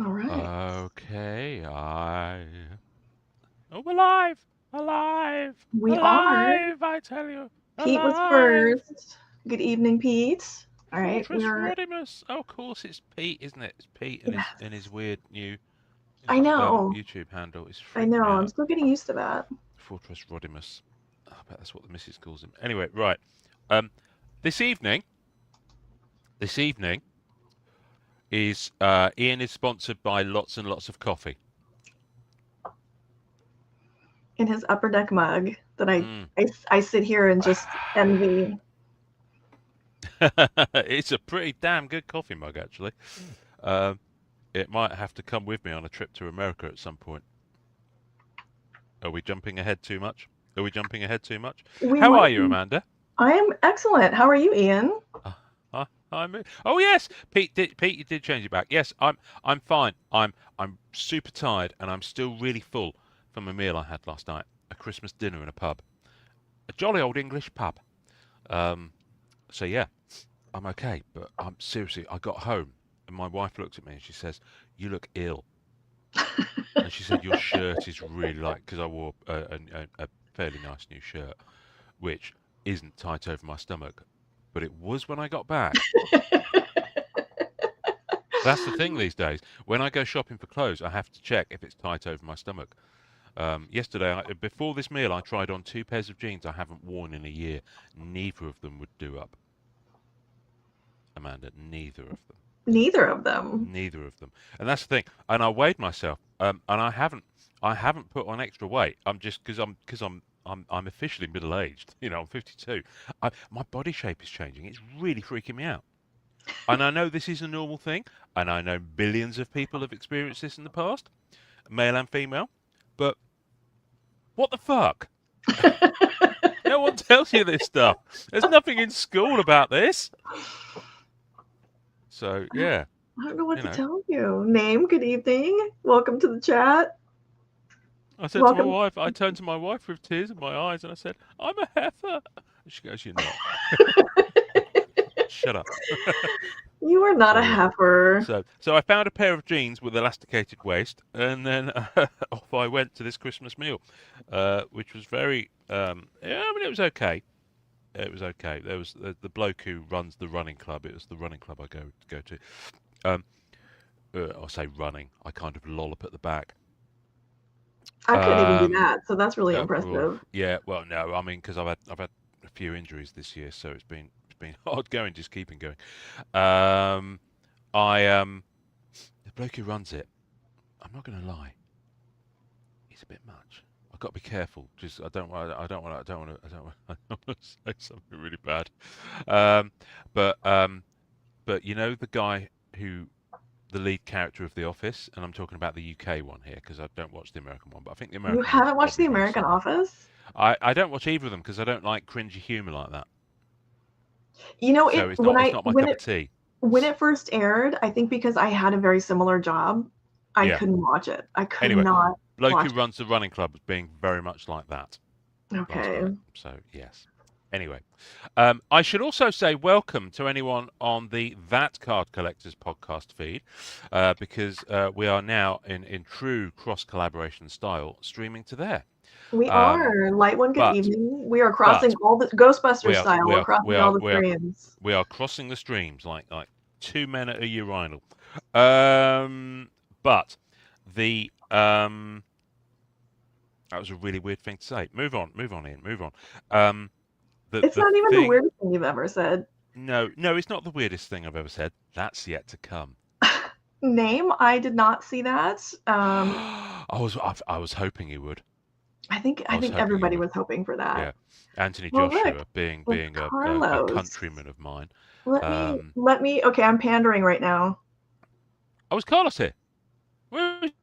All right. Okay, Oh, alive! Alive! We are. Alive! I tell you! Pete was Alive! first. Good evening, Pete. All right. Fortress Rodimus! Oh, of course, it's Pete, isn't it? It's Pete and his Yes. weird new I know. YouTube handle. It's I freaked know. me I'm out. still getting used to that. Fortress Rodimus. I bet that's what the missus calls him. Anyway, right. Um, this evening, this evening is Ian is sponsored by lots and lots of coffee. In his upper deck mug that Mm. I sit here and just envy. It's a pretty damn good coffee mug, actually. Um, it might have to come with me on a trip to America at some point. Are we jumping ahead too much? Are we jumping ahead too much? We How are might you, be. Amanda? I am excellent. How are you, Ian? Uh, oh yes, Pete, you did change it back. Yes, I'm fine. I'm super tired, and I'm still really full from a meal I had last night, a Christmas dinner in a pub, a jolly old English pub. Um, so yeah, I'm okay, but I'm seriously. I got home, and my wife looked at me and she says, "You look ill." And she said, "Your shirt is really like," because I wore a fairly nice new shirt, which isn't tight over my stomach, but it was when I got back. That's the thing these days. When I go shopping for clothes, I have to check if it's tight over my stomach. Yesterday, before this meal, I tried on two pairs of jeans I haven't worn in a year. Neither of them would do up, Amanda. Neither of them. Neither of them. Neither of them. And that's the thing. And I weighed myself, and I haven't put on extra weight. I'm just because I'm officially middle aged. You know, I'm 52. My body shape is changing. It's really freaking me out. And I know this is a normal thing, and I know billions of people have experienced this in the past, male and female. But what the fuck? No one tells you this stuff. There's nothing in school about this. So yeah, I don't know what you to know. tell you. Name, good evening. Welcome to the chat. I said to my Welcome. wife, I turned to my wife with tears in my eyes, and I said, "I'm a heifer." And she goes, "You're not." Shut up. You are not So a yeah. heifer. So I found a pair of jeans with elasticated waist, and then off I went to this Christmas meal, which was very. Yeah, I mean, it was okay. It was okay. There was the bloke who runs the running club. It was the running club I go to. Um, I say running. I kind of lollop at the back. I couldn't even do Um, that, so that's really well, impressive. yeah. Well, no. I mean, because I've had a few injuries this year, so it's been hard going, just keeping going. Um, I the bloke who runs it. I'm not going to lie. He's a bit much. I've got to be careful. Just I don't want to say something really bad. Um, but um, but you know the guy who the lead character of The Office, and I'm talking about the UK one here because I don't watch the American one, but I think the You American one's haven't watched The probably very American similar. Office? I don't watch either of them because I don't like cringy humour like that. You know, So it it's when not it's I not my cup of tea. when it first aired, I think because I had a very similar job, I Yeah. couldn't watch it. I could Anyway, not bloke who watch it. runs the running club is being very much like that last Okay. night. So yes. Anyway, I should also say welcome to anyone on the That Card Collectors podcast feed, because we are now in true cross collaboration style streaming to there. We Um, are. Light one, good but evening. We are crossing but all the Ghostbuster we are style. we We're are we crossing all are the we are streams. we are crossing the streams like two men at a urinal. Um, but the that was a really weird thing to say. Move on, Ian, move on. Um, It's the not even the thing. weirdest thing you've ever said. No, no, it's not the weirdest thing I've ever said. That's yet to come. Name, I did not see that. I was hoping you would. I I was think hoping you everybody would. was hoping for that. Yeah. Anthony Well, look, Joshua being with being a Carlos. countryman of mine. Let me Um, let me okay, I'm pandering right now. I was Carlos here. Where is he?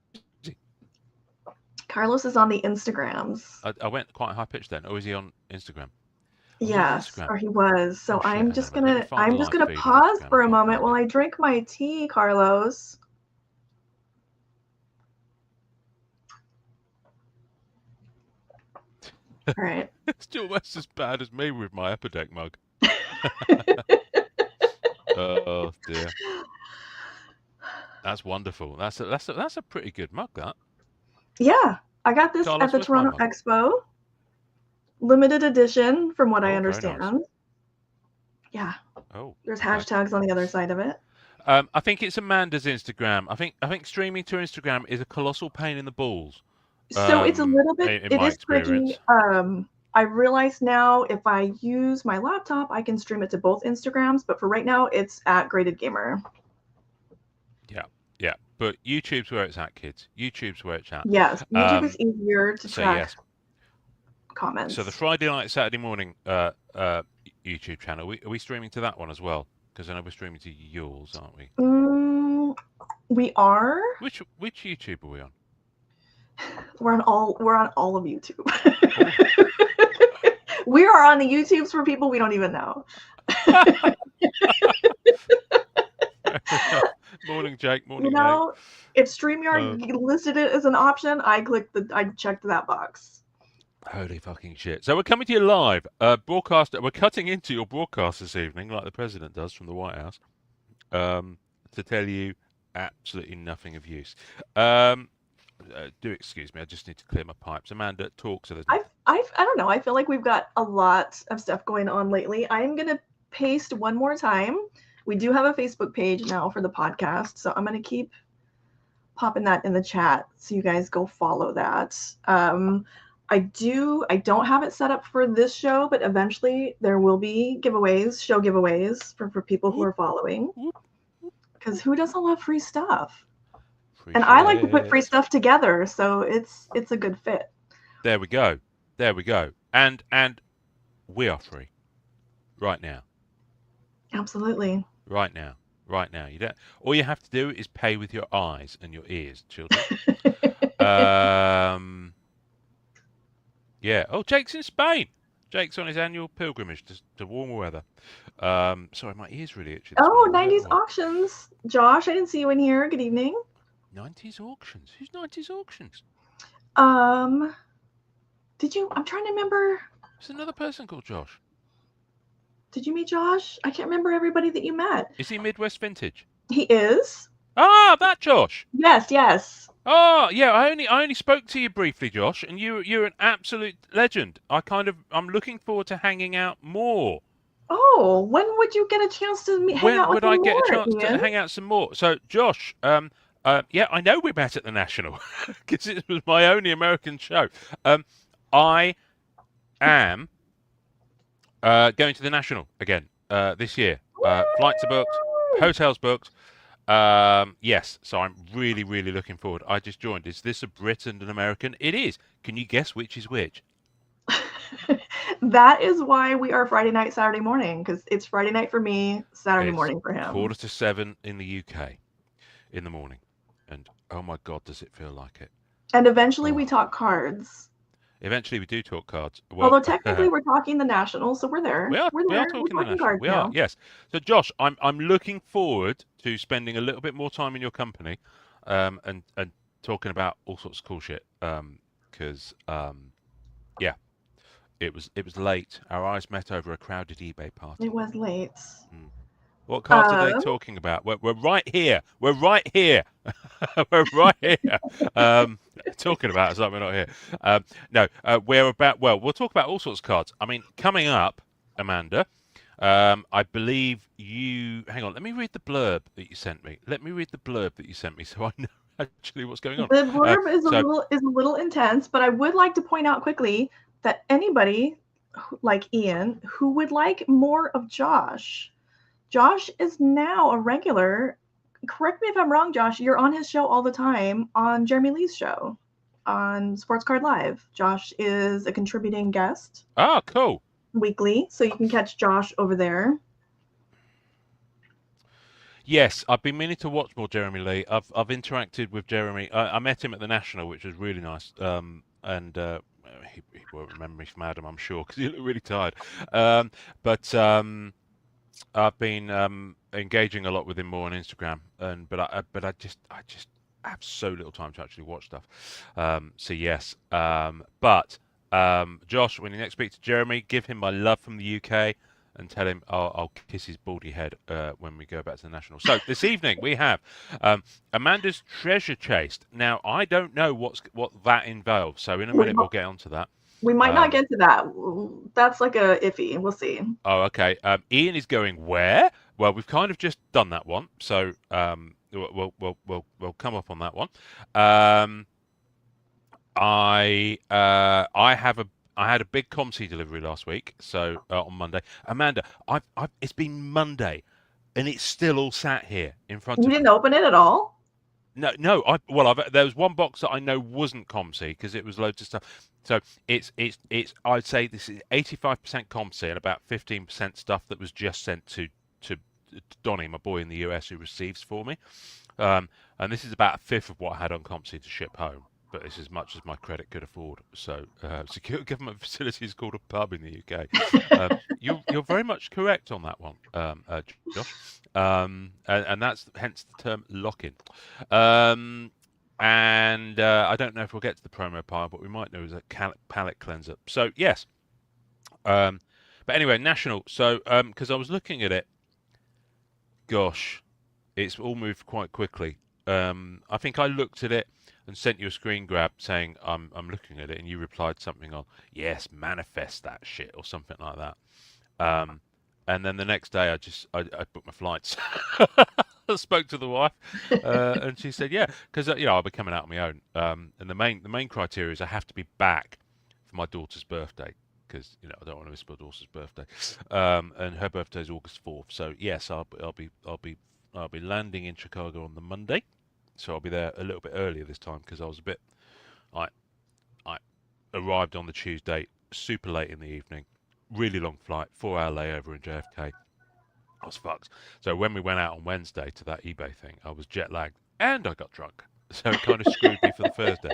Carlos is on the Instagrams. I went quite high pitched then. Or is he on Instagram? Oh, he's on Yes, Instagram. or he was. Oh So shit! Hang on a minute. Let me find the I'm just live gonna feed on pause Instagram. I for a can't moment find while it. I drink my tea, Carlos. All right. It's almost as bad as me with my Upper Deck mug. Oh dear. That's wonderful. That's a pretty good mug. That Yeah, I got this at Carlos, the where's my Toronto mug? Expo, limited edition, from what I Oh, very nice. understand. Yeah, Oh, there's okay. hashtags on the other side of it. I think it's Amanda's Instagram. I think streaming to Instagram is a colossal pain in the balls. So it's a little bit, In it my is tricky. experience. I realize now if I use my laptop, I can stream it to both Instagrams, but for right now, it's at Graded Gamer. Yeah, yeah. But YouTube's where it's at, kids. YouTube's where it's at. Yes, YouTube is easier to So track yes. So the comments. Friday night, Saturday morning YouTube channel, are we streaming to that one as well? Because I know we're streaming to yours, aren't we? We are. Which YouTube are we on? We're on all of YouTube. Oh. We are on the YouTubes for people we don't even know. Morning, Jake. Morning, You know, mate. if StreamYard listed it as an option, I checked that box. Holy fucking shit. So we're coming to you live. We're cutting into your broadcast this evening, like the president does from the White House, to tell you absolutely nothing of use. Do excuse me, I just need to clear my pipes. Amanda, talk to the... I don't know. I feel like we've got a lot of stuff going on lately. I'm going to paste one more time. We do have a Facebook page now for the podcast, so I'm going to keep popping that in the chat so you guys go follow that. I don't have it set up for this show, but eventually there will be show giveaways for people who are following. Because who doesn't love free stuff? And I like to put free stuff together, so it's a good fit. There we go. There we go. And we are free. Right now. Absolutely. Right now. Right now. You don't. All you have to do is pay with your eyes and your ears, children. Yeah. Oh, Jake's in Spain. Jake's on his annual pilgrimage to warmer weather. Sorry, my ear's really itchy. Oh, 90s auctions. Josh, I didn't see you in here. Good evening. 90s auctions. Who's 90s auctions? Did you? I'm trying to remember. There's another person called Josh. Did you meet Josh? I can't remember everybody that you met. Is he Midwest Vintage? He is. Ah, that Josh. Yes. Oh, yeah. I only spoke to you briefly, Josh, and you're an absolute legend. I'm looking forward to hanging out more. Oh, when would you get a chance to hang out with me more? When would I get a chance to hang out some more? So, Josh, yeah, I know we met at the National because it was my only American show. I am going to the National again this year. Flights are booked, hotels booked. Yes, so I'm really, really looking forward. I just joined. Is this a Brit and an American? It is. Can you guess which is which? That is why we are Friday night, Saturday morning, because it's Friday night for me, Saturday morning for him. 6:45 in the UK in the morning. And oh my God, does it feel like it? And eventually we talk cards. Eventually we do talk cards. Well, although technically we're talking the National, so we're there. We are talking the National. We are, yes. So Josh, I'm looking forward to spending a little bit more time in your company, and talking about all sorts of cool shit. Because yeah, it was late. Our eyes met over a crowded eBay party. It was late. What cards are they talking about? We're right here. We're right here. We're right here. Talking about it's like we're not here. No, we'll talk about all sorts of cards. I mean, coming up, Amanda, I believe you... Hang on, let me read the blurb that you sent me. So I know actually what's going on. The blurb is a little intense, but I would like to point out quickly that anybody like Ian who would like more of Josh is now a regular. Correct me if I'm wrong, Josh. You're on his show all the time on Jeremy Lee's show on Sports Card Live. Josh is a contributing guest. Oh, cool. Weekly, so you can catch Josh over there. Yes, I've been meaning to watch more Jeremy Lee. I've interacted with Jeremy. I met him at the National, which was really nice. And he won't remember me from Adam, I'm sure, because he looked really tired. But I've been engaging a lot with him more on Instagram, but I just have so little time to actually watch stuff. So yes, but Josh, when you next speak to Jeremy, give him my love from the UK, and tell him I'll kiss his baldy head when we go back to the National. So this evening we have Amanda's Treasure Chase. Now I don't know what that involves, so in a minute we'll get onto that. We might not get to that. That's like a iffy. We'll see. Oh, okay. Ian is going where? Well, we've kind of just done that one, so we'll come up on that one. I had a big COMC delivery last week, so on Monday. Amanda, it's been Monday, and it's still all sat here in front of me. You didn't open it at all? No. There was one box that I know wasn't COMC because it was loads of stuff. So it's I'd say this is 85% COMC and about 15% stuff that was just sent to Donnie, my boy in the US, who receives for me. And this is about a fifth of what I had on COMC to ship home. But it's as much as my credit could afford. So, secure government facility is called a pub in the UK. You're very much correct on that one, Josh. And that's hence the term lock-in. And I don't know if we'll get to the promo pile, but we might know as a palate cleanser. So yes. But anyway, National. So because I was looking at it, gosh, it's all moved quite quickly. I think I looked at it and sent you a screen grab saying I'm looking at it, and you replied something on yes, manifest that shit or something like that. And then the next day I booked my flights. I spoke to the wife, and she said yeah, because I'll be coming out on my own. And the main criteria is I have to be back for my daughter's birthday because I don't want to miss my daughter's birthday. And her birthday is August 4th. So yes, I'll be landing in Chicago on the Monday. So I'll be there a little bit earlier this time because I was a bit. I arrived on the Tuesday, super late in the evening, really long flight, 4-hour layover in JFK. I was fucked. So when we went out on Wednesday to that eBay thing, I was jet lagged and I got drunk. So it kind of screwed me for the Thursday.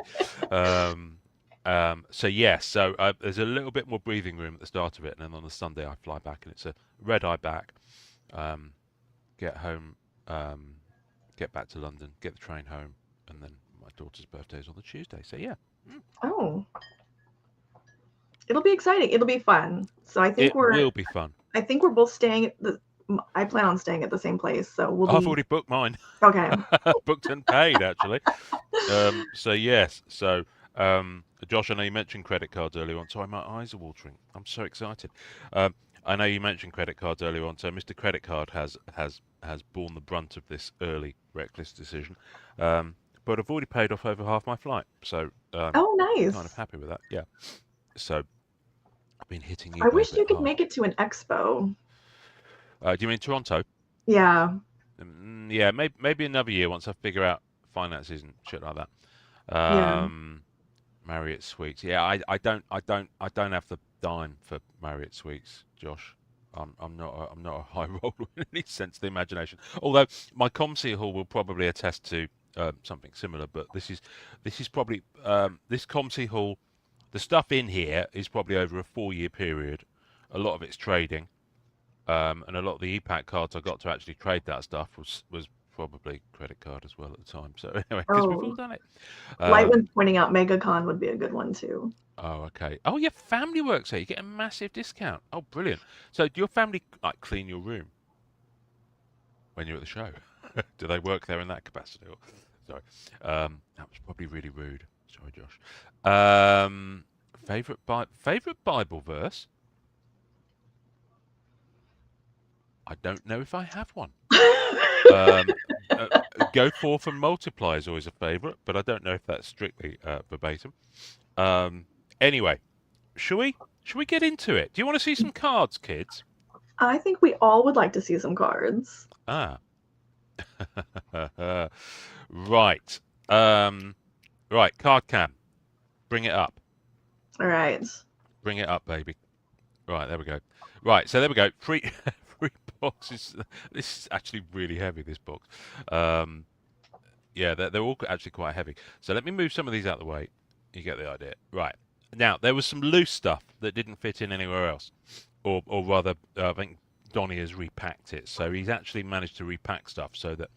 So yes, so there's a little bit more breathing room at the start of it, and then on the Sunday I fly back, and it's a red eye back. Get home. Get back to London, get the train home, and then my daughter's birthday is on the Tuesday. So yeah. Oh, it'll be exciting. It'll be fun. So I think it will be fun. I think we're both staying at I plan on staying at the same place, so I've already booked mine. Okay. Booked and paid actually. So yes. So Josh, I know you mentioned credit cards earlier on. Sorry, my eyes are watering. I'm so excited. I know you mentioned credit cards earlier on, so Mr. Credit Card has borne the brunt of this early reckless decision. But I've already paid off over half my flight, so oh, nice. Kind of happy with that. Yeah. So I've been hitting you. I wish you could make it to an expo. Do you mean Toronto? Yeah. Yeah, maybe another year once I figure out finances and shit like that. Marriott Suites. Yeah, I don't have the dime for Marriott Suites, Josh. I'm not a high roller in any sense of the imagination. Although my COMC hall will probably attest to something similar, but this is probably this COMC hall. The stuff in here is probably over a 4-year period. A lot of it's trading, and a lot of the EPAC cards I got to actually trade that stuff was probably credit card as well at the time. So anyway, because we've all done it. Lightman's pointing out MegaCon would be a good one too. Oh, okay. Oh, yeah, family works here. You get a massive discount. Oh, brilliant. So do your family clean your room when you're at the show? Do they work there in that capacity? Sorry. That was probably really rude. Sorry, Josh. Favorite Bible verse? I don't know if I have one. Go forth and multiply is always a favourite, but I don't know if that's strictly verbatim. Anyway, shall we get into it? Do you want to see some cards, kids? I think we all would like to see some cards. Ah. Right. Right, card cam. Bring it up. All right. Bring it up, baby. Right, there we go. Right, so there we go. Free boxes. This is actually really heavy, this box. Yeah, they're all actually quite heavy. So let me move some of these out of the way. You get the idea. Right. Now, there was some loose stuff that didn't fit in anywhere else. Or rather, I think Donnie has repacked it. So he's actually managed to repack stuff so that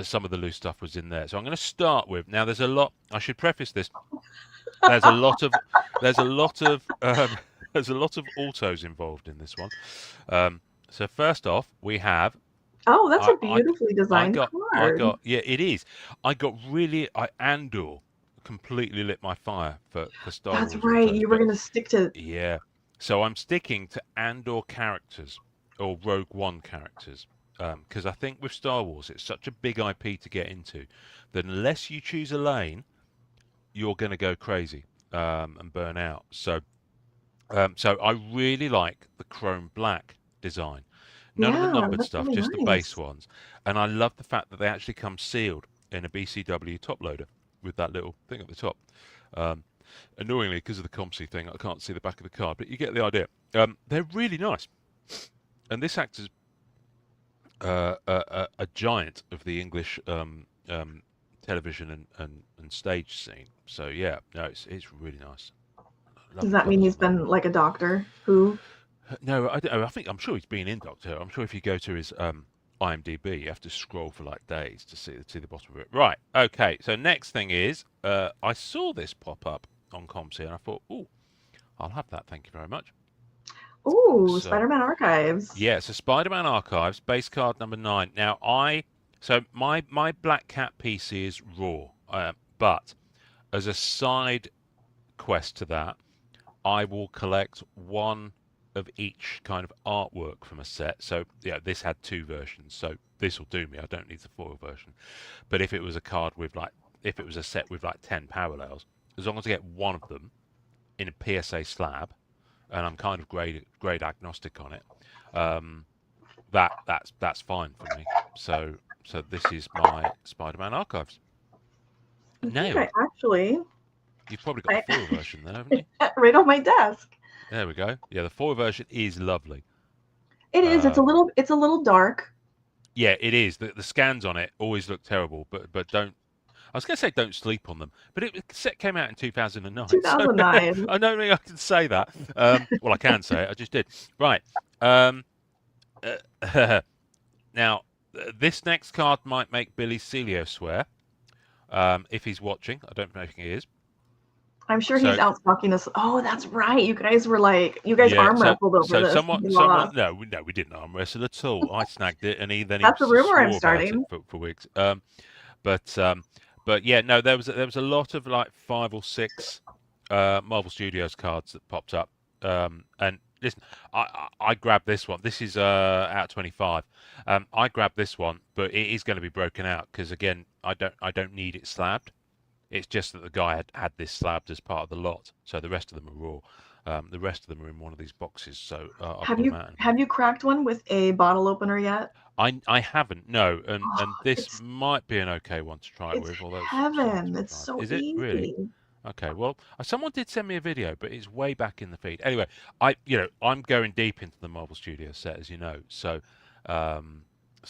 some of the loose stuff was in there. So I'm going to start with, now there's a lot, I should preface this. There's a lot of There's a lot of autos involved in this one. So first off, we have Oh, that's I a I beautifully designed card. yeah, it is. Andor completely lit my fire for Star That's Wars right. autos, You were but gonna stick to. yeah. So I'm sticking to Andor characters or Rogue One characters because I think with Star Wars it's such a big IP to get into that unless you choose a lane, you're going to go crazy and burn out. So I really like the chrome black design. None of the Yeah, numbered that's stuff, really just the base nice. ones. And I love the fact that they actually come sealed in a BCW top loader with that little thing at the top. Um, Annoyingly, because of the COMC thing, I can't see the back of the card, but you get the idea. They're really nice. And this acts as a giant of the English television and stage scene. So yeah, no, it's really nice. Does Lovely that mean colours he's on that. been like a Doctor Who? No, I think I'm sure he's been in Doctor Who. I'm sure if you go to his IMDb, you have to scroll for like days to see the bottom of it. Right. Okay. So next thing is, I saw this pop up on COMC and I thought, oh, I'll have that. Thank you very much. Ooh, So Spider-Man Archives. yeah, so Spider-Man Archives, base card number 9. Now my Black Cat PC is raw, but as a side quest to that, I will collect one of each kind of artwork from a set. So yeah, this had 2 versions, so this will do me. I don't need the foil version. But if it was a card with if it was a set with like 10 parallels, as long as I get one of them in a PSA slab, and I'm kind of grade agnostic on it, that's fine for me. So this is my Spider-Man Archives. I think I Nailed. actually, You've probably got the foil version there, haven't you? right on my desk. There we go. Yeah, the foil version is lovely. It is. Um, It's a little dark. yeah, it is. The scans on it always look terrible, but don't. I was going to say don't sleep on them, but the set came out in 2009, so 2009. I don't think I can say that. Well, I can say it. I just did. Right. Now, this next card might make Billy Celio swear if he's watching. I don't know if he is. I'm sure he's So out stalking us. Oh, that's right. You guys were like, you guys yeah, arm wrestled over this. You someone, lost. no, we didn't arm wrestle at all. I snagged it, and he That's a rumor I'm swore about it starting. for weeks. But but yeah, no, there was a lot of like 5 or 6 Marvel Studios cards that popped up. And listen, I grabbed this one. This is out of 25. I grabbed this one, but it is going to be broken out because again, I don't need it slabbed. It's just that the guy had this slabbed as part of the lot, so the rest of them are raw. The rest of them are in one of these boxes, so I'll put them out. Have you cracked one with a bottle opener yet? I haven't, no, and Oh, this might be an okay one to try it it's with, although it's heaven. It's 25. so Is it really? easy. Okay, well, someone did send me a video, but it's way back in the feed. Anyway, I'm going deep into the Marvel Studios set, as you know, so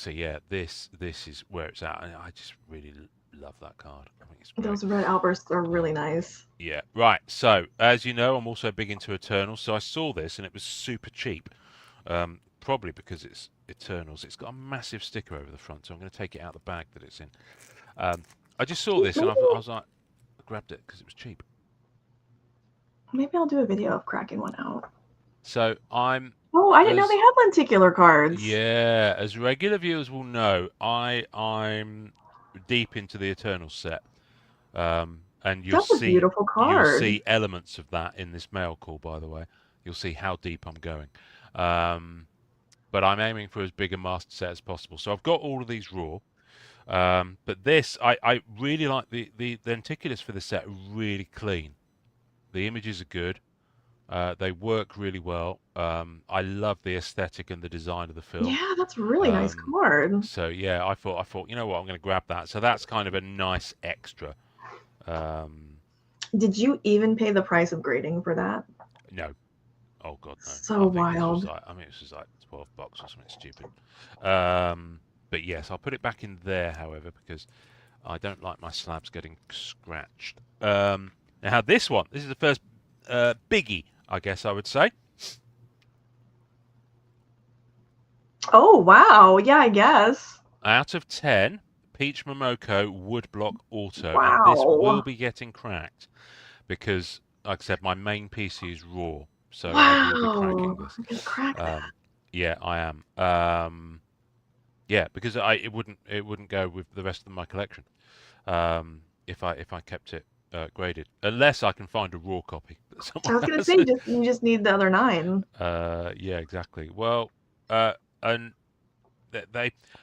yeah, this is where it's at, and I just really love that card. I think it's great. Those red outbursts are really nice. Yeah, right. So, as you know, I'm also big into Eternals. So I saw this and it was super cheap. Probably because it's Eternals. It's got a massive sticker over the front, so I'm going to take it out of the bag that it's in. I just saw this and I was like, I grabbed it because it was cheap. Maybe I'll do a video of cracking one out. So I'm. Oh, I didn't know they had lenticular cards. Yeah, as regular viewers will know, I'm deep into the Eternals set. And That's a beautiful card. You'll see elements of that in this mail call, by the way. You'll see how deep I'm going. But I'm aiming for as big a master set as possible. So I've got all of these raw. But this, I really like the lenticulars for the set are really clean. The images are good. They work really well. I love the aesthetic and the design of the film. Yeah, that's a really nice card. So yeah, I thought, you know what, I'm going to grab that. So that's kind of a nice extra. Did you even pay the price of grading for that? No. Oh god, no. So wild. This was like $12 or something stupid. But yes, I'll put it back in there, however, because I don't like my slabs getting scratched. Now this is the first biggie, I guess I would say. Oh wow, yeah, I guess. Out of 10, Peach Momoko Woodblock Auto. Wow. And this will be getting cracked because, like I said, my main PC is raw. So I will be cracking Wow. this. I'm gonna crack that. Yeah, I am. Yeah, because it wouldn't go with the rest of my collection. If I kept it graded, unless I can find a raw copy that I someone was gonna has. say you just need the other 9. Yeah, exactly. Well, and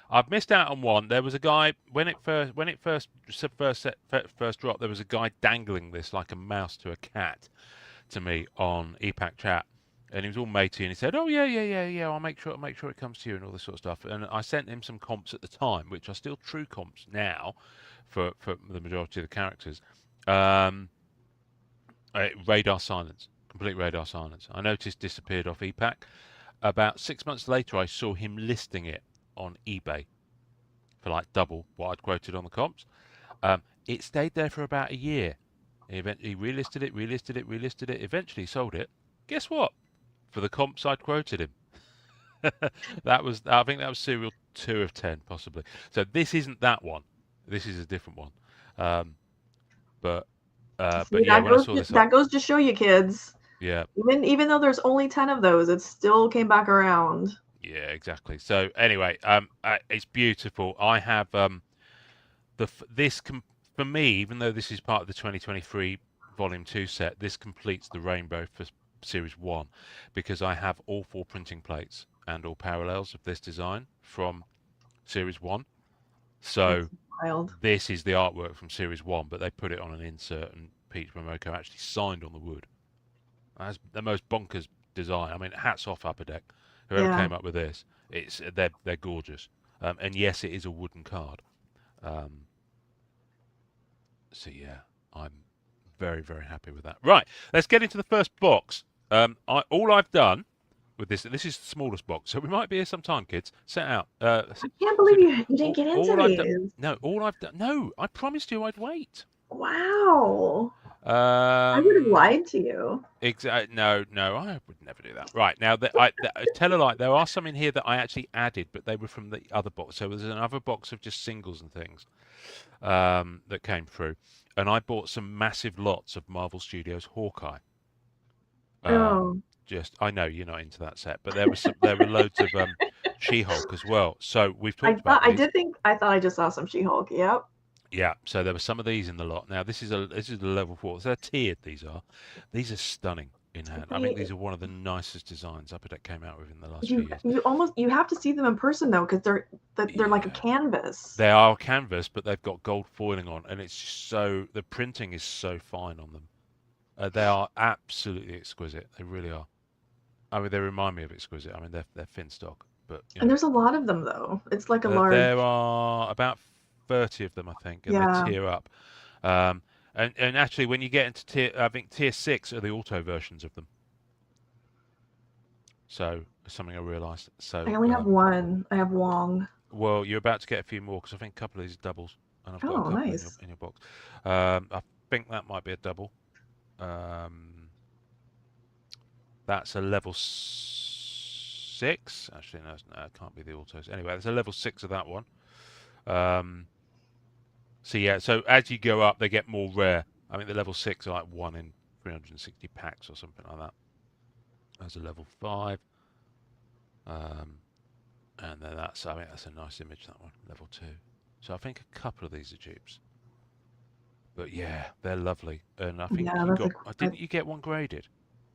I've missed out on one. There was a guy when it first dropped. There was a guy dangling this like a mouse to a cat to me on EPAC chat, and he was all matey, and he said, "Oh yeah. I'll make sure it comes to you and all this sort of stuff." And I sent him some comps at the time, which are still true comps now, for the majority of the characters. Um, Radar silence, complete radar silence. I noticed disappeared off EPAC. About 6 months later, I saw him listing it on eBay for like double what I'd quoted on the comps. It stayed there for about a year. He relisted it. Eventually sold it. Guess what? For the comps I'd quoted him. I think that was serial 2 of 10, possibly. So this isn't that one. This is a different one. Um, but See, yeah, when I saw this, that goes to show you, kids. yeah, Even though there's only 10 of those, it still came back around. yeah, exactly. So anyway, it's beautiful. I have for me, even though this is part of the 2023 Volume 2 set, this completes the rainbow for Series 1 because I have all 4 printing plates and all parallels of this design from Series 1. So That's wild. this is the artwork from Series 1, but they put it on an insert, and Peach Momoko actually signed on the wood. That's the most bonkers design. I mean, hats off Upper Deck. Whoever Yeah. came up with this, they're gorgeous. And yes, it is a wooden card. Um, So yeah, I'm very, very happy with that. Right, let's get into the first box. All I've done with this is the smallest box, so we might be here some time, kids. Set out. I can't believe you didn't get into all I've done. these. No, all I've done. No, I promised you I'd wait. Wow. I would have lied to you. No, I would never do that. Right now, tell a lie. There are some in here that I actually added, but they were from the other box. So there's another box of just singles and things that came through, and I bought some massive lots of Marvel Studios Hawkeye. Oh. I know you're not into that set, but there were loads of She-Hulk as well. So we've talked about these. I thought I just saw some She-Hulk. Yep. Yeah, so there were some of these in the lot. Now this is a level 4. So they're tiered. These are stunning in hand. I think these are one of the nicest designs Upper Deck came out with in the last few years. You have to see them in person though, because they're like a canvas. They are canvas, but they've got gold foiling on, and it's so the printing is so fine on them. They are absolutely exquisite. They really are. I mean, they remind me of exquisite. I mean, they're thin stock, but and there's a lot of them though. It's like a large. There are about 30 of them, I think, and they tier up. And actually, when you get into I think tier 6 are the auto versions of them. So something I realised. So I only have one. I have Wong. Well, you're about to get a few more because I think a couple of these are doubles, and I've got a couple nice. in your box. I think that might be a double. That's a level 6. Actually, no, it can't be the autos. Anyway, there's a level 6 of that one. So yeah, so as you go up, they get more rare. I mean, the level 6 are like 1 in 360 packs or something like that. There's a level 5. And then I think that's a nice image, that one, level 2. So I think a couple of these are dupes. But yeah, they're lovely. And I think didn't you get one graded?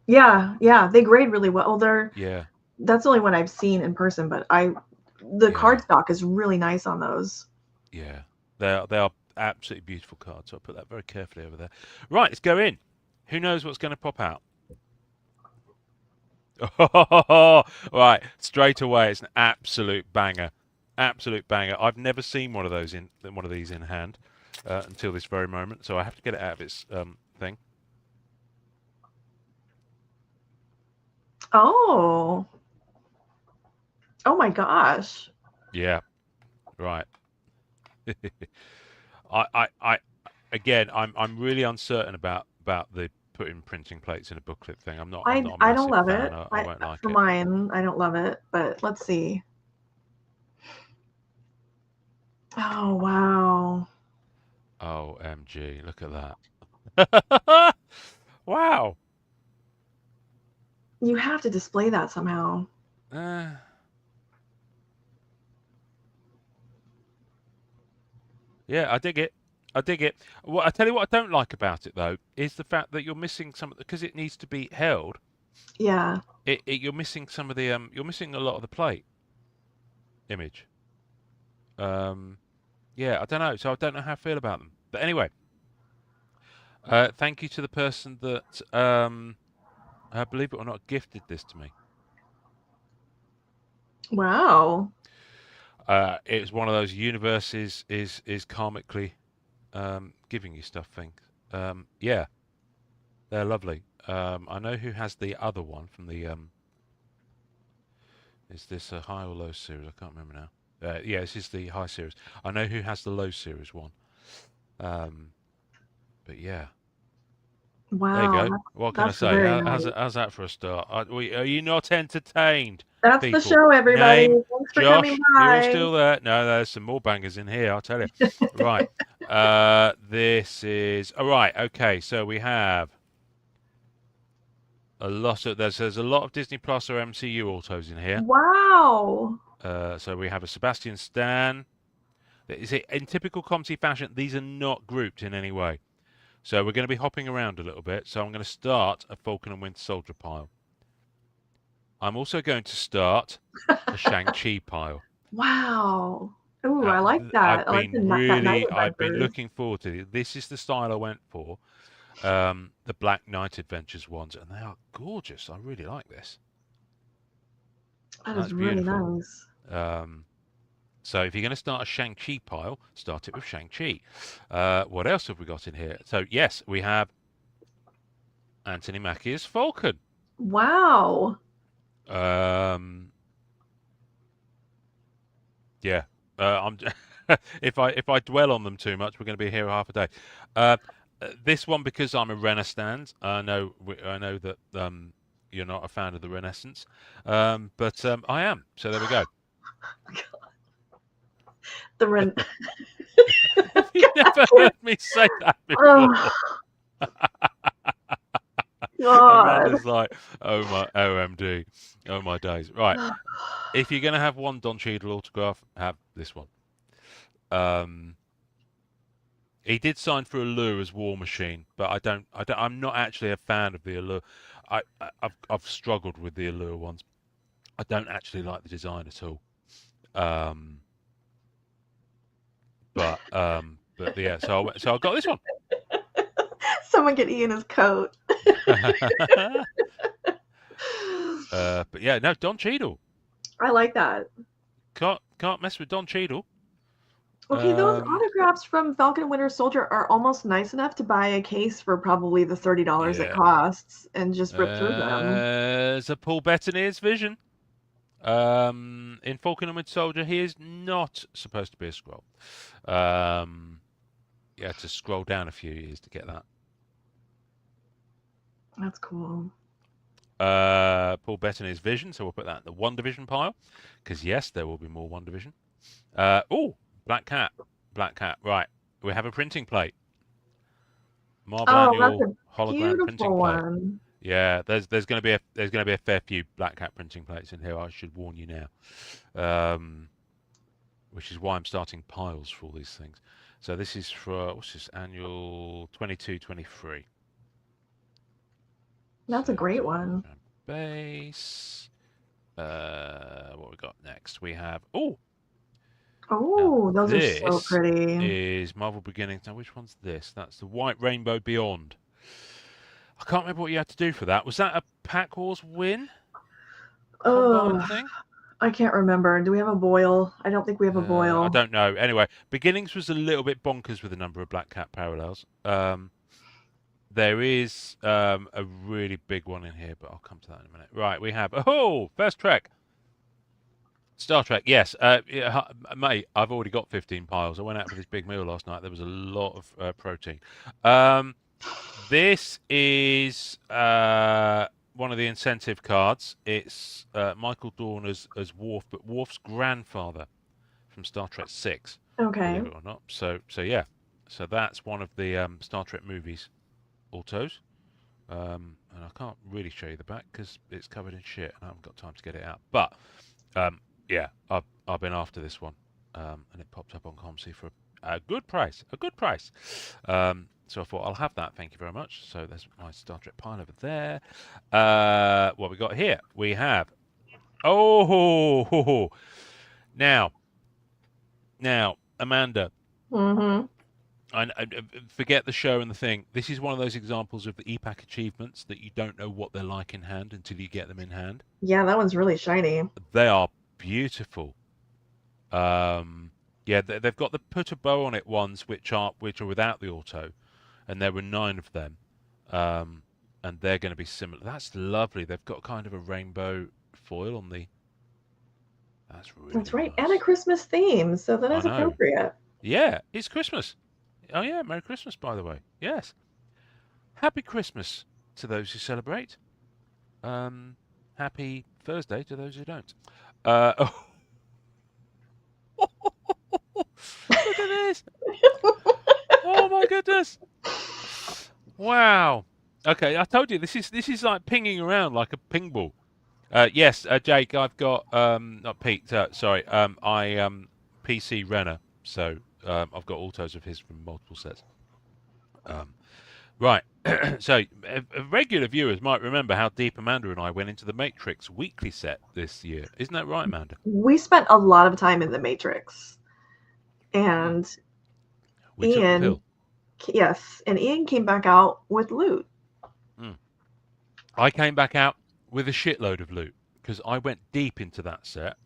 Yeah, they grade really well. Yeah. That's the only one I've seen in person, but the cardstock is really nice on those. Yeah. They are absolutely beautiful cards. So I'll put that very carefully over there. Right, let's go in. Who knows what's going to pop out? Oh, right, straight away, it's an absolute banger. Absolute banger. I've never seen one of these in hand until this very moment, so I have to get it out of its thing. Oh my gosh. Yeah. Right. I'm really uncertain about the putting printing plates in a booklet thing. I'm not a massive I don't love fan. it. I won't like for it. Mine, I don't love it, but let's see. Oh wow. OMG, look at that. Wow. You have to display that somehow. Yeah, I dig it. I dig it. Well, I tell you what I don't like about it though is the fact that you're missing some because it needs to be held. Yeah. You're missing some of the you're missing a lot of the plate image. Yeah, I don't know. So I don't know how I feel about them. But anyway, thank you to the person that believe it or not gifted this to me. Wow. It was one of those universes is karmically giving you stuff things. Yeah, they're lovely. I know who has the other one from the. Is this a high or low series? I can't remember now. Yeah, this is the high series. I know who has the low series one. But yeah, there you Wow. go. What can I That's say? very nice. How's that for a start? Are you not entertained, That's the people? show, everybody. Name Thanks for coming Josh. You're by. still there? No, there's some more bangers in here. I'll tell you. Right. This is all right. Okay, so we have a lot of there's a lot of Disney Plus or MCU autos in here. Wow. So we have a Sebastian Stan. Is it in typical COMC fashion? These are not grouped in any way. So we're going to be hopping around a little bit. So I'm going to start a Falcon and Winter Soldier pile. I'm also going to start a Shang-Chi pile. Wow. Ooh, I like that. I like that Night I've been Adventures. looking forward to it. This is the style I went for. The Black Knight Adventures ones, and they are gorgeous. I really like this. That That's is really beautiful. nice. So if you're going to start a Shang-Chi pile, start it with Shang-Chi. What else have we got in here? So yes, we have Anthony Mackie as Falcon. Wow. Yeah. I'm if I dwell on them too much, we're going to be here half a day. This one because I'm a Renaissance. I know that you're not a fan of the Renaissance, but I am. So there we go. The Ren. Have you never heard me say that before? Oh, God. Amanda's like, oh my OMD, oh my days. Right, if you're gonna have one Don Cheadle autograph, have this one. He did sign for Allure as War Machine, but I'm not actually a fan of the Allure. I've struggled with the Allure ones. I don't actually like the design at all. But yeah, so I got this one. Someone get Ian his coat. But yeah, no, Don Cheadle. I like that. Can't mess with Don Cheadle. Okay, those autographs from Falcon and Winter Soldier are almost nice enough to buy a case for probably the $30 it costs and just rip through them. There's a Paul Bettany's vision. In Falcon and Winter Soldier, he is not supposed to be a Skrull. You had to scroll down a few years to get that. That's cool. Paul Bettany's vision, so we'll put that in the One Division pile, because yes, there will be more One Division. Black Cat. Right, we have a printing plate. Marvel Annual hologram printing plate. One. Yeah, there's going to be a fair few Black Cat printing plates in here. I should warn you now, which is why I'm starting piles for all these things. So this is for what's this annual 22-23. That's a great one. Base. What we got next? We have those are so pretty. Is Marvel Beginnings. Now, which one's this? That's the White Rainbow Beyond. I can't remember what you had to do for that. Was that a Pack Wars win? Thing? I can't remember. Do we have a boil? I don't think we have a boil. I don't know. Anyway, Beginnings was a little bit bonkers with the number of Black Cat parallels. There is a really big one in here, but I'll come to that in a minute. Right, we have first Trek. Star Trek, yes. Mate, I've already got 15 piles. I went out for this big meal last night. There was a lot of protein. This is one of the incentive cards. It's Michael Dorn as Worf, but Worf's grandfather from Star Trek 6. Okay. Believe it or not. So yeah. So that's one of the Star Trek movies autos. and I can't really show you the back because it's covered in shit and I haven't got time to get it out. But yeah, I've been after this one, and it popped up on COMC for a good price, so I thought I'll have that. Thank you very much. So there's my Star Trek pile over there. What we got here? We have now Amanda. Mm-hmm. I forget the show and the thing. This is one of those examples of the EPAC achievements that you don't know what they're like in hand until you get them in hand. Yeah, that one's really shiny. They are beautiful. Yeah, they've got the put a bow on it ones which are without the auto, and there were 9 of them, and they're going to be similar. That's lovely. They've got kind of a rainbow foil on the. That's really That's right, nice. and a Christmas theme, so that is appropriate. Yeah, it's Christmas. Oh yeah, Merry Christmas, by the way. Yes, Happy Christmas to those who celebrate. Happy Thursday to those who don't. Look at this! Oh my goodness! Wow. Okay, I told you this is like pinging around like a ping ball. Yes, Jake, I've got not Pete. Sorry, I PC Renner, so I've got autos of his from multiple sets. Right. So regular viewers might remember how deep Amanda and I went into the Matrix weekly set this year. Isn't that right, Amanda? We spent a lot of time in the Matrix, and we took the pill. Yes, and Ian came back out with loot. I came back out with a shitload of loot because I went deep into that set.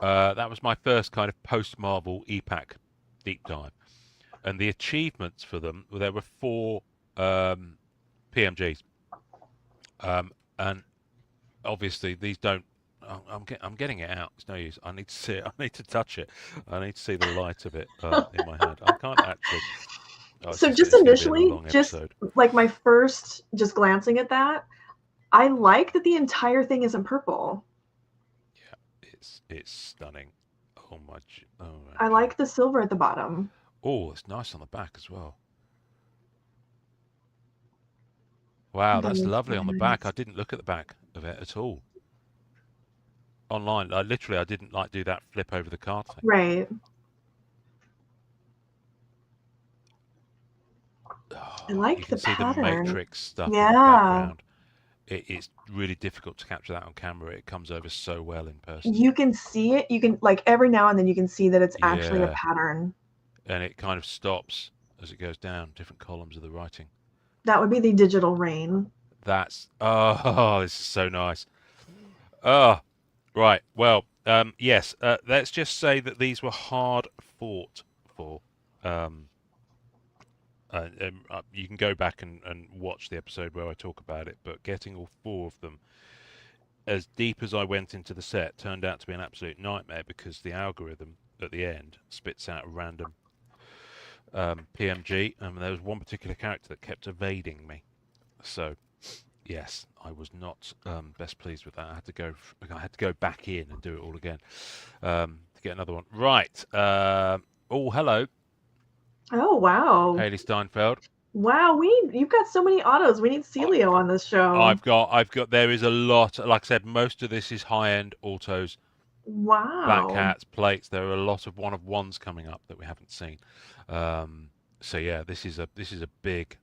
That was my first kind of post-Marvel EPAC deep dive. And the achievements for them, there were 4 PMGs. And obviously these don't... I'm getting it out. It's no use. I need to see it. I need to touch it. I need to see the light of it in my hand. I can't actually... So just initially, just like my first, just glancing at that, I like that the entire thing is in purple. Yeah, it's stunning. Oh my! I like the silver at the bottom. Oh, it's nice on the back as well. Wow, that's lovely on the back. I didn't look at the back of it at all. Online, I didn't like do that flip over the card thing. Right. Oh, I like you can the see pattern. the Matrix stuff in the background. It's really difficult to capture that on camera. It comes over so well in person. You can see it. You can, like, every now and then you can see that it's actually a pattern. And it kind of stops as it goes down, different columns of the writing. That would be the digital rain. That's, this is so nice. Oh, right. Well, yes, let's just say that these were hard fought for. You can go back and watch the episode where I talk about it, but getting all 4 of them, as deep as I went into the set, turned out to be an absolute nightmare because the algorithm at the end spits out a random PMG, and there was one particular character that kept evading me. So, yes, I was not best pleased with that. I had to go back in and do it all again to get another one. Right. Oh, hello. Oh, wow. Haley Steinfeld. Wow, you've got so many autos. We need Celio on this show. I've got. There is a lot. Like I said, most of this is high-end autos. Wow. Black Cats, plates. There are a lot of one-of-ones coming up that we haven't seen. So yeah, this is a big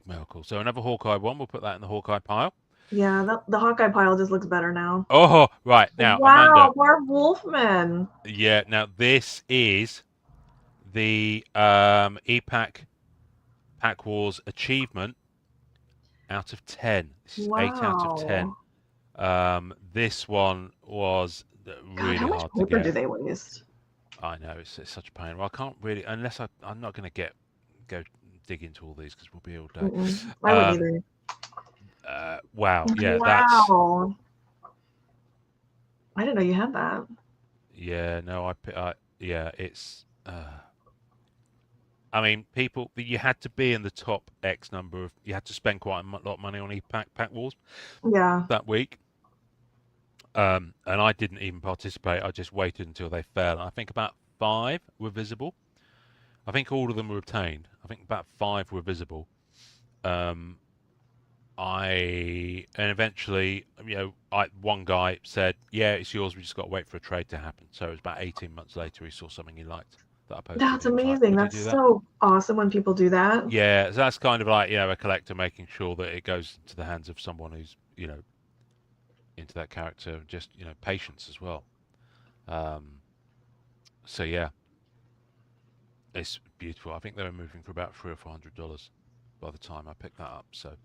miracle. So another Hawkeye one. We'll put that in the Hawkeye pile. Yeah, the Hawkeye pile just looks better now. Oh, right now, wow, Amanda. Marv Wolfman. Yeah, now this is the EPAC Pack Wars achievement out of 10. This is 8 out of 10. This one was really how much hard to get. paper do they waste? I know, it's such a pain. Well, I can't really, unless I'm not going to go dig into all these because we'll be all day. I wouldn't either. Wow, yeah, wow. I didn't know you had that. Yeah, no, it's. I mean, people, you had to be in the top X number of. You had to spend quite a lot of money on EPAC Pack Wars. Yeah. That week. And I didn't even participate. I just waited until they fell. And I think about 5 were visible. I think all of them were obtained. I think about 5 were visible. and eventually, one guy said, "Yeah, it's yours. We just got to wait for a trade to happen." So it was about 18 months later. He saw something he liked that I posted. That's He was like, amazing. "Would you That's do that?" so awesome when people do that. Yeah, so that's kind of like a collector making sure that it goes into the hands of someone who's into that character. Just patience as well. So yeah, it's beautiful. I think they were moving for about $300 or $400 by the time I picked that up. So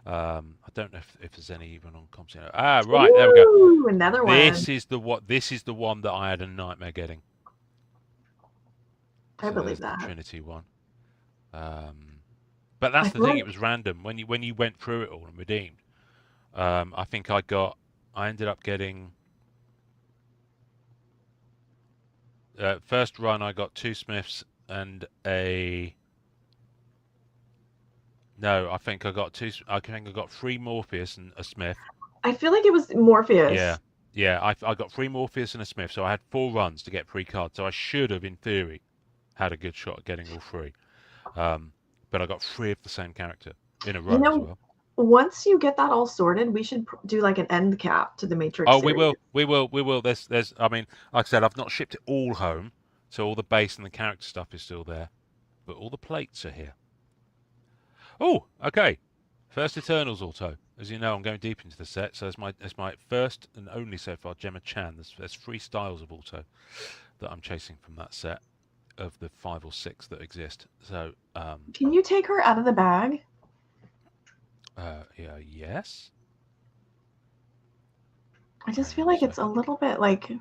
I don't know if there's any even on COMC. Right, there we go. Ooh, another one. This is the one that I had a nightmare getting. I So believe there's that. the Trinity one. But that's the thing. It was random when you went through it all and redeemed. I think I ended up getting. First run, I got 2 Smiths and a. No, I think I got 2. I think I got 3 Morpheus and a Smith. I feel like it was Morpheus. Yeah. I got 3 Morpheus and a Smith, so I had 4 runs to get 3 cards. So I should have, in theory, had a good shot at getting all 3. But I got 3 of the same character in a row as well. Once you get that all sorted, we should do like an end cap to the Matrix series. We will. There's. I mean, like I said, I've not shipped it all home, so all the base and the character stuff is still there, but all the plates are here. Oh, okay. First Eternals auto. As you know, I'm going deep into the set, so it's my first and only so far Gemma Chan. There's 3 styles of auto that I'm chasing from that set of the 5 or 6 that exist. So can you take her out of the bag? Yeah, yes. I just feel like it's a little bit like.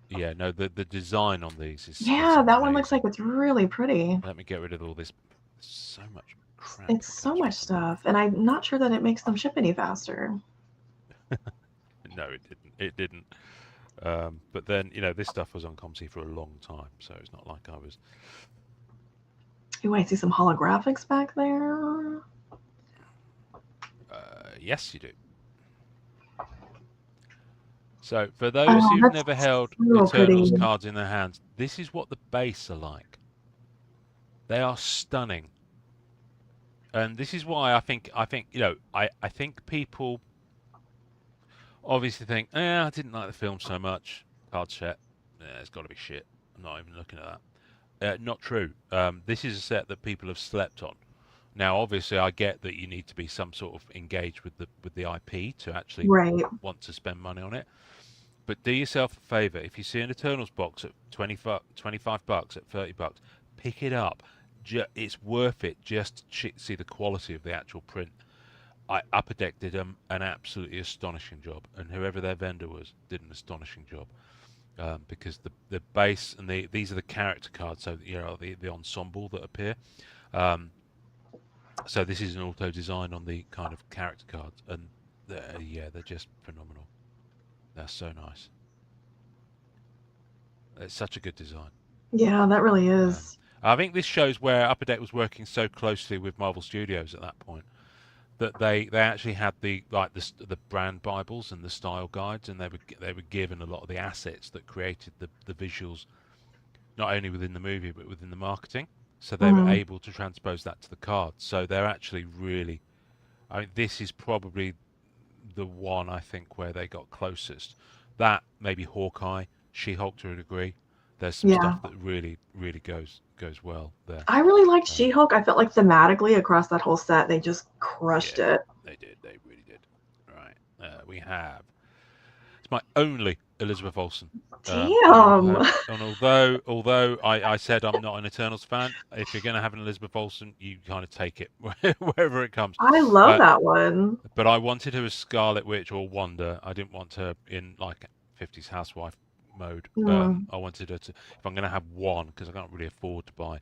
Yeah, no, the design on these is. Yeah, that one looks like it's really pretty. Let me get rid of all this. So much crap. It's so much stuff, and I'm not sure that it makes them ship any faster. No, it didn't. But then this stuff was on COMC for a long time, so it's not like I was. Ooh, I see some holographics back there. Yes, you do. So for those who've never held Eternals cards in their hands, this is what the base are like. They are stunning. And this is why I think I think people obviously think, I didn't like the film so much. Card set, it's got to be shit. I'm not even looking at that. Not true. This is a set that people have slept on. Now, obviously, I get that you need to be some sort of engaged with the IP to actually want to spend money on it. But do yourself a favor. If you see an Eternals box at $25 at $30, pick it up. It's worth it just to see the quality of the actual print. Upper Deck did an absolutely astonishing job, and whoever their vendor was did an astonishing job. Because the base and these are the character cards, so the ensemble that appear. So this is an auto design on the kind of character cards, and they're just phenomenal. They're so nice. It's such a good design. Yeah, that really is. I think this shows where Upper Deck was working so closely with Marvel Studios at that point that they actually had the brand bibles and the style guides, and they were given a lot of the assets that created the visuals, not only within the movie but within the marketing. So they were able to transpose that to the cards. So they're actually really. I mean, this is probably the one I think where they got closest. That maybe Hawkeye, She-Hulk to a degree. There's some stuff that really, really goes well there. I really liked She-Hulk. I felt like thematically across that whole set, they just crushed it. They did. They really did. Right. We have. It's my only Elizabeth Olsen. Damn. And although I said I'm not an Eternals fan, if you're going to have an Elizabeth Olsen, you kind of take it wherever it comes. I love that one. But I wanted her as Scarlet Witch or Wanda. I didn't want her in like 50s housewife mode. I wanted her to, if I'm going to have one, because I can't really afford to buy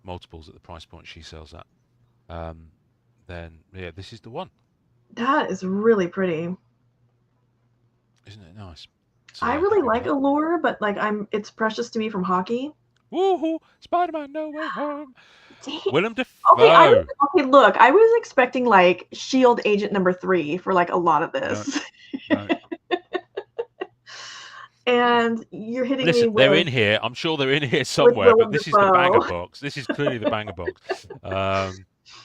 multiples at the price point she sells at, then yeah, this is the one. That is really pretty. Isn't it nice? So, I really like Allure, but like it's precious to me from hockey. Woohoo! Spider-Man No Way Home. Damn. Willem Dafoe. Okay, look, I was expecting like Shield Agent number 3 for like a lot of this. No. And you're hitting me with... they're in here. I'm sure they're in here somewhere, but this is the banger box. This is clearly the banger box.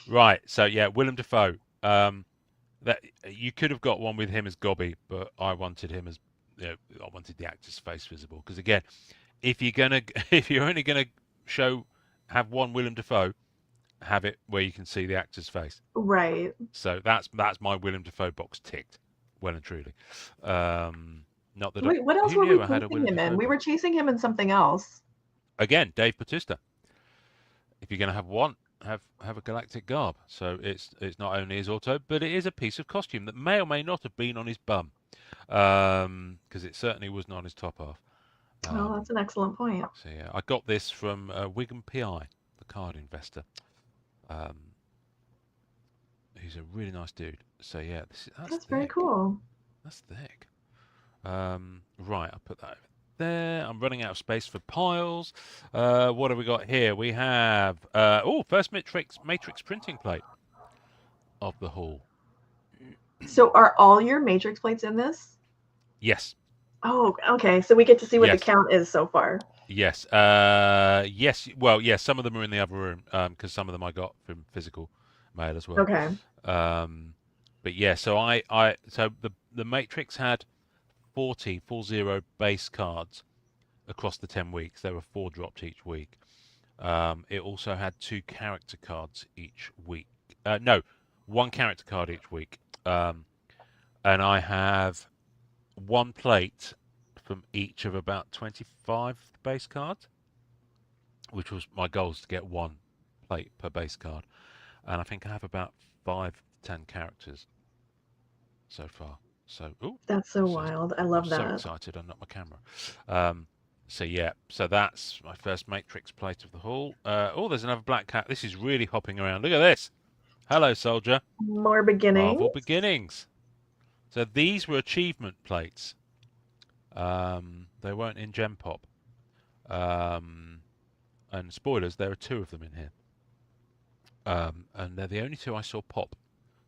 Right, so yeah, Willem Dafoe. That you could have got one with him as Gobby, but I wanted him as, I wanted the actor's face visible because again, if you're gonna if you're only gonna have one Willem Dafoe, have it where you can see the actor's face. Right. So that's my Willem Dafoe box ticked, well and truly. Not that Wait, what else who were we knew I had a chasing Willem him in? Dafoe We were box? chasing him in something else. Again, Dave Bautista. If you're going to have one, have a galactic garb. So it's not only his auto, but it is a piece of costume that may or may not have been on his bum, because it certainly was not on his top half. Oh, that's an excellent point. So yeah, I got this from Wigan PI, the card investor. He's a really nice dude. So yeah, that's very thick. cool. That's thick. Right, I'll put that over there. I'm running out of space for piles. What have we got here? We have first matrix printing plate of the haul. So are all your matrix plates in this? Yes. Oh, okay. So we get to see what Yes. the count is so far. Yes. Yes. Well, yes. Some of them are in the other room because some of them I got from physical mail as well. Okay. But yeah. So so the matrix had 40 base cards across the 10 weeks. There were 4 dropped each week. It also had 2 character cards each week. No, 1 character card each week. And I have 1 plate from each of about 25 base cards, which was my goal, is to get 1 plate per base card. And I think I have about 5 to 10 characters so far. So, that's so wild. I love that. I'm so excited. I knocked my camera. So yeah, so that's my first matrix plate of the haul. There's another black cat. This is really hopping around. Look at this. Hello, soldier. More beginnings. Marvel beginnings. So these were achievement plates. They weren't in Gem Pop. And spoilers, there are 2 of them in here. And they're the only 2 I saw pop.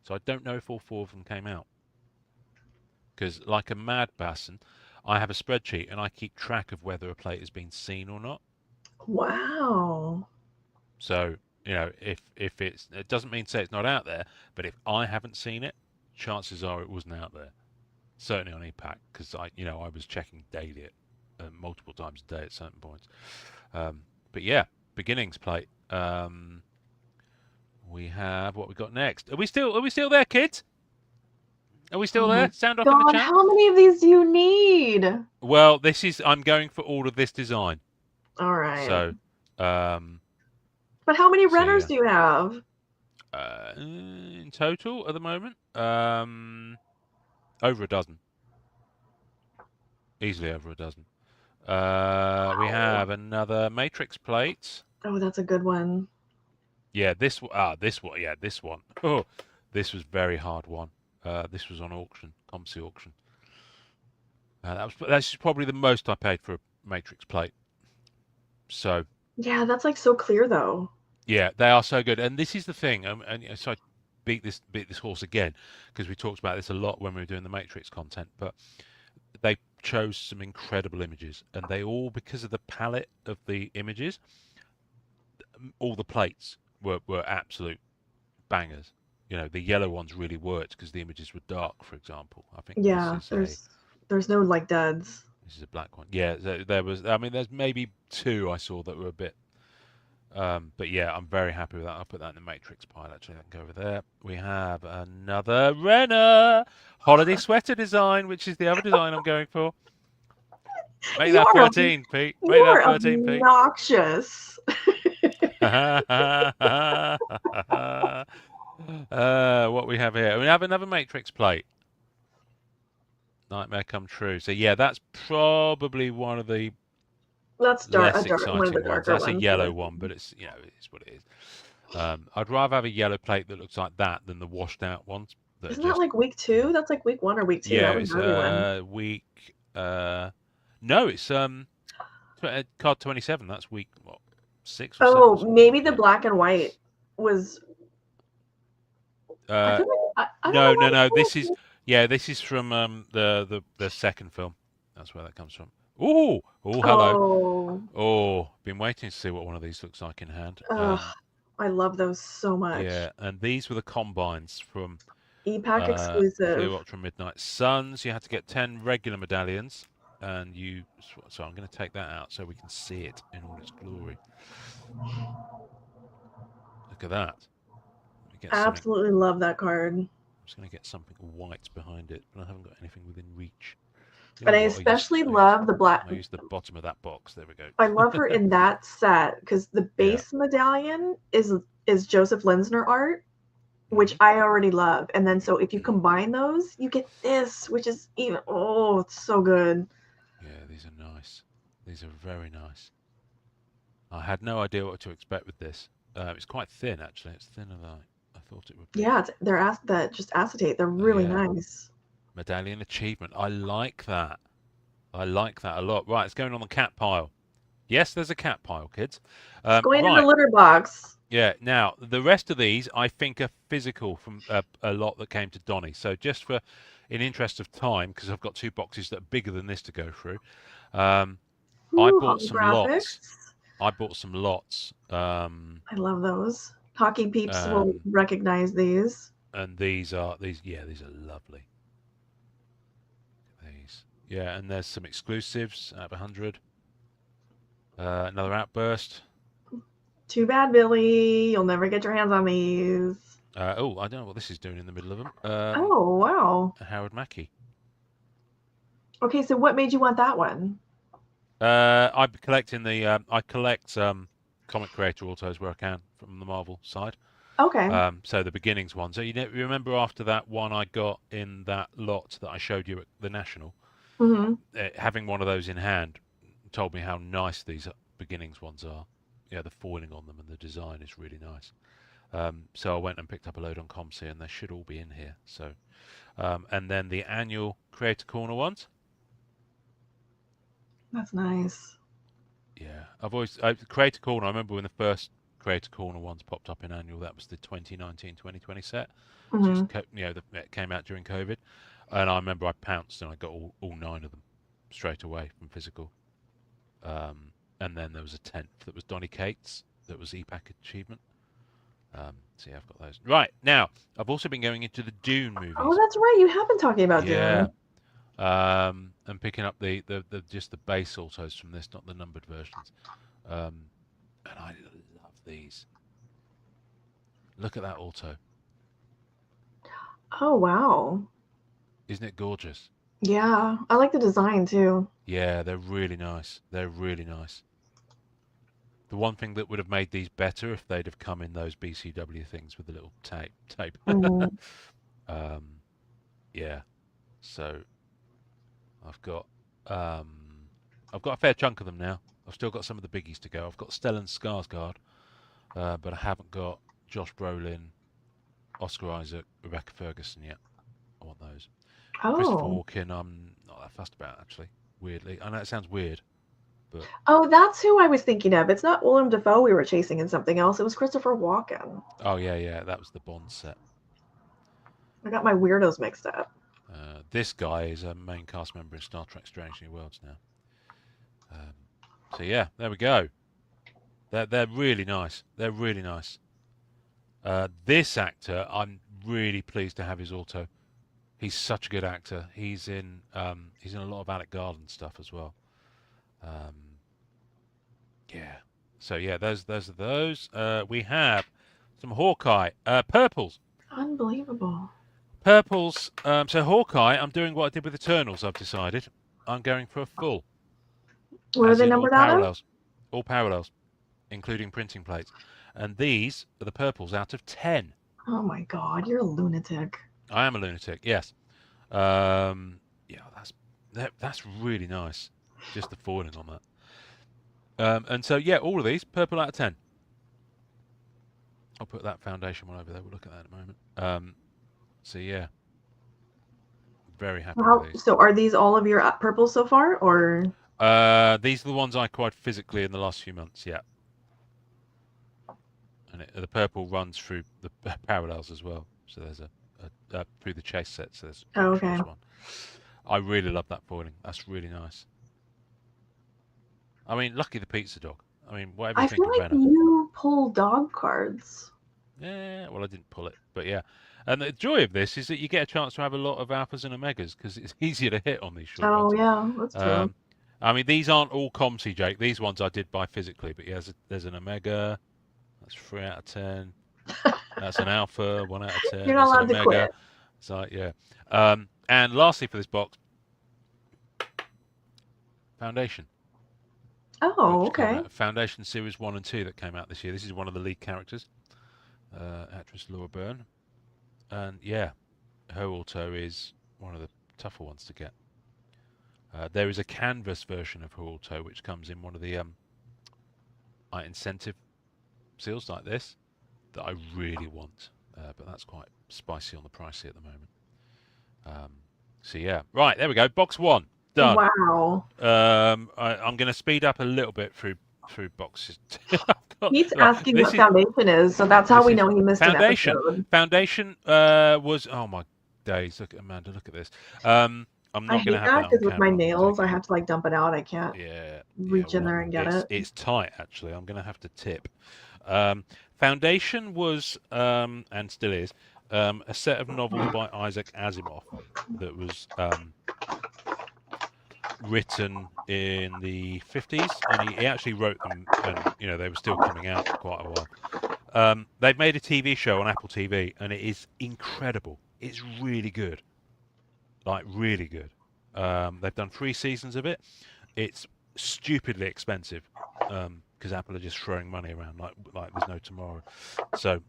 So I don't know if all 4 of them came out. Because like a mad person, I have a spreadsheet and I keep track of whether a plate has been seen or not. Wow. So, if it doesn't mean to say it's not out there, but if I haven't seen it, chances are it wasn't out there. Certainly on EPAC, because I was checking daily multiple times a day at certain points. But yeah, beginnings plate. We have what we got next. Are we still there, kids? Are we still there? Sound off in the chat. How many of these do you need? Well, I'm going for all of this design. All right. So, but how many runners do you have? In total at the moment, over a dozen. Easily over a dozen. We have another matrix plate. Oh, that's a good one. Yeah, this one. Yeah, this one. Oh, this was very hard one. This was on auction, COMC auction. That's probably the most I paid for a matrix plate. So. Yeah, that's like so clear though. Yeah, they are so good, and this is the thing. And so I beat this horse again because we talked about this a lot when we were doing the matrix content. But they chose some incredible images, and they all, because of the palette of the images, all the plates were absolute bangers. The yellow ones really worked because the images were dark, for example. I think. Yeah, there's no like duds. This is a black one. Yeah, there was. I mean, there's maybe 2 I saw that were a bit. But yeah, I'm very happy with that. I'll put that in the matrix pile. Actually, I can go over there. We have another Renner holiday sweater design, which is the other design I'm going for. Make that 13, Pete. Make that 13, Pete. Obnoxious. What we have here? We have another matrix plate. Nightmare come true. So yeah, that's probably one of the less exciting ones. That's a yellow one, but it's it's what it is. I'd rather have a yellow plate that looks like that than the washed out ones. Isn't that like week 2? That's like week 1 or week 2. Yeah, it's week. No, it's card 27. That's week 6 or 7. Maybe the black and white was. No. This is from the second film. That's where that comes from. Oh, hello. Oh, been waiting to see what one of these looks like in hand. I love those so much. Yeah, and these were the combines from E-Pack Fleer exclusive. Ultra Midnight Suns. You had to get 10 regular medallions, and you. So I'm going to take that out so we can see it in all its glory. Look at that. Let me get something. Absolutely love that card. I'm just going to get something white behind it, but I haven't got anything within reach. You But know I what? especially love the black. I use the bottom of that box. There we go. I love her in that set because the Yeah. base medallion is Joseph Linsner art, which Mhm. I already love. And then so if you combine those, you get this, which is even it's so good. Yeah, these are nice. These are very nice. I had no idea what to expect with this. It's quite thin, actually. It's thinner than I thought it would be. Yeah, they're just acetate. They're Oh, really yeah. nice. Medallion achievement. I like that. I like that a lot. Right, it's going on the cat pile. Yes, there's a cat pile, kids. It's going in the Right. litter box. Yeah. Now, the rest of these, I think, are physical from a lot that came to Donny. So just in interest of time, because I've got 2 boxes that are bigger than this to go through, I Ooh, bought some lots. holographics. I bought some lots. I love those. Hockey peeps will Um, recognize these. and these are lovely. These, yeah, and there's some exclusives out of 100. Another outburst. Too bad, Billy. You'll never get your hands on these. I don't know what this is doing in the middle of them. Oh, wow. Howard Mackie. Okay, so what made you want that one? I'm collecting the. I collect comic creator autos where I can from the Marvel side. Okay. So the beginnings one. So you remember after that one I got in that lot that I showed you at the National, Mm-hmm. having one of those in hand told me how nice these beginnings ones are. Yeah, the foiling on them and the design is really nice. So I went and picked up a load on COMC, and they should all be in here. So, and then the annual Creator Corner ones. That's nice. Yeah, Creator Corner. I remember when the first Creator Corner ones popped up in annual. That was the 2019-2020 set. Mm-hmm. It came out during COVID, and I remember I pounced and I got all 9 of them straight away from physical. And then there was a 10th that was Donny Cates. That was EPAC achievement. So yeah, I've got those. Right, now, I've also been going into the Dune movies. Oh, that's right. You have been talking about Yeah. Dune. And picking up the just the base autos from this, not the numbered versions. And I love these. Look at that auto. Oh, wow. Isn't it gorgeous? Yeah, I like the design too. Yeah, they're really nice. They're really nice. The one thing that would have made these better if they'd have come in those BCW things with the little tape. Mm-hmm. Yeah. So I've got a fair chunk of them now. I've still got some of the biggies to go. I've got Stellan Skarsgård, but I haven't got Josh Brolin, Oscar Isaac, Rebecca Ferguson yet. I want those. Christopher Oh. Walken, I'm not that fussed about actually. Weirdly, I know it sounds weird, but Oh, that's who I was thinking of. It's not Willem Dafoe we were chasing in something else. It was Christopher Walken. oh yeah, that was the Bond set. I got my weirdos mixed up. This guy is a main cast member in Star Trek: Strange New Worlds now. So yeah, there we go. They're really nice. They're really nice. This actor, I'm really pleased to have his auto. He's such a good actor. He's in a lot of Alec Garland stuff as well. Yeah. So yeah, those are those. We have some Hawkeye purples. Unbelievable. Purples. So Hawkeye, I'm doing what I did with Eternals. I've decided I'm going for a full. What are they numbered out of? All parallels, including printing plates. And these are the purples out of 10. Oh my God, you're a lunatic. I am a lunatic. Yes. Yeah, that's really nice. Just the foiling on that. And so yeah, all of these purple out of 10. I'll put that foundation one over there. We'll look at that in a moment. So yeah, very happy with these. So are these all of your purples so far, or? These are the ones I acquired physically in the last few months. Yeah. And the purple runs through the parallels as well. So there's a through the chase set. So there's a okay. one. I really love that foiling. That's really nice. I mean, lucky the pizza dog. I mean, whatever you I think feel of like Venom. you pull dog cards. Yeah, well, I didn't pull it, but yeah. And the joy of this is that you get a chance to have a lot of alphas and omegas because it's easier to hit on these short Oh runs. yeah, that's true. I mean, these aren't all COMC, Jake. These ones I did buy physically, but yeah, there's an omega. That's 3 out of 10. That's an alpha, 1 out of 10. You're not That's an allowed to omega. quit. So yeah. And lastly for this box, Foundation, Oh, which came okay. out. Foundation Series 1 and 2 that came out this year. This is one of the lead characters, actress Laura Byrne. And yeah, her auto is one of the tougher ones to get. There is a canvas version of her auto, which comes in one of the incentive seals like this that I really want, but that's quite spicy on the pricey at the moment. So yeah, right, there we go. Box 1 done. Wow. I'm going to speed up a little bit through boxes. He's Right, asking what Foundation is, so that's how this we is know he missed an Foundation. episode. Foundation was, oh my days! Look, Amanda, look at this. I'm I not going to hate have that that on because with my camera. I'm gonna nails, take I it. have to like dump it out. I can't Yeah, reach in well, there and get it. it's tight actually. I'm going to have to tip. Foundation was and still is a set of novels by Isaac Asimov that was written in the 50s, and he actually wrote them, and they were still coming out for quite a while. They've made a TV show on Apple TV, and it is incredible. It's really good, like really good. They've done 3 seasons of it. It's stupidly expensive because Apple are just throwing money around like there's no tomorrow. So,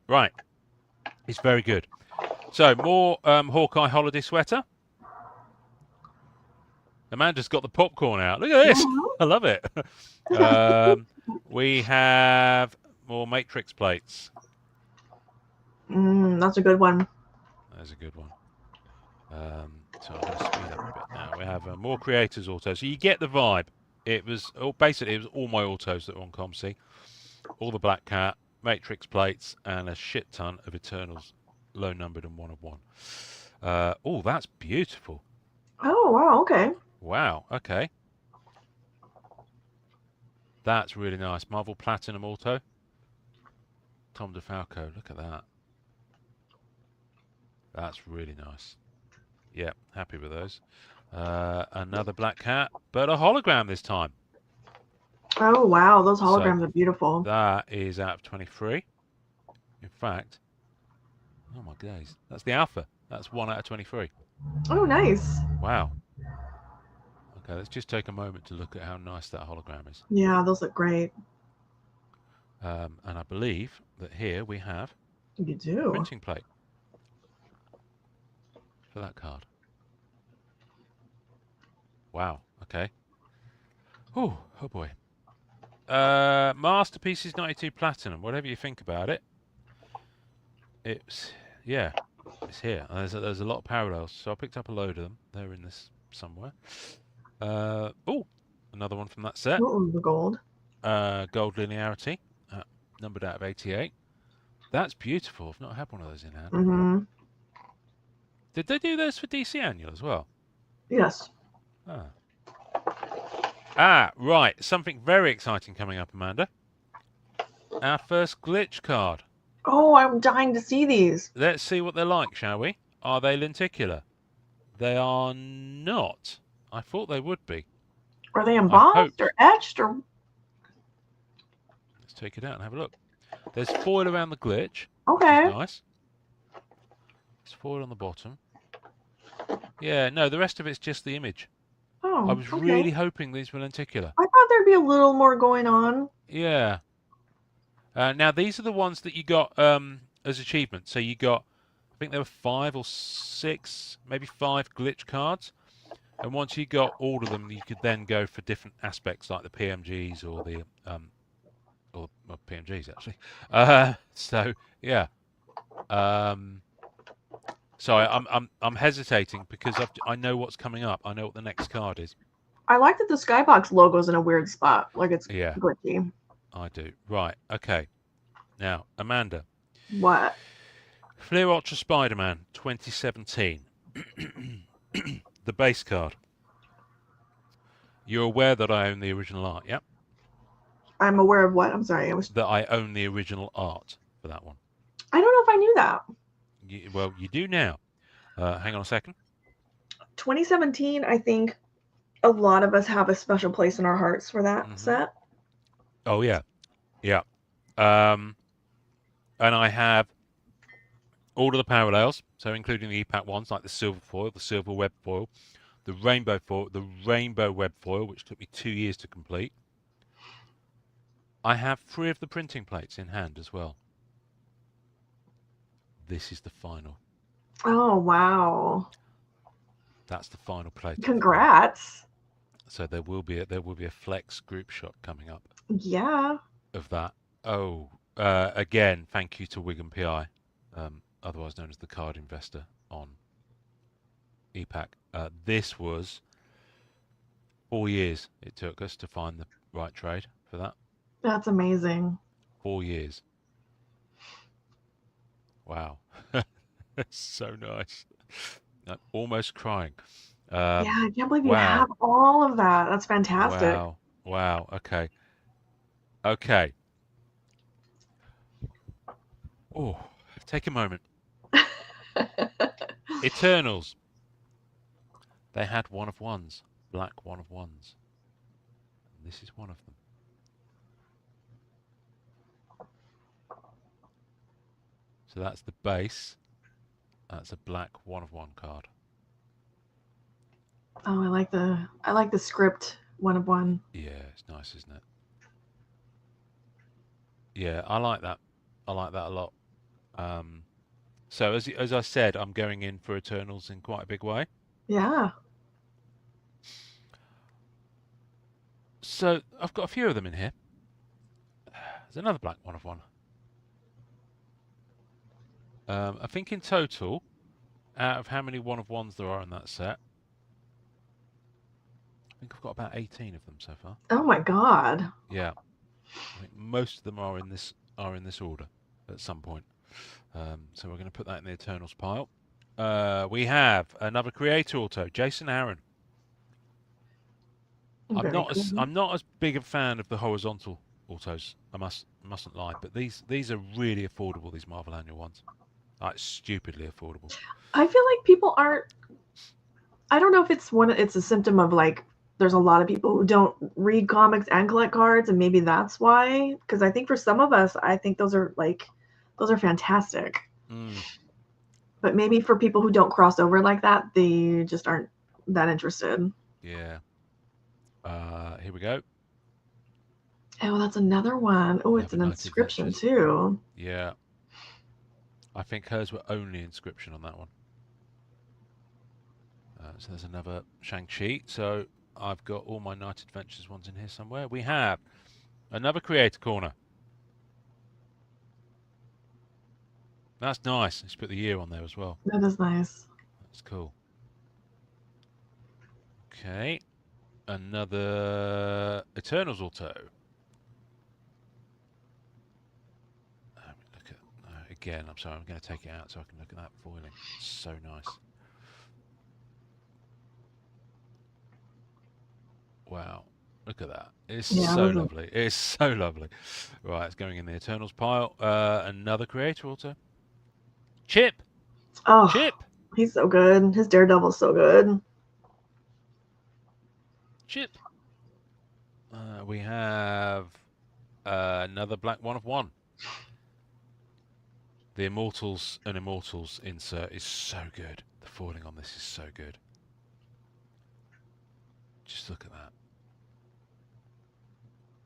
right, it's very good. So more Hawkeye holiday sweater. Amanda's got the popcorn out. Look at this. I love it. We have more Matrix plates. That's a good one. That's a good one. So I'm going to speed up a bit now. We have more creators autos. So you get the vibe. Basically it was all my autos that were on COMC. All the Black Cat, Matrix plates, and a shit ton of Eternals, low numbered and 1 of 1. Oh, that's beautiful. Oh wow, okay. Wow, okay. That's really nice. Marvel Platinum Auto. Tom DeFalco, look at that. That's really nice. Yeah, happy with those. Another Black Cat, but a hologram this time. Oh wow, those holograms are beautiful. That is out of 23. In fact, oh my days, that's the alpha. That's 1 out of 23. Oh nice. Wow. Okay, let's just take a moment to look at how nice that hologram is. Yeah, those look great. And I believe that here we have You a do. printing plate for that card. Wow. Okay. Oh boy. Masterpieces 92 Platinum. Whatever you think about it, it's here. There's a lot of parallels. So I picked up a load of them. They're in this somewhere. Another one from that set. Oh, the gold. Gold linearity, numbered out of 88. That's beautiful. I've not had one of those in hand. Mm-hmm. Did they do those for DC Annual as well? Yes. Right. Something very exciting coming up, Amanda. Our first glitch card. Oh, I'm dying to see these. Let's see what they're like, shall we? Are they lenticular? They are not. I thought they would be. Are they embossed or etched or? Let's take it out and have a look. There's foil around the glitch. Okay. Which is nice. There's foil on the bottom. Yeah, no, the rest of it's just the image. Oh, I was really hoping these were lenticular. I thought there'd be a little more going on. Yeah. Now these are the ones that you got as achievements. So you got, I think there were 5 or 6, maybe 5 glitch cards. And once you got all of them, you could then go for different aspects like the PMGs or the or PMGs actually. So yeah. So I'm hesitating because I know what's coming up. I know what the next card is. I like that the Skybox logo's in a weird spot, like it's glitchy. I do. Right. Okay. Now, Amanda. What? Fleer Ultra Spider-Man 2017. The base card. You're aware that I own the original art, yeah? I'm aware of what? I'm sorry. That I own the original art for that one. I don't know if I knew that. Well, you do now. Hang on a second. 2017, I think a lot of us have a special place in our hearts for that set. Oh yeah, yeah. And I have all of the parallels, so including the EPAC ones like the silver foil, the silver web foil, the rainbow foil, the rainbow web foil, which took me 2 years to complete. I have 3 of the printing plates in hand as well. This is the final. Oh wow! That's the final plate. Congrats! So there will be a flex group shot coming up. Yeah. Of that. Oh, again, thank you to Wigan PI, otherwise known as the card investor on EPAC. This was 4 years it took us to find the right trade for that. That's amazing. 4 years. Wow. That's so nice. I'm almost crying. Yeah, I can't believe you Wow. have all of that. That's fantastic. Wow. Wow. Okay. Okay. Oh, take a moment. Eternals. They had one of ones, black one of ones. And this is one of them. So that's the base. That's a black one of one card. Oh, I like the script one of one. Yeah, it's nice, isn't it? Yeah, I like that. I like that a lot. So as I said, I'm going in for Eternals in quite a big way. Yeah. So I've got a few of them in here. There's another black one of one. I think in total, out of how many one of ones there are in that set, I think I've got about 18 of them so far. Oh my god. Yeah, I think most of them are in this order at some point. So we're going to put that in the Eternals pile. We have another creator auto, Jason Aaron. I'm not as big a fan of the horizontal autos. I mustn't lie, but these are really affordable. These Marvel Annual ones, like stupidly affordable. I feel like people aren't. I don't know if it's a symptom of like there's a lot of people who don't read comics and collect cards, and maybe that's why. Because I think for some of us, I think those are fantastic. But maybe for people who don't cross over like that, they just aren't that interested. Yeah. Here we go. Oh, that's another one. Oh, it's an inscription too. Yeah. I think hers were only inscription on that one. So there's another Shang-Chi. So I've got all my Night Adventures ones in here somewhere. We have another Creator Corner. That's nice. Let's put the year on there as well. That is nice. That's cool. Okay. Another Eternals auto. Look at again. I'm sorry. I'm going to take it out so I can look at that foiling. It's so nice. Wow. Look at that. It's so lovely. It's so lovely. Right, it's going in the Eternals pile. Another creator auto. Chip. Oh, Chip. He's so good. His Daredevil's so good. Chip. We have another black one of one. The Immortals and Immortals insert is so good. The foiling on this is so good. Just look at that.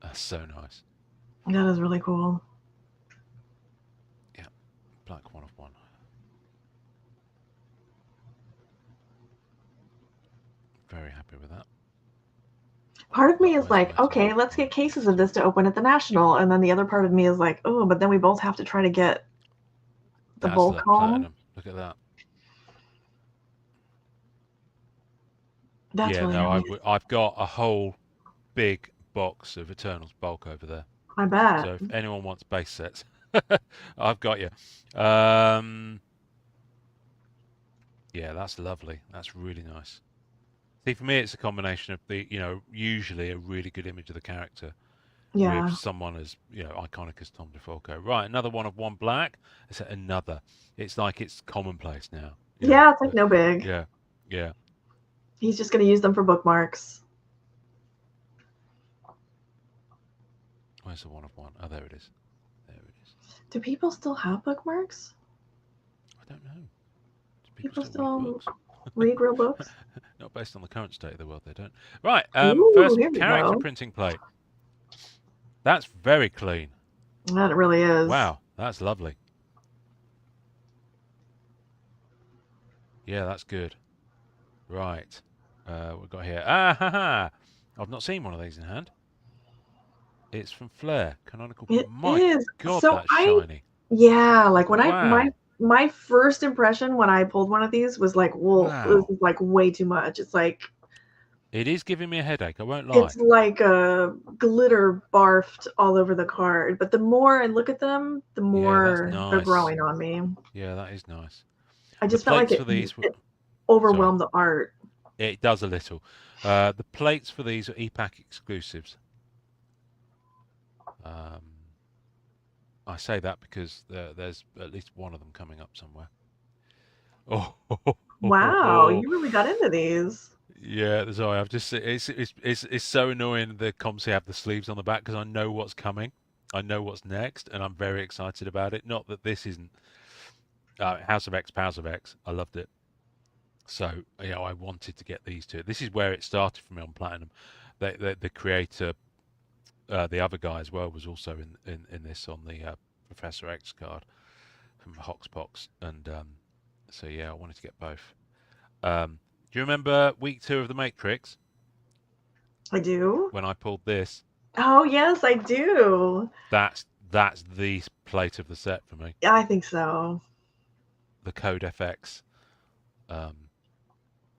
That's so nice. That is really cool. Yeah, black one of one. Very happy with that. Part of me is like, okay, let's get cases of this to open at the National, and then the other part of me is like, oh, but then we both have to try to get the bulk home. Look at that. That's really nice. Nice. I've got a whole big box of Eternals bulk over there. I bet. So if anyone wants base sets, I've got you. Yeah, that's lovely. That's really nice. See, for me, it's a combination of usually a really good image of the character, Yeah. with someone as iconic as Tom DeFalco. Right, another one of one black. It's another. It's like it's commonplace now. Yeah, it's like no big. Yeah, yeah. He's just gonna use them for bookmarks. Where's the one of one? Oh, there it is. There it is. Do people still have bookmarks? I don't know. Do People still read still books? read real books? Not based on the current state of the world, they don't. Right, Ooh, first here we character go. printing plate. That's very clean. That really is. Wow, that's lovely. Yeah, that's good. Right. We've got here. I've not seen one of these in hand. It's from Flair. Canonical. It My is. God, So that's shiny. yeah, like when Wow. my first impression when I pulled one of these was like, whoa, this Wow. is like way too much. It's like It is giving me a headache, I won't lie. it's like a glitter barfed all over the card. But the more I look at them, the Yeah, that's more they're nice. growing on me. Yeah, that is nice. I The just felt like plates for these it sorry, overwhelmed the art. it does a little. The plates for these are EPAC exclusives. I say that because there's at least one of them coming up somewhere. Oh, Wow, you really got into these. yeah. Sorry, I've just it's so annoying the COMC have the sleeves on the back because I know what's coming, I know what's next, and I'm very excited about it. Not that this isn't House of X, Powers of X. I loved it, so I wanted to get these two. This is where it started for me on Platinum. The creator, the other guy as well, was also in this on the Professor X card from Hoxpox, and so yeah, I wanted to get both. Do you remember week 2 of The Matrix I do. when I pulled this? Oh yes, I do. That's the plate of the set for me. Yeah, I think so. The Code FX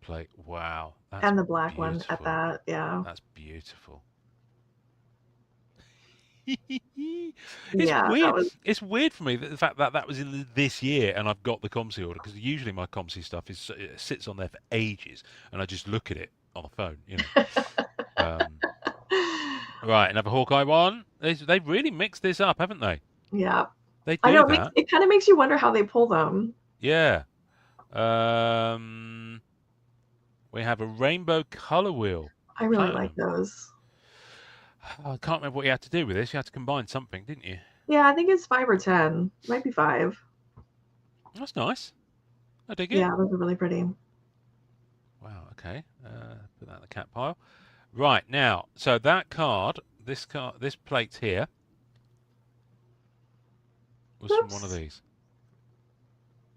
plate. Wow, that's And the black one at beautiful. that, yeah. That's beautiful. Yeah, It's that weird. was It's weird for me that the fact that that was in this year and I've got the COMC order because usually my COMC stuff it sits on there for ages and I just look at it on the phone. Right, another Hawkeye one. They've really mixed this up, haven't they? yeah. They I do know that. it kind of makes you wonder how they pull them. Yeah. We have a rainbow color wheel. I really Platinum. like those. I can't remember what you had to do with this. You had to combine something, didn't you? Yeah, I think it's 5 or 10. Might be 5. That's nice. I dig it. Yeah, those are really pretty. Wow, okay. Put that in the cat pile. Right, now, so that card, this plate here, was from one of these.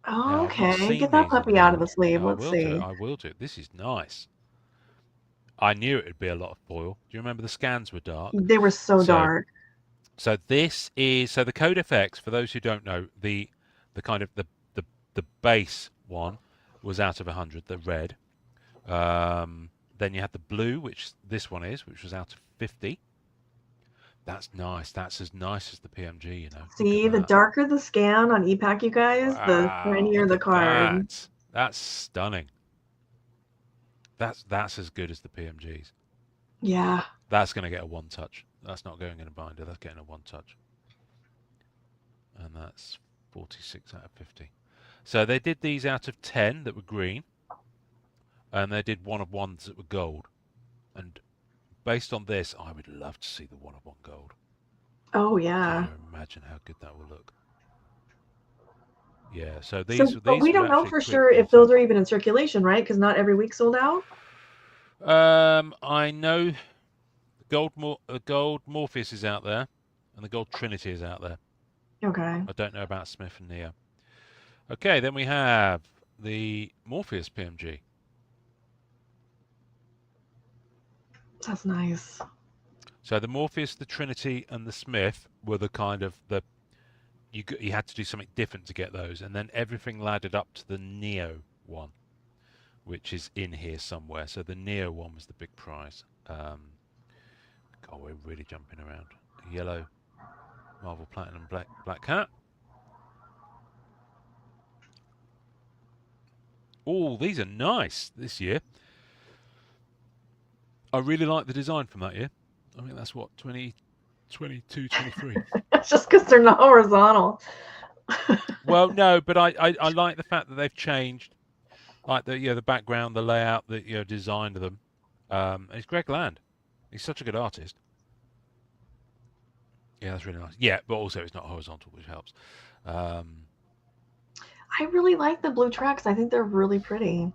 Oh, Now, I've not okay. seen Get that these in puppy out of the hand. sleeve. No, I Let's will see. do. I will do. This is nice. I knew it would be a lot of foil. Do you remember the scans were dark? They were so dark. So this is the Code FX. For those who don't know, the kind of the base one was out of 100, the red. Then you had the blue, which this one is, which was out of 50. That's nice. That's as nice as the PMG, See, the darker the scan on EPAC, you guys, the shinier the card. That's stunning. That's as good as the PMGs. Yeah. That's going to get a one touch. That's not going in a binder. That's getting a one touch. And that's 46 out of 50. So they did these out of 10 that were green. And they did one of ones that were gold. And based on this, I would love to see the one of one gold. Oh, yeah. Can you imagine how good that will look? Yeah, so these but we don't know for sure if those are even in circulation, right? Because not every week sold out. I know the gold Morpheus is out there, and the gold Trinity is out there. Okay. I don't know about Smith and Neo. Okay, then we have the Morpheus PMG. That's nice. So the Morpheus, the Trinity, and the Smith were the kind of you had to do something different to get those, and then everything laddered up to the Neo one, which is in here somewhere. So the Neo one was the big prize. God, we're really jumping around. Yellow Marvel Platinum Black Cat. Oh, these are nice this year. I really like the design from that year. I think that's what 20 22, 23. It's just because they're not horizontal. Well, no, but I like the fact that they've changed, like the background, the layout, the design of them. It's Greg Land. He's such a good artist. Yeah, that's really nice. Yeah, but also it's not horizontal, which helps. I really like the blue tracks. I think they're really pretty.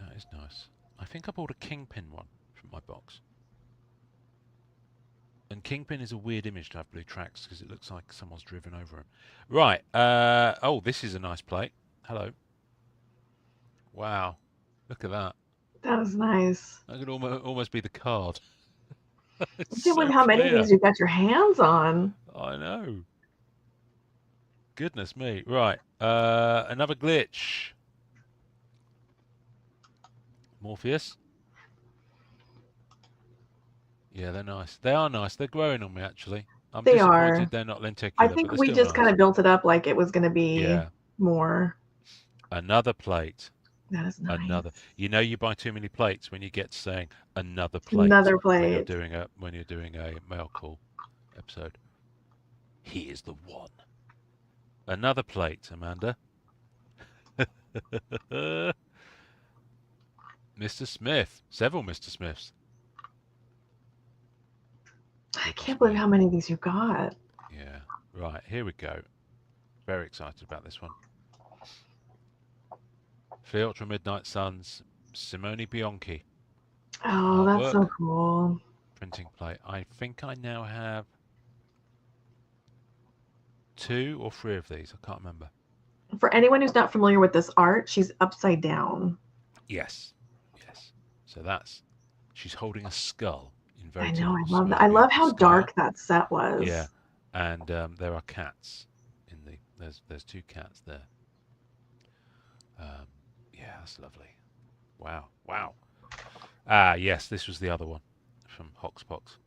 That is nice. I think I bought a Kingpin one from my box. And Kingpin is a weird image to have blue tracks because it looks like someone's driven over him. Right. Oh, this is a nice plate. Hello. Wow. Look at that. That is nice. That could almost be the card. I It's can't so believe how many of clear. these you've got your hands on. I know. Goodness me. Right. Another glitch. Morpheus. Yeah, they're nice. They are nice. They're growing on me, actually. I'm They disappointed are. they're not I lenticular, but think they're we still just kind nice. of built it up like it was going to be Yeah. more. Another plate. That is nice. Another. You know, you buy too many plates when you get saying another plate. Another When you're plate. doing a mail call episode. He is the one. Another plate, Amanda. Mr. Smith. Several Mr. Smiths. I can't believe how many of these you got. Yeah. Right, here we go. Very excited about this one. Ultra Midnight Suns, Simone Bianchi. Oh, that's so Artwork. cool. Printing plate. I think I now have 2 or 3 of these. I can't remember. For anyone who's not familiar with this art, she's upside down. Yes. Yes. So she's holding a skull. I know, I love that. I love how dark that set was. Yeah. And there are cats in there's 2 cats there. Yeah, that's lovely. Wow. Wow. Ah, yes, this was the other one from Hoxpox.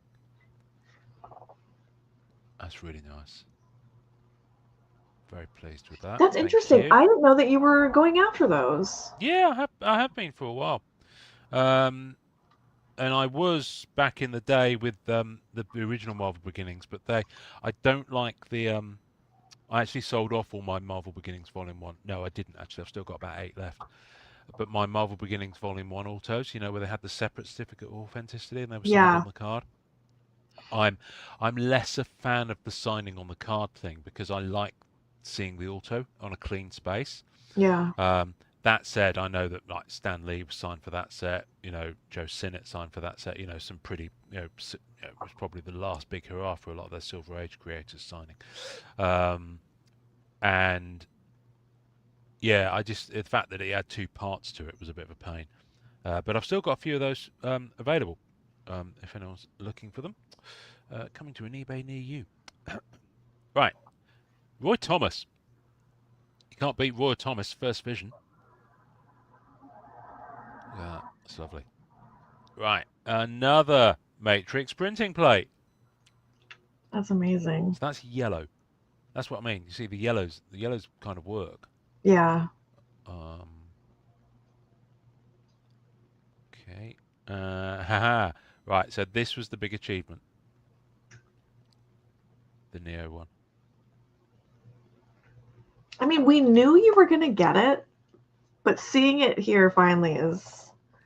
That's really nice. Very pleased with that. That's interesting. I didn't know that you were going after those. Yeah, I have been for a while. And I was back in the day with the original Marvel Beginnings, but I don't like the I actually sold off all my Marvel Beginnings Volume 1. No, I didn't actually. I've still got about 8 left. But my Marvel Beginnings Volume 1 autos, where they had the separate certificate of authenticity and they were signed on the card. I'm less a fan of the signing on the card thing because I like seeing the auto on a clean space. Yeah. That said, I know that like Stan Lee was signed for that set. Joe Sinnott signed for that set. Some pretty. It was probably the last big hurrah for a lot of their Silver Age creators signing. And yeah, the fact that it had 2 parts to it was a bit of a pain. But I've still got a few of those available. If anyone's looking for them, coming to an eBay near you. Right, Roy Thomas. You can't beat Roy Thomas First Vision. Yeah, that's lovely. Right, another Matrix printing plate. That's amazing. So that's yellow. That's what I mean. You see, the yellows kind of work. Yeah. Okay. Haha. Right. So this was the big achievement. The Neo one. I mean, we knew you were going to get it, but seeing it here finally is.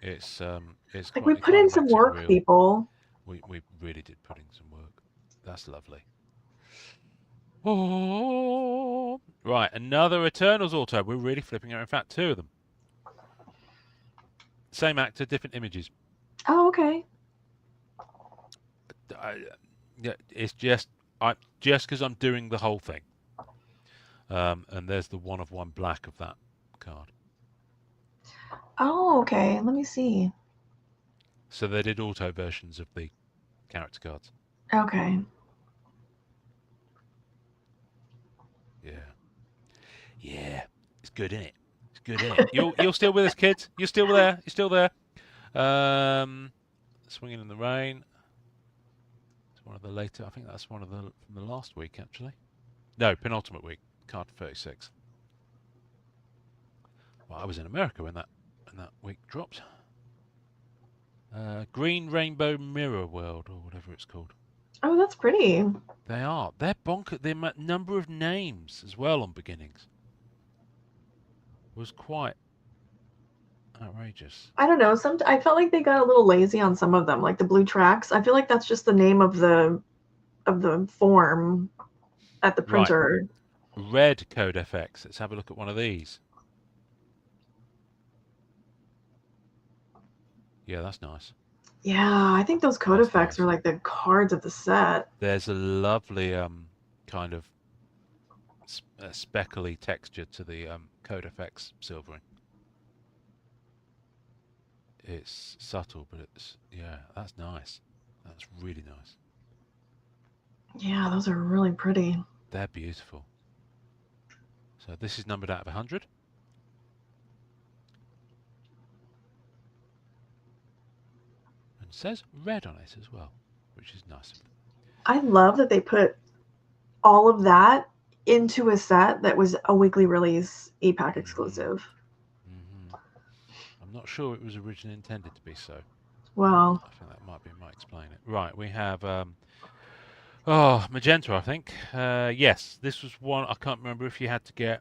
It's like we put in some work, people. We really did put in some work. That's lovely. Oh, right, another Eternals auto. We're really flipping out. In fact, 2 of them. Same actor, different images. Oh, okay. It's just because I'm doing the whole thing. And there's the 1 of 1 black of that card. Oh, okay. Let me see. So they did auto versions of the character cards. Okay. Yeah, it's good, isn't it? It's good, isn't it? You're still with us, kids? You're still there? You're still there? Swinging in the Rain. It's one of the later. I think that's one of from the last week, actually. No, penultimate week. Card 36. Well, I was in America when that week dropped. Green Rainbow Mirror World, or whatever it's called. Oh, that's pretty. They are. They're bonkers. The number of names as well on beginnings was quite outrageous. I don't know. I felt like they got a little lazy on some of them, like the blue tracks. I feel like that's just the name of the form at the Right. printer. Red Code FX. Let's have a look at one of these. Yeah, that's nice. Yeah, I think those code That's effects nice. are like the cards of the set. There's a lovely kind of speckly texture to the Code FX silvering. It's subtle, but yeah, that's nice. That's really nice. Yeah, those are really pretty. They're beautiful. So this is numbered out of 100. And it says red on it as well, which is nice of them. I love that they put all of that into a set that was a weekly release EPAC exclusive. I'm not sure it was originally intended to be so. Well, I think that might explain it. Right, we have magenta, I think. Yes, this was one. I can't remember if you had to get.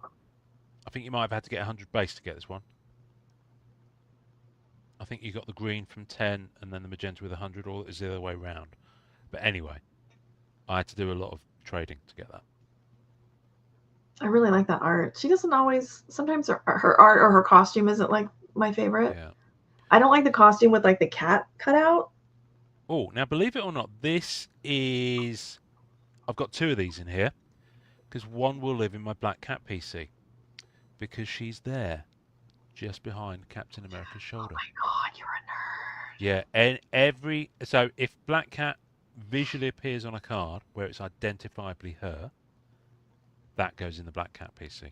I think you might have had to get 100 base to get this one. I think you got the green from 10 and then the magenta with 100, or it was the other way around. But anyway, I had to do a lot of trading to get that. I really like that art. She doesn't always. Sometimes her art or her costume isn't like my favorite. Yeah. I don't like the costume with like the cat cut out. Oh, now believe it or not, this is. I've got 2 of these in here because one will live in my Black Cat PC because she's there, just behind Captain America's shoulder. Oh my god, you're a nerd. Yeah, and so if Black Cat visually appears on a card where it's identifiably her, that goes in the Black Cat PC.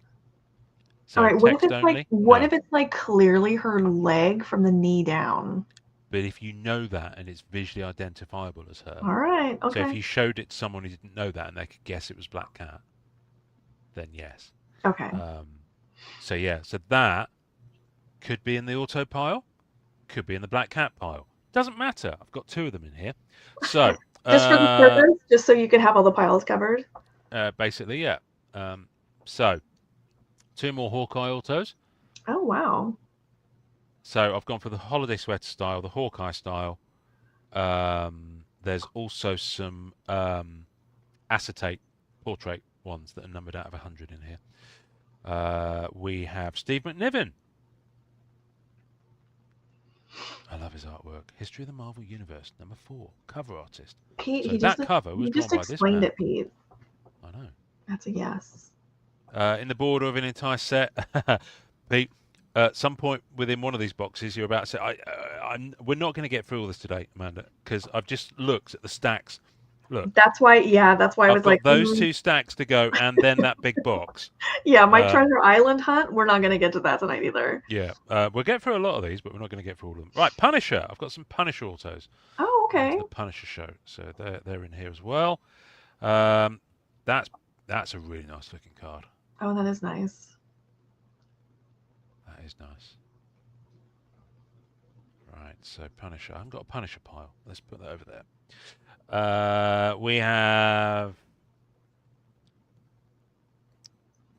So All right, what if text it's only? like what No. if it's like clearly her leg from the knee down? But if you know that and it's visually identifiable as her, All right, so if okay. you showed it to someone who didn't know that and they could guess it was Black Cat, then yes. Okay. So yeah, so that could be in the auto pile, could be in the Black Cat pile. Doesn't matter. I've got 2 of them in here. So Just for the purpose, just so you can have all the piles covered. basically, yeah. So 2 more Hawkeye autos. Oh wow. So I've gone for the holiday sweater style, the Hawkeye style. There's also some acetate portrait ones that are numbered out of 100 in here. We have Steve McNiven. I love his artwork. History of the Marvel Universe, number 4, cover artist. Pete, So that cover was drawn by this explained man. it, Pete. I know. That's a yes. In the border of an entire set, Pete. At some point within one of these boxes, you're about to say, we're not going to get through all this today, Amanda, because I've just looked at the stacks. Look. That's why I was like, those 2 stacks to go, and then that big box. Yeah, my treasure island hunt. We're not going to get to that tonight either. Yeah, we'll get through a lot of these, but we're not going to get through all of them. Right, Punisher. I've got some Punisher autos. Oh, okay. The Punisher show, so they're in here as well. That's a really nice looking card. Oh, that is nice. That is nice. Right, so Punisher. I haven't got a Punisher pile. Let's put that over there. We have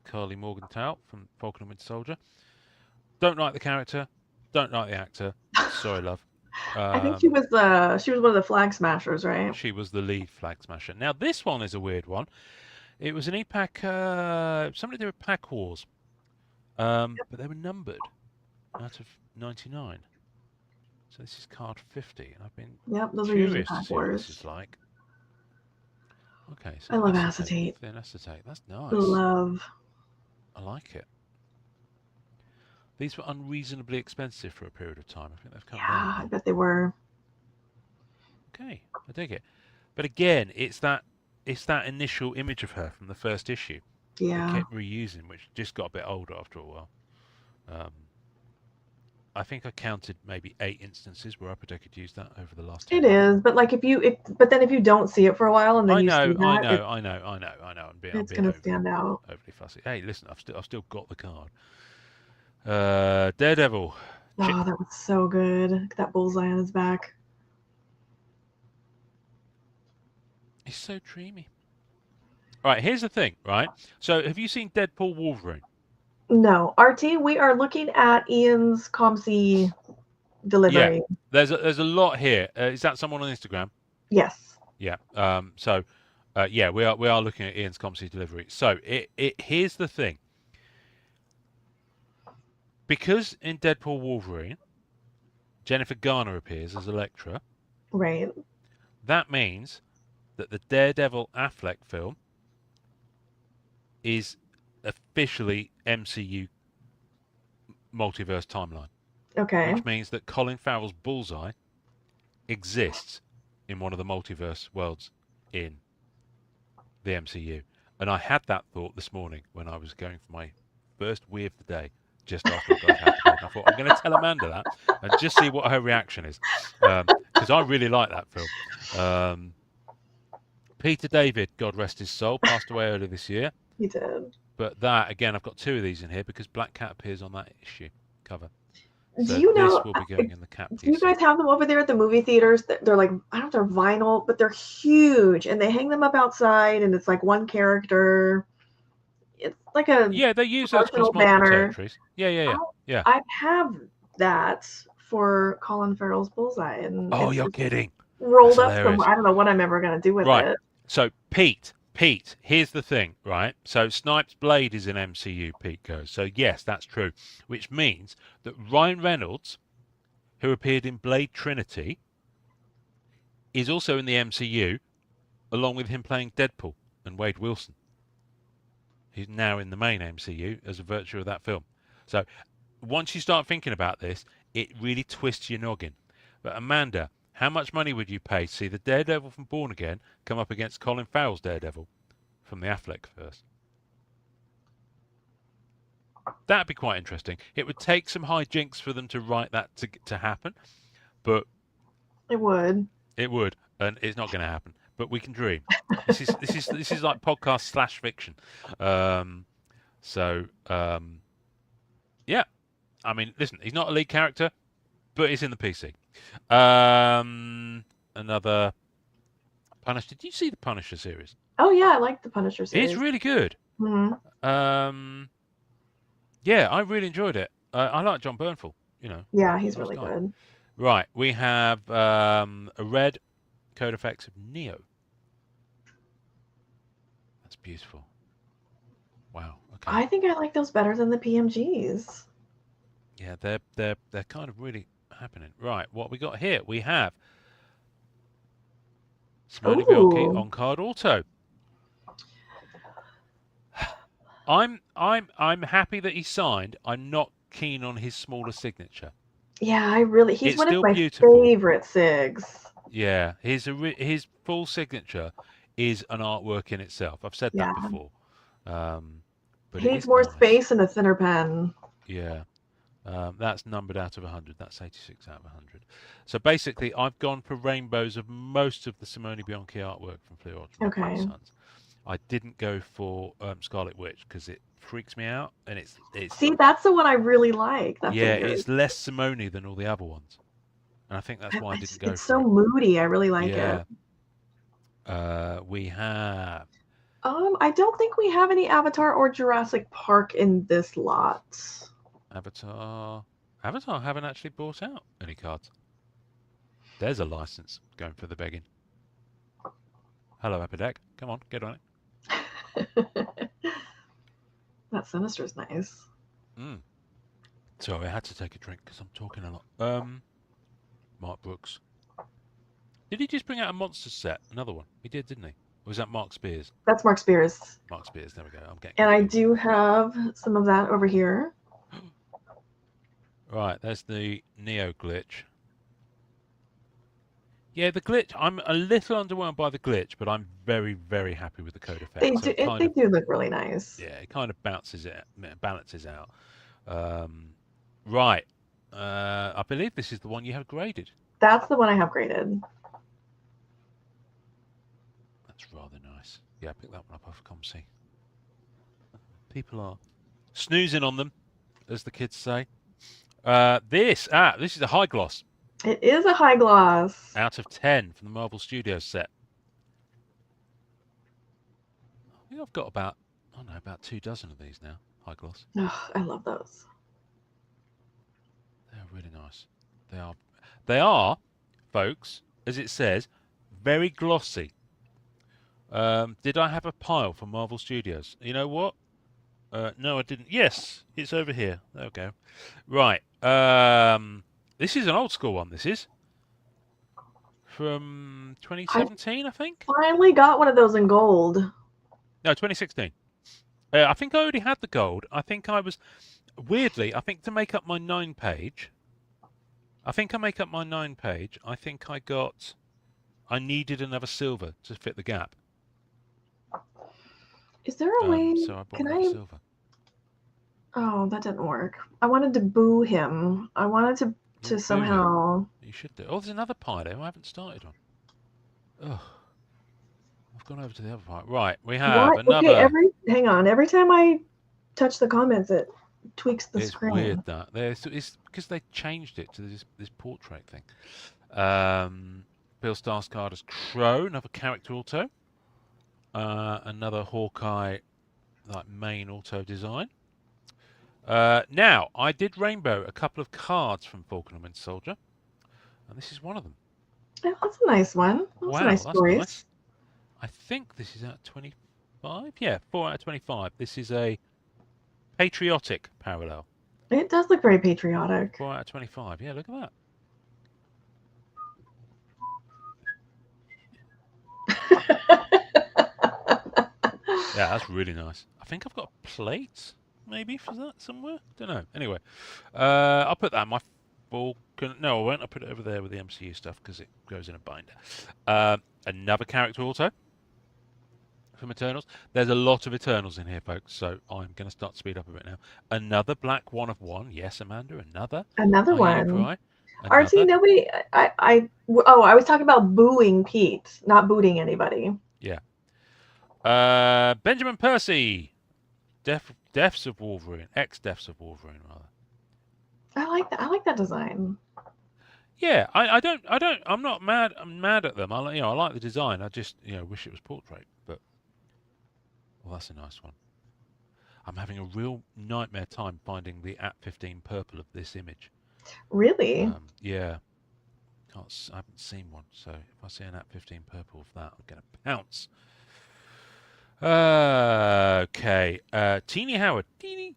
Carly Morgenthau from Falcon and Winter Soldier. Don't like the character. Don't like the actor. Sorry, love. I think she was one of the flag smashers, right? She was the lead flag smasher. Now this one is a weird one. It was an EPAC. Somebody did a Pack Wars, but they were numbered out of 99. So this is card 50, and I've been those are usually curious to Pack see what Wars. this is like. Okay, so I love acetate. Thin acetate. That's nice. Love. I like it. These were unreasonably expensive for a period of time. I think they've come down. Yeah, I bet they were. Okay, I dig it. But again, it's that initial image of her from the first issue. Yeah. They kept reusing, which just got a bit older after a while. I think I counted maybe 8 instances where Upper Deck had used that over the last 10 It is, but like if you don't see it for a while and then I you know. see that, I'm it's going to stand out. Overly fussy. Hey, listen, I've still got the card. Daredevil. Oh, that was so good. That bullseye on his back. It's so dreamy. Right, here's the thing, right? So, have you seen Deadpool Wolverine? No, RT, we are looking at Ian's COMC Yeah, delivery. there's a lot here. Is that someone on Instagram? Yes. Yeah. Yeah, we are looking at Ian's COMC delivery. So, here's the thing. Because in Deadpool Wolverine, Jennifer Garner appears as Elektra, Right. that means that the Daredevil Affleck film is officially MCU multiverse timeline, Okay. which means that Colin Farrell's Bullseye exists in one of the multiverse worlds in the MCU. And I had that thought this morning when I was going for my first wee of the day, just after I got out of bed. And I thought, I'm going to tell Amanda that and just see what her reaction is. Because I really like that film. Peter David, God rest his soul, passed away earlier this year. He did. But that, again, I've got two of these in here because Black Cat appears on that issue cover. So Do you know? this will be going in the Cap Do you DC. guys have them over there at the movie theaters? They're like, I don't know if they're vinyl, but they're huge, and they hang them up outside, and it's like one character. It's like a Yeah, they use those across promotional multiple banner. territories. Yeah. I have that for Colin Farrell's Bullseye, and Oh, it's you're just kidding. rolled That's up hilarious. somewhere. I don't know what I'm ever gonna do with Right. it. So Pete, here's the thing, right? So Snipes' Blade is in MCU, Pete goes. So yes, that's true. Which means that Ryan Reynolds, who appeared in Blade Trinity, is also in the MCU, along with him playing Deadpool and Wade Wilson. He's now in the main MCU as a virtue of that film. So once you start thinking about this, it really twists your noggin. But Amanda, how much money would you pay to see the Daredevil from Born Again come up against Colin Farrell's Daredevil from the Affleck verse? That'd be quite interesting. It would take some hijinks for them to write that to happen, but It would. it would, and it's not going to happen. But we can dream. This is like podcast / fiction. Yeah. I mean, listen, he's not a lead character, but he's in the PC. Another Punisher. Did you see the Punisher series? Oh yeah, I like the Punisher series. It's really good. Mm-hmm. Yeah, I really enjoyed it. I like John Bernthal. You know. Yeah, he's nice really guy. good. Right, we have a red code effects of Neo. That's beautiful. Wow. Okay. I think I like those better than the PMGs. Yeah, they're kind of really happening. Right, what we got here? We have Simone Bianchi on card auto. I'm happy that he signed. I'm not keen on his smaller signature. Yeah, he's It's one of still my beautiful. favorite SIGs. Yeah, his full signature is an artwork in itself. I've said that before. But he needs more space and a thinner pen. Yeah. That's numbered out of 100. That's 86 out of 100. So basically, I've gone for rainbows of most of the Simone Bianchi artwork from Fleur Okay. Sons. I didn't go for Scarlet Witch because it freaks me out, and it's. See, that's the one I really like. It's less Simone than all the other ones, and I think that's why I didn't go for it. It's so moody. I really like it. We have. I don't think we have any Avatar or Jurassic Park in this lot. Avatar haven't actually bought out any cards. There's a license going for the begging. Hello, Epidec. Come on, get on it. That Sinister's nice. Sorry, I had to take a drink because I'm talking a lot. Mark Brooks. Did he just bring out a monster set? Another one? He did, didn't he? Or was that Mark Spears? That's Mark Spears. Mark Spears, there we go. I'm getting. And I do have some of that over here. Right, there's the Neo glitch. Yeah, the glitch. I'm a little underwhelmed by the glitch, but I'm very, very happy with the code effects. They do look really nice. Yeah, it kind of balances out. Right. I believe this is the one you have graded. That's the one I have graded. That's rather nice. Yeah, I picked that one up off COMC. People are snoozing on them, as the kids say. This is a high gloss. It is a high gloss. Out of 10 from the Marvel Studios set. think I've got about, I don't know, about 24 of these now. High gloss. Oh, I love those. They're really nice. They are. They are, folks, as it says, very glossy. Did I have a pile from Marvel Studios? You know what? No, I didn't. Yes, it's over here. There we go. Right. This is an old school one. This is from I 2017, I think. finally got one of those in gold. No, 2016. I think I already had the gold. I think I was weirdly. I think to make up my 9-page. I think I make up my 9-page. I think I got. I needed another silver to fit the gap. Is there a way? So I bought Can another I? silver. Oh, that didn't work. I wanted to boo him. I wanted to You boo him. somehow. You should do. Oh, there's another pie there I haven't started on. Oh, I've gone over to the other part. Right, we have What? another. Okay, hang on. Every time I touch the comments, it tweaks the It's screen. weird that it's because they changed it to this portrait thing. Bill Skarsgård as Crow, another character auto. Another Hawkeye, like main auto design. Now I did rainbow a couple of cards from Falcon and Winter Soldier, and this is one of them. Oh, that's a nice one. That's a nice That's choice. nice. I think this is out of 25. Yeah, 4 out of 25. This is a patriotic parallel. It does look very patriotic. 4 out of 25. Yeah, look at that. Yeah, that's really nice. I think I've got a plate, maybe, for that somewhere. Don't know. Anyway, I'll put that in my Falcon. No, I won't. I'll put it over there with the MCU stuff because it goes in a binder. Another character auto from Eternals. There's a lot of Eternals in here, folks, so I'm going to start to speed up a bit now. Another black one of one. Yes, Amanda, another. Another one. Another. RT, nobody. I was talking about booing Pete, not booting anybody. Yeah. Benjamin Percy. Deaths of Wolverine. Ex-Deaths of Wolverine, rather. I like that. I like that design. Yeah, I'm not mad. I'm mad at them. I like the design. I just wish it was portrait. But well, that's a nice one. I'm having a real nightmare time finding the @15 purple of this image. Really? Yeah. I haven't seen one. So if I see an @15 purple of that, I'm gonna pounce. Okay. Teeny Howard. Teeny.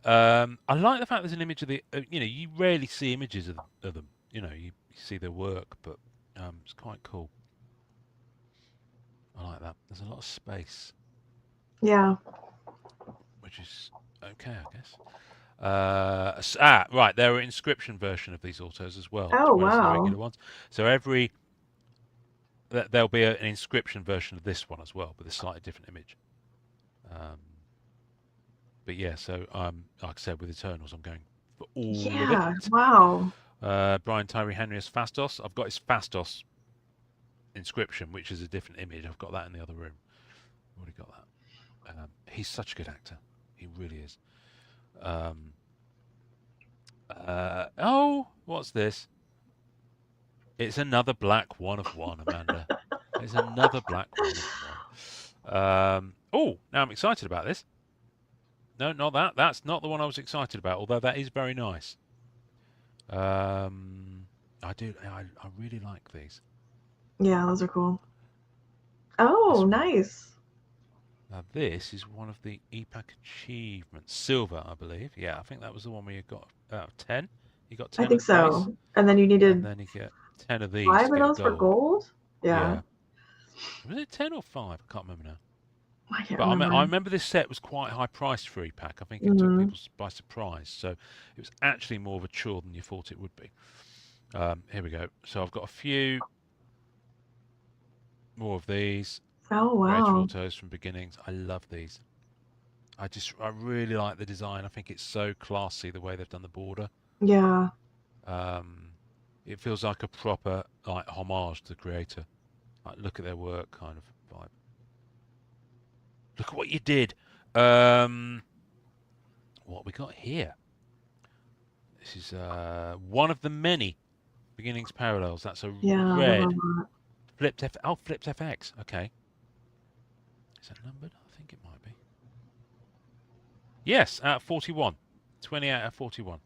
I like the fact there's an image of the. You rarely see images of them. You see their work, but it's quite cool. I like that. There's a lot of space. Yeah. Which is okay, I guess. Right. There are inscription version of these autos as well. Oh, as well as the wow. regular ones. So there'll be an inscription version of this one as well, with a slightly different image. But yeah, so like I said, with Eternals, I'm going for all of it. Wow. Brian Tyree Henry as Fastos. I've got his Fastos inscription, which is a different image. I've got that in the other room. Already got that. He's such a good actor. He really is. Oh, what's this? It's another black one of one, Amanda. It's another black one of one. Oh, now I'm excited about this. No, not that. That's not the one I was excited about, although that is very nice. I really like these. Yeah, those are cool. Oh, nice. Now this is one of the EPAC achievements. Silver, I believe. Yeah, I think that was the one where you got 10. You got 10 I think so. Base, and then you needed... And then you get 10 of these 5 of those for gold? Yeah. Was it 10 or 5? I can't remember now. I can't remember. I remember this set was quite high priced for EPAC. I think it took people by surprise. So it was actually more of a chore than you thought it would be. Here we go. So I've got a few more of these. Oh, wow. Autos from Beginnings. I love these. I really like the design. I think it's so classy the way they've done the border. Yeah. It feels like a proper homage to the creator. Like, look at their work kind of vibe. Look at what you did. What we got here? This is one of the many Beginnings parallels. That's a red flipped FX. Okay. Is that numbered? I Yes, out of 41. 20 out of 41.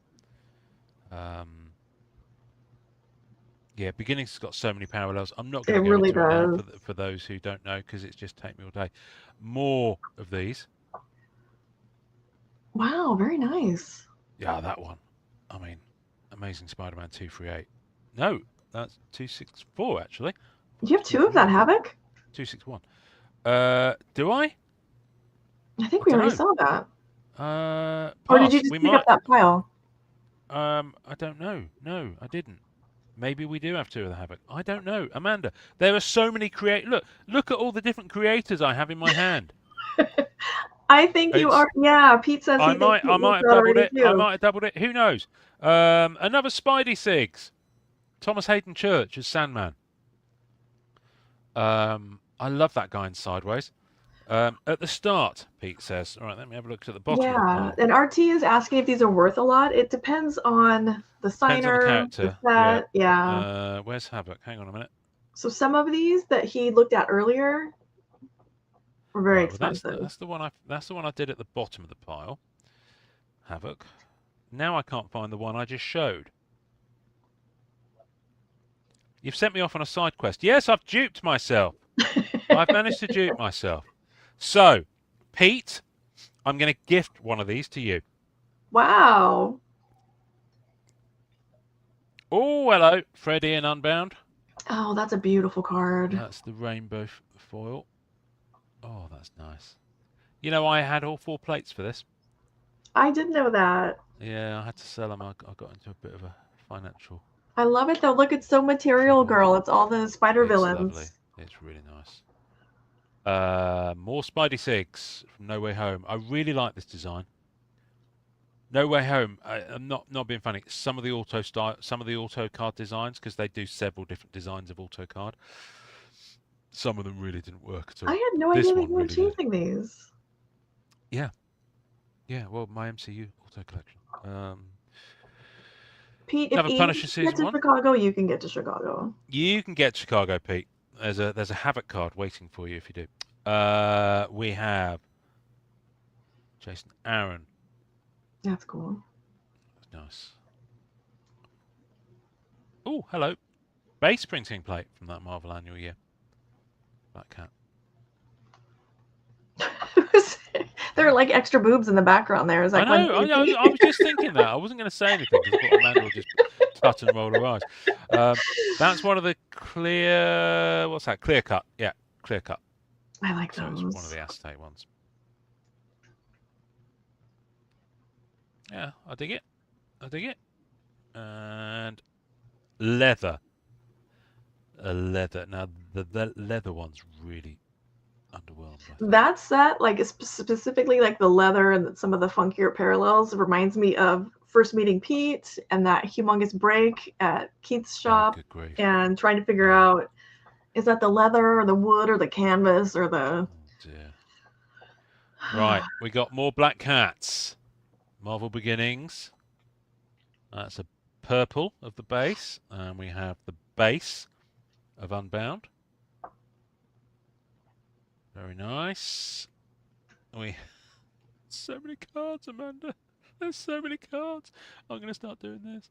Yeah, Beginnings has got so many parallels. I'm not It going to go really into it now does. for those who don't know, because it's just take me all day. More of these. Wow, very nice. Yeah, that one. I mean, Amazing Spider-Man 238. No, that's 264 actually. You have two of that 238. Havoc? 261. Do I? I I think we don't already know. saw that. Or did you Pass. just We pick up might. that pile? I don't know. No, I didn't. Maybe we do have two of the Havoc. I don't know. Amanda, there are so many Look at all the different creators I have in my hand. I think you It's are. Yeah, Pete says I he thinks might you I looked might have that doubled already it. I too. might have doubled it. Who knows? Another Spidey Sigs. Thomas Hayden Church as Sandman. I love that guy in Sideways. At the start, Pete says. All right, let me have a look at the bottom of the Yeah, pile. and RT is asking if these are worth a lot. It depends on the Depends on the signer, the character. Yeah. set. Yeah. Where's Havoc? Hang on a minute. So some of these that he looked at earlier were very Right. Well, expensive. that's the one I did at the bottom of the pile. Havoc. Now I can't find the one I just showed. You've sent me off on a side quest. Yes, I've duped myself. I've managed to dupe myself. So, Pete, I'm going to gift one of these to you. Wow. Oh, hello, Freddie and Unbound. Oh, that's a beautiful card. That's the rainbow foil. Oh, that's nice. You know, I had all 4 plates for this. I did know that. Yeah, I had to sell them. I got into a bit of a financial. I love it though. Look, it's so Material Girl. It's all the spider It's villains. lovely. It's really nice. More Spidey Sigs from No Way Home. I really like this design. No Way Home. I'm not being funny. Some of the auto card designs, because they do several different designs of auto card. Some of them really didn't work at all. I had no This idea that one you were really did. chasing these. Yeah. Well, my MCU auto collection. Pete, if Another Ian Punisher can get season to 1. Chicago, you can get to Chicago. You can get Chicago, Pete. There's a Havoc card waiting for you if you do. We have Jason Aaron. That's cool. Nice. Oh, hello. Base printing plate from that Marvel annual year. Black Cat. There are like extra boobs in the background there. Is that I was just thinking that. I wasn't going to say anything because I thought Amanda would just tut and roll her eyes. That's one of the clear. What's that? Clear cut. Yeah, clear cut. I like so those. It's one of the acetate ones. Yeah, I dig it. And leather. A leather. Now the leather one's really underwhelmed. That set, like specifically like the leather and some of the funkier parallels, reminds me of first meeting Pete and that humongous break at Keith's shop, good grief. and trying to figure out, is that the leather or the wood or the canvas or the. Oh dear. Right, we got more Black Cats. Marvel Beginnings. That's a purple of the base, and we have the base of Unbound. Very nice. So many cards, Amanda. There's so many cards. I'm going to start doing this.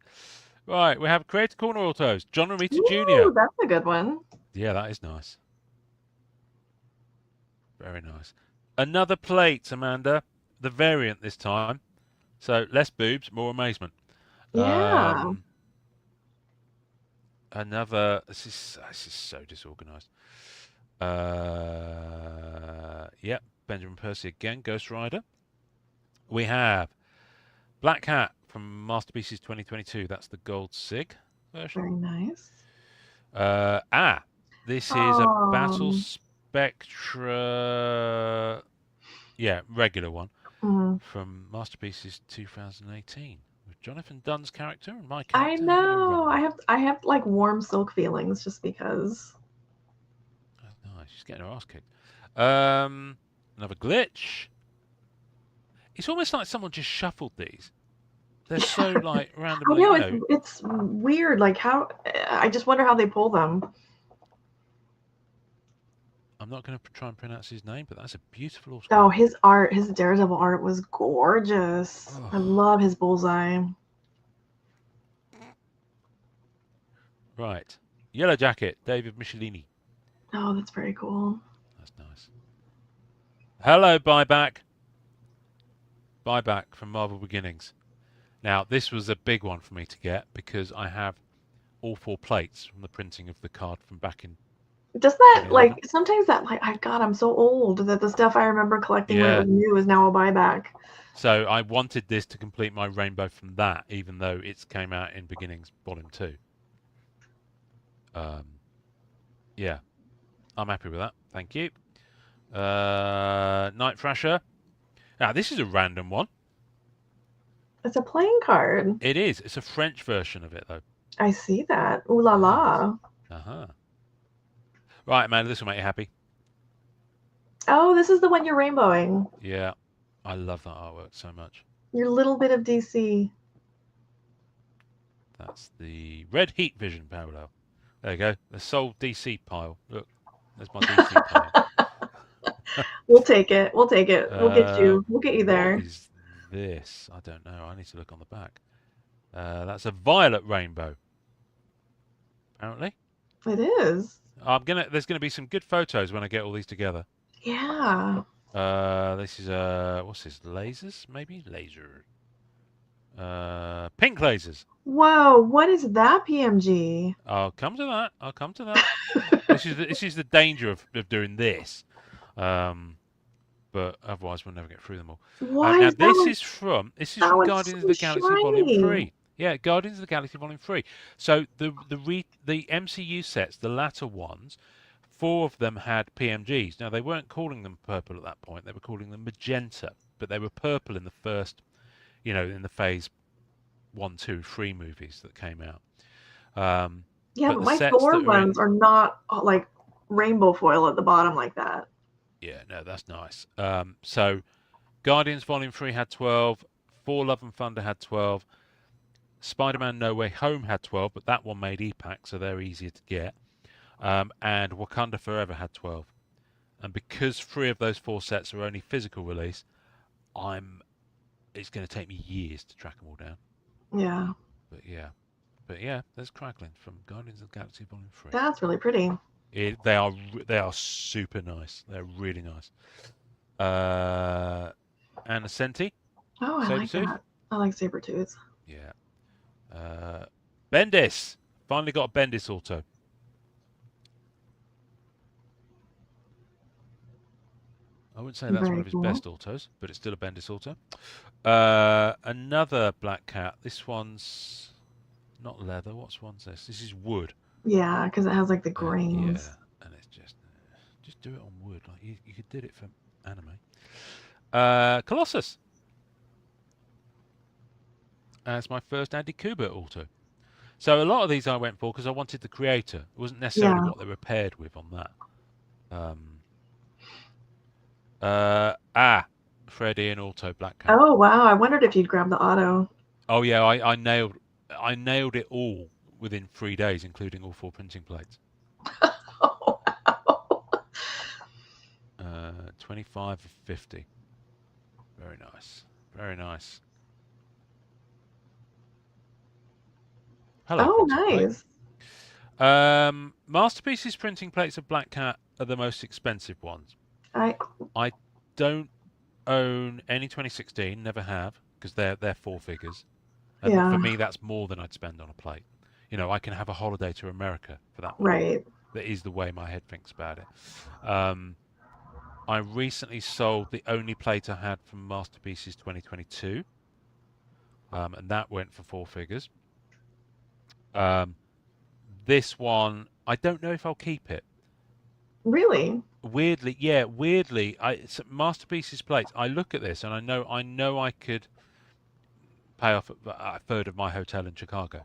Right, we have Creator Corner Autos. John Romita Jr. That's a good one. Yeah, that is nice. Very nice. Another plate, Amanda. The variant this time. So less boobs, more amazement. Yeah. Another. This is so disorganized. Yep, Benjamin Percy again, Ghost Rider. We have Black Cat from Masterpieces 2022. That's the Gold Sig version. Very nice. This is a Battle Spectra. Yeah, regular one from Masterpieces 2018 with Jonathan Dunn's character and my character. I know. I have like warm silk feelings just because. Oh, she's getting her ass kicked. Another glitch. It's almost like someone just shuffled these. They're so like randomly. I know, it's weird. Like how I just wonder how they pull them. I'm not going to try and pronounce his name, but that's a beautiful Oh, autograph. his art, his Daredevil art was gorgeous. I Oh. love his bullseye. Right. Yellow Jacket, David Michelini. Oh, that's very cool. That's nice. Hello, Buyback. Buyback from Marvel Beginnings. Now, this was a big one for me to get because I have all 4 plates from the printing of the card from back in Doesn't that 2011. like sometimes that like God, I'm so old that the stuff I remember collecting when it Yeah. was new is now a buyback. So I wanted this to complete my rainbow from that, even though it came out in Beginnings Volume 2. Yeah, I'm happy with that. Thank you. Night Thrasher. Now, this is a random one. It's a playing card. It is. It's a French version of it, though. I see that. Ooh la la. Uh-huh. Right, Amanda, this will make you happy. Oh, this is the one you're rainbowing. Yeah, I love that artwork so much. Your little bit of DC. That's the Red Heat Vision parallel. There you go. The Soul DC pile. Look, there's my DC pile. We'll take it. We'll take it. We'll get you. We'll get you there. What is this? I don't know. I need to look on the back. That's a violet rainbow. Apparently. It is. There's gonna be some good photos when I get all these together. Yeah. This is what's this? Lasers, maybe? Laser. Pink lasers. Whoa, what is that PMG? I'll come to that. I'll come to that. This is the danger of doing this. But otherwise we'll never get through them all. Why Now is this is from that one's Guardians so of the Galaxy Volume shiny? 3. Yeah, Guardians of the Galaxy Volume 3. So the MCU sets, the latter ones, 4 of them had PMGs. Now they weren't calling them purple at that point; they were calling them magenta, but they were purple in the first, in the Phase 1, 2, 3 movies that came out. Yeah, but the my sets Thor that are in- ones are not like rainbow foil at the bottom like that. Yeah, no, that's nice. So Guardians Volume 3 had 12, Thor Love and Thunder had 12, Spider-Man No Way Home had 12, but that one made e-pack, so they're easier to get. And Wakanda Forever had 12. And because 3 of those 4 sets are only physical release, it's going to take me years to track them all down. Yeah. But yeah, there's Crackling from Guardians of the Galaxy Volume 3. That's really pretty. They are super nice. They're really nice. And Ascenti. Oh, I like that. I like Sabretooths. Yeah. Bendis. Finally got a Bendis auto. I wouldn't say that's one of his best autos, but it's still a Bendis auto. Another Black Cat. This one's not leather. What's one's this? This is wood. Yeah, because it has like the grains. Yeah, and it's just do it on wood. Like you could do it for anime. Colossus. As my first Andy Kubert auto. So a lot of these I went for because I wanted the creator. It wasn't necessarily what they were paired with on that. Freddy and auto Black Cat. Oh wow! I wondered if you'd grab the auto. Oh yeah, I nailed it all within 3 days, including all 4 printing plates. Oh, wow. 25 of 50. Very nice. Very nice. Hello. Oh, nice. Masterpieces printing plates of Black Cat are the most expensive ones. I don't own any 2016, never have, because they're 4 figures. And for me, that's more than I'd spend on a plate. I can have a holiday to America for that one. Right. That is the way my head thinks about it. I recently sold the only plate I had from Masterpieces 2022. And that went for 4 figures. This one, I don't know if I'll keep it. Really? Weirdly, Masterpieces plates. I look at this and I know I could pay off a third of my hotel in Chicago.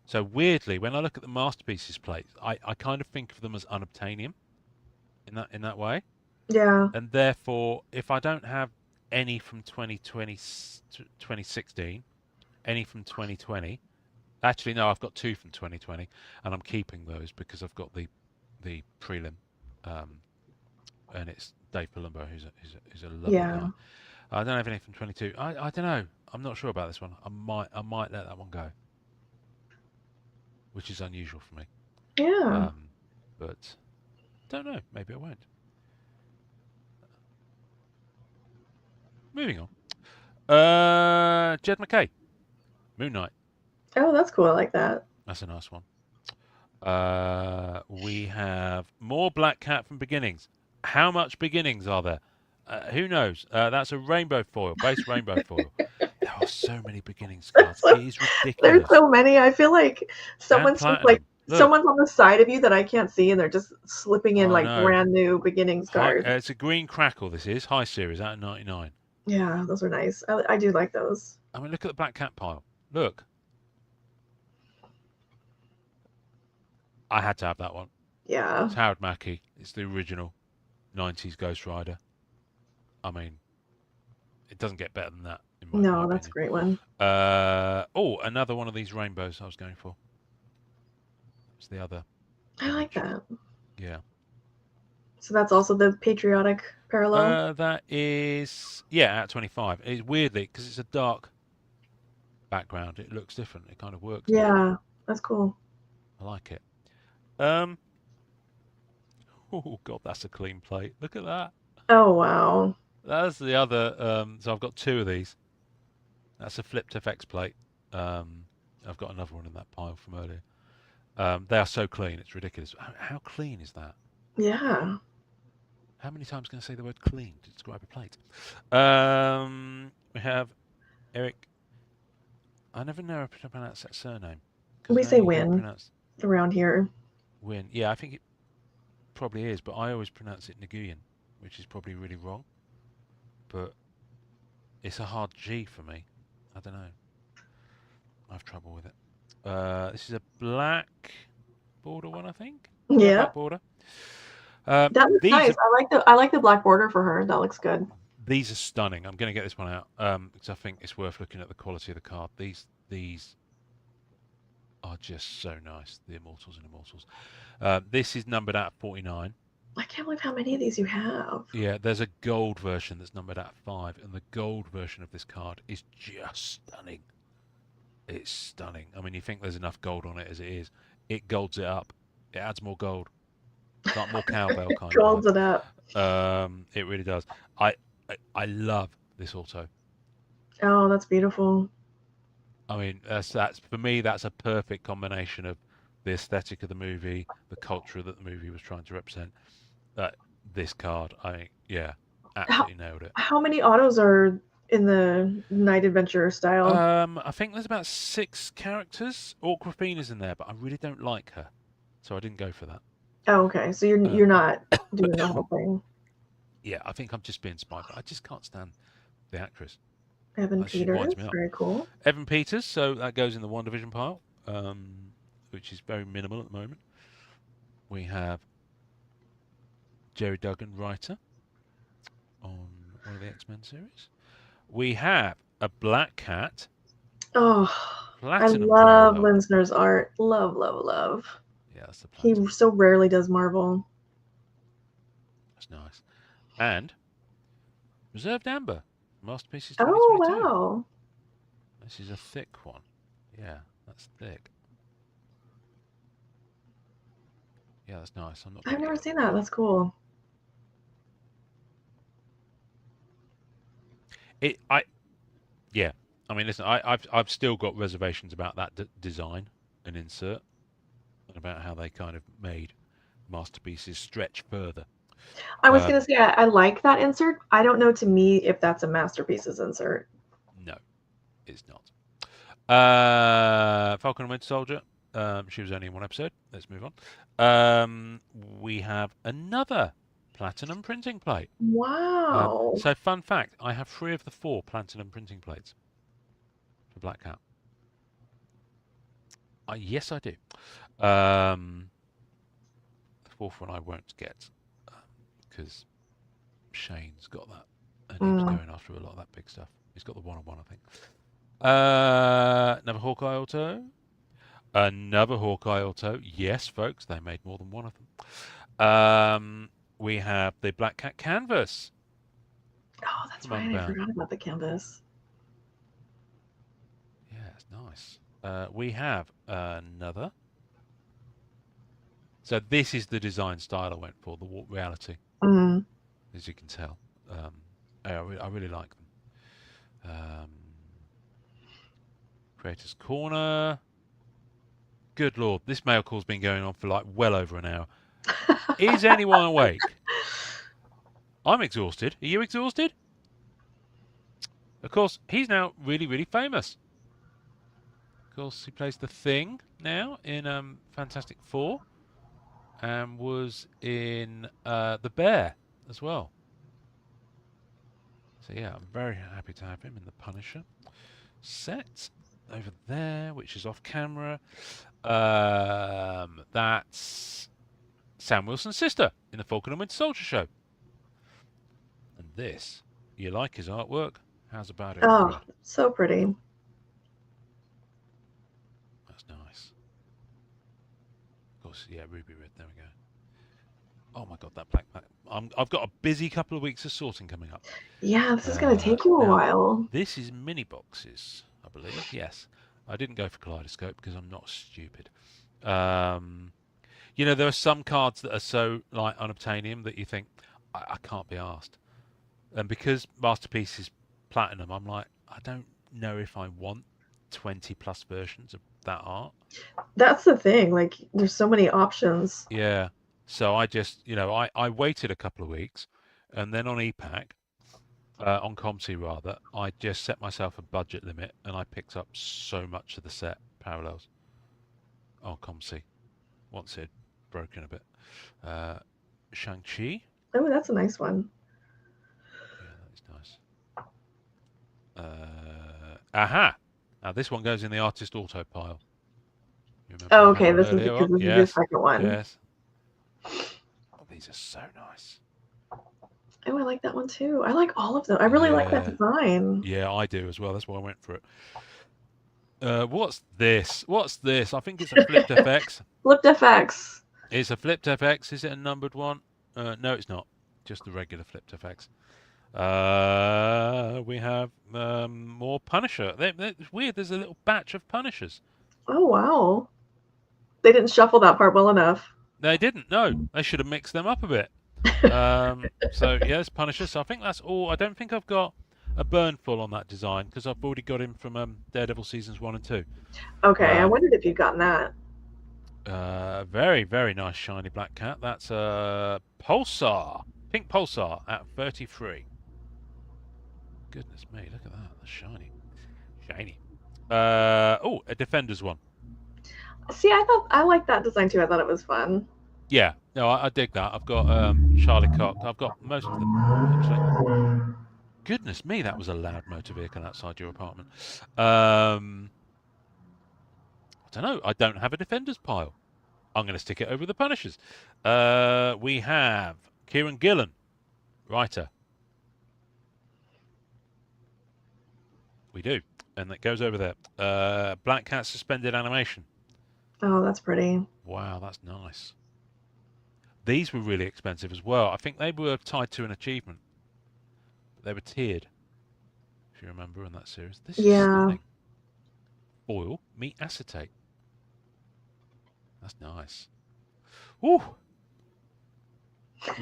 So weirdly, when I look at the Masterpieces plates, I kind of think of them as unobtainium in that way. Yeah. And therefore, if I don't have any from 2016, any from 2020, actually no, I've got 2 from 2020, and I'm keeping those because I've got the prelim and it's Dave Palumbo, who's a lovely Yeah. guy. I don't have anything from 22. I don't know. I'm not sure about this one. I might let that one go, which is unusual for me. Yeah. But don't know. Maybe I won't. Moving on. Jed McKay, Moon Knight. Oh, that's cool. I like that. That's a nice one. We have more Black Cat from Beginnings. How much Beginnings are there? Who knows? That's a rainbow foil, base rainbow foil. There are so many Beginnings cards. It is There's ridiculous. so many. I feel like And someone's just like platinum. Look, someone's on the side of you that I can't see, and they're just slipping in I like know. brand new beginnings cards. It's a green crackle. This is high series out of 99. Yeah, those are nice. I do like those. I mean, look at the Black Cat pile. Look. I had to have that one. Yeah. It's Howard Mackie. It's the original 90s Ghost Rider. I mean, it doesn't get better than that. In my That's a opinion. great one. Another one of these rainbows I was going for. It's the other. I like that. Yeah. So that's also the patriotic parallel. That is, yeah, at 25. It's weirdly, because it's a dark background, it looks different. It kind of works. Yeah, different. that's cool. I like it. Oh God, that's a clean plate. Look at that. Oh wow. That's the other. So I've got two of these. That's a flipped FX plate. I've got another one in that pile from earlier. They are so clean, it's ridiculous. How clean is that? Yeah. How many times can I say the word clean to describe a plate? We have Eric. I never know how to pronounce that surname. We say Win around here. Win. Yeah, I think it probably is, but I always pronounce it Nguyen, which is probably really wrong. But it's a hard G for me. I don't know. I have trouble with it. This is a black border one, I think. Yeah. Black border. That looks nice. I like the black border for her. That looks good. These are stunning. I'm going to get this one out because I think it's worth looking at the quality of the card. These are just so nice. The Immortals and Immortals. This is numbered at 49. I can't believe how many of these you have. Yeah, there's a gold version that's numbered at 5, and the gold version of this card is just stunning. It's stunning. I mean, you think there's enough gold on it as it is. It golds it up. It adds more gold. It's like more cowbell kind of. Golds it up. It really does. I love this auto. Oh, that's beautiful. I mean, that's for me. That's a perfect combination of the aesthetic of the movie, the culture that the movie was trying to represent. This card, I think, yeah, absolutely nailed it. How many autos are in the Night Adventure style? I think there's about 6 characters. Awkwafina's in there, but I really don't like her, so I didn't go for that. Oh, okay. So you're not doing the whole thing. Yeah, I think I'm just being spiteful. I just can't stand the actress. Evan Peters, very cool. Evan Peters, so that goes in the WandaVision pile, which is very minimal at the moment. We have Jerry Duggan, writer, on one of the X-Men series. We have a Black Cat. Oh, Platinum I love parallel. Linsner's art. Love, love, love. Yeah, that's the He so rarely does Marvel. That's nice. And Reserved Amber, Masterpieces 2022. Oh, wow. This is a thick one. Yeah, that's thick. Yeah, that's nice. I've never seen that. That's cool. Yeah. I mean, listen, I've still got reservations about that design and insert, and about how they kind of made Masterpieces stretch further. I was going to say, I like that insert. I don't know to me if that's a Masterpieces insert. No, it's not. Falcon and Winter Soldier. She was only in one episode. Let's move on. We have another platinum printing plate. Wow. So, fun fact, I have 3 of the 4 platinum printing plates for Black Cat. Yes, I do. The 4th one I won't get because Shane's got that, and he was going after a lot of that big stuff. He's got the one-on-one, I think. Another Hawkeye auto. Another Hawkeye auto. Yes, folks, they made more than one of them. we have the Black Cat canvas. Oh, that's From right. I Unbound. forgot about the canvas. Yeah, it's nice. We have another. So this is the design style I went for, the warp reality, Mm. as you can tell. I really like them. Creators Corner. Good Lord, this mail call's been going on for like well over an hour. Is anyone awake? I'm exhausted. Are you exhausted? Of course, he's now really, really famous. Of course, he plays the Thing now in Fantastic Four, and was in The Bear as well. So yeah, I'm very happy to have him in the Punisher set over there, which is off camera. That's Sam Wilson's sister in the Falcon and Winter Soldier show. And this, you like his artwork? How's about it? Oh, Red? so pretty. That's nice. Of course, yeah, ruby red. There we go. Oh my God, that black. I've got a busy couple of weeks of sorting coming up. Yeah, this is going to take you a Now, while. this is mini boxes, I believe. Yes, I didn't go for kaleidoscope because I'm not stupid. You know, there are some cards that are so like unobtainium that you think I can't be asked, and because Masterpiece is platinum, I'm like I don't know if I want 20 plus versions of that art. That's the thing. Like, there's so many options. Yeah, so I just I waited a couple of weeks, and then on EPAC. On COMC rather, I just set myself a budget limit and I picked up so much of the set parallels on COMC once it had broken a bit. Shang-Chi. Oh, that's a nice one. Yeah, that is nice. Aha! Now this one goes in the artist auto pile. You remember Oh, I had okay. one This is earlier because on? this is your Yes, second one. yes. Oh, these are so nice. Oh, I like that one too. I like all of them. I really like that design. Yeah, I do as well. That's why I went for it. What's this? What's this? I think it's a flipped FX. Flipped FX. It's a flipped FX. Is it a numbered one? No, it's not. Just the regular flipped FX. We have more Punisher. It's weird. There's a little batch of Punishers. Oh, wow. They didn't shuffle that part well enough. They didn't. No, they should have mixed them up a bit. So yeah, it's Punisher. So I think that's all. I don't think I've got a burn full on that design because I've already got him from Daredevil seasons 1 and 2. Okay, I wondered if you'd gotten that. Very, very nice shiny black cat. That's a Pulsar. Pink Pulsar at 33. Goodness me, look at that. That's shiny. Shiny. Oh, a Defenders one. See, I liked that design too. I thought it was fun. Yeah, no, I dig that. I've got Charlie Cox. I've got most of them, actually. Goodness me, that was a loud motor vehicle outside your apartment. I don't know. I don't have a Defenders pile. I'm going to stick it over the Punishers. We have Kieran Gillen, writer. We do. And that goes over there. Black Cat suspended animation. Oh, that's pretty. Wow, that's nice. These were really expensive as well. I think they were tied to an achievement. They were tiered, if you remember in that series. This is stunning. Oil, meat acetate. That's nice. Woo!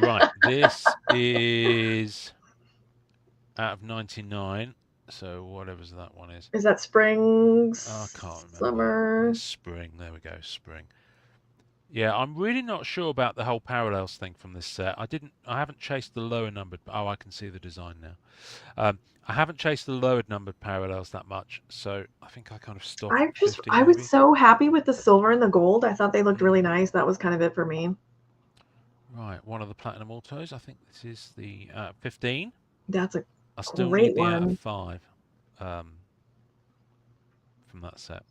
Right, this is out of 99. So whatever that one is. Is that spring? Oh, I can't remember. Summer. It's spring. There we go. Spring. Yeah, I'm really not sure about the whole parallels thing from this set. I haven't chased the lower numbered. Oh, I can see the design now. I haven't chased the lower numbered parallels that much, so I think I kind of stopped. I was so happy with the silver and the gold. I thought they looked really nice. That was kind of it for me. Right, one of the platinum autos. I think this is the 15. That's a I still great need the one. out of 5 from that set.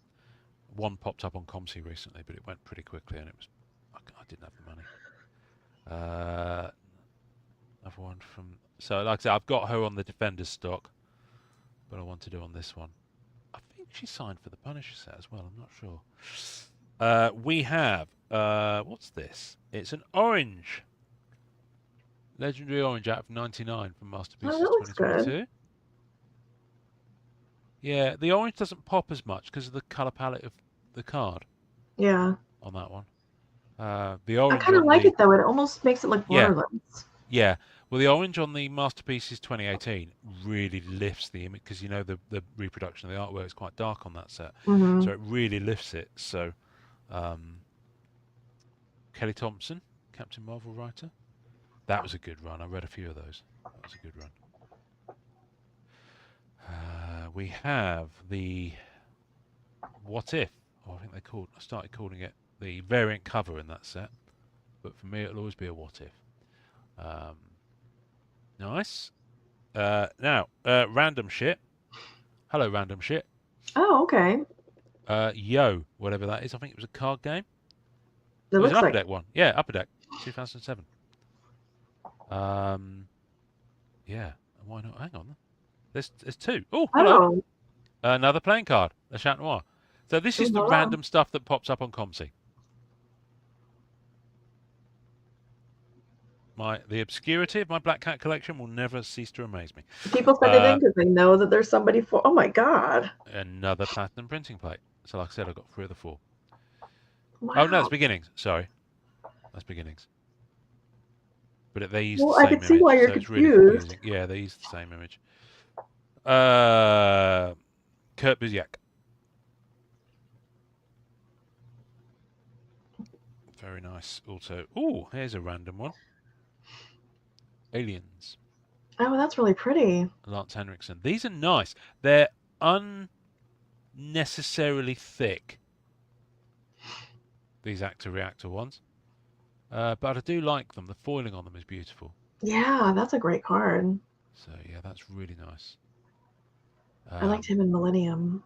One popped up on COMC recently, but it went pretty quickly, and I didn't have the money. Another one from. So, like I said, I've got her on the Defenders stock, but I want to do on this one. I think she signed for the Punisher set as well. I'm not sure. We have what's this? It's an orange Legendary Orange out of 99 from Oh, Masterpieces that looks good. 2022. Yeah, the orange doesn't pop as much because of the color palette of the card Yeah. on that one. The I orange kind of on like the it though. It almost makes it look yeah, borderlands. yeah. Well, the orange on the Masterpieces 2018 really lifts the image because the reproduction of the artwork is quite dark on that set, Mm-hmm. so it really lifts it. So, Kelly Thompson, Captain Marvel writer, that was a good run. I read a few of those. That was a good run. We have the What If, or I think I started calling it the variant cover in that set, but for me it'll always be a What If. Nice. Now, random shit. Hello, random shit. Oh, okay. Yo, whatever that is. I think it was a card game. It It was an looks Upper like. Deck one. Yeah, Upper Deck, 2007. Yeah. Why not? Hang on. There's two. Oh, hello. Oh. Another playing card, a Chat Noir. So this Oh, is the hello. random stuff that pops up on COMC. The obscurity of my Black Cat collection will never cease to amaze me. People send it in because they know that there's somebody for. Oh my god. Another platinum printing plate. So like I said, I got 3 of the 4. Wow. Oh no, it's beginnings. Sorry, that's beginnings. But they use the Well, I same could see why image, you're so it's really confused. confusing. Yeah, they use the same image. Kurt Busiek. Very nice. Also, oh, here's a random one. Aliens. Oh, that's really pretty. Lance Henriksen. These are nice. They're unnecessarily thick. These actor reactor ones. But I do like them. The foiling on them is beautiful. Yeah, that's a great card. So yeah, that's really nice. I liked him in Millennium.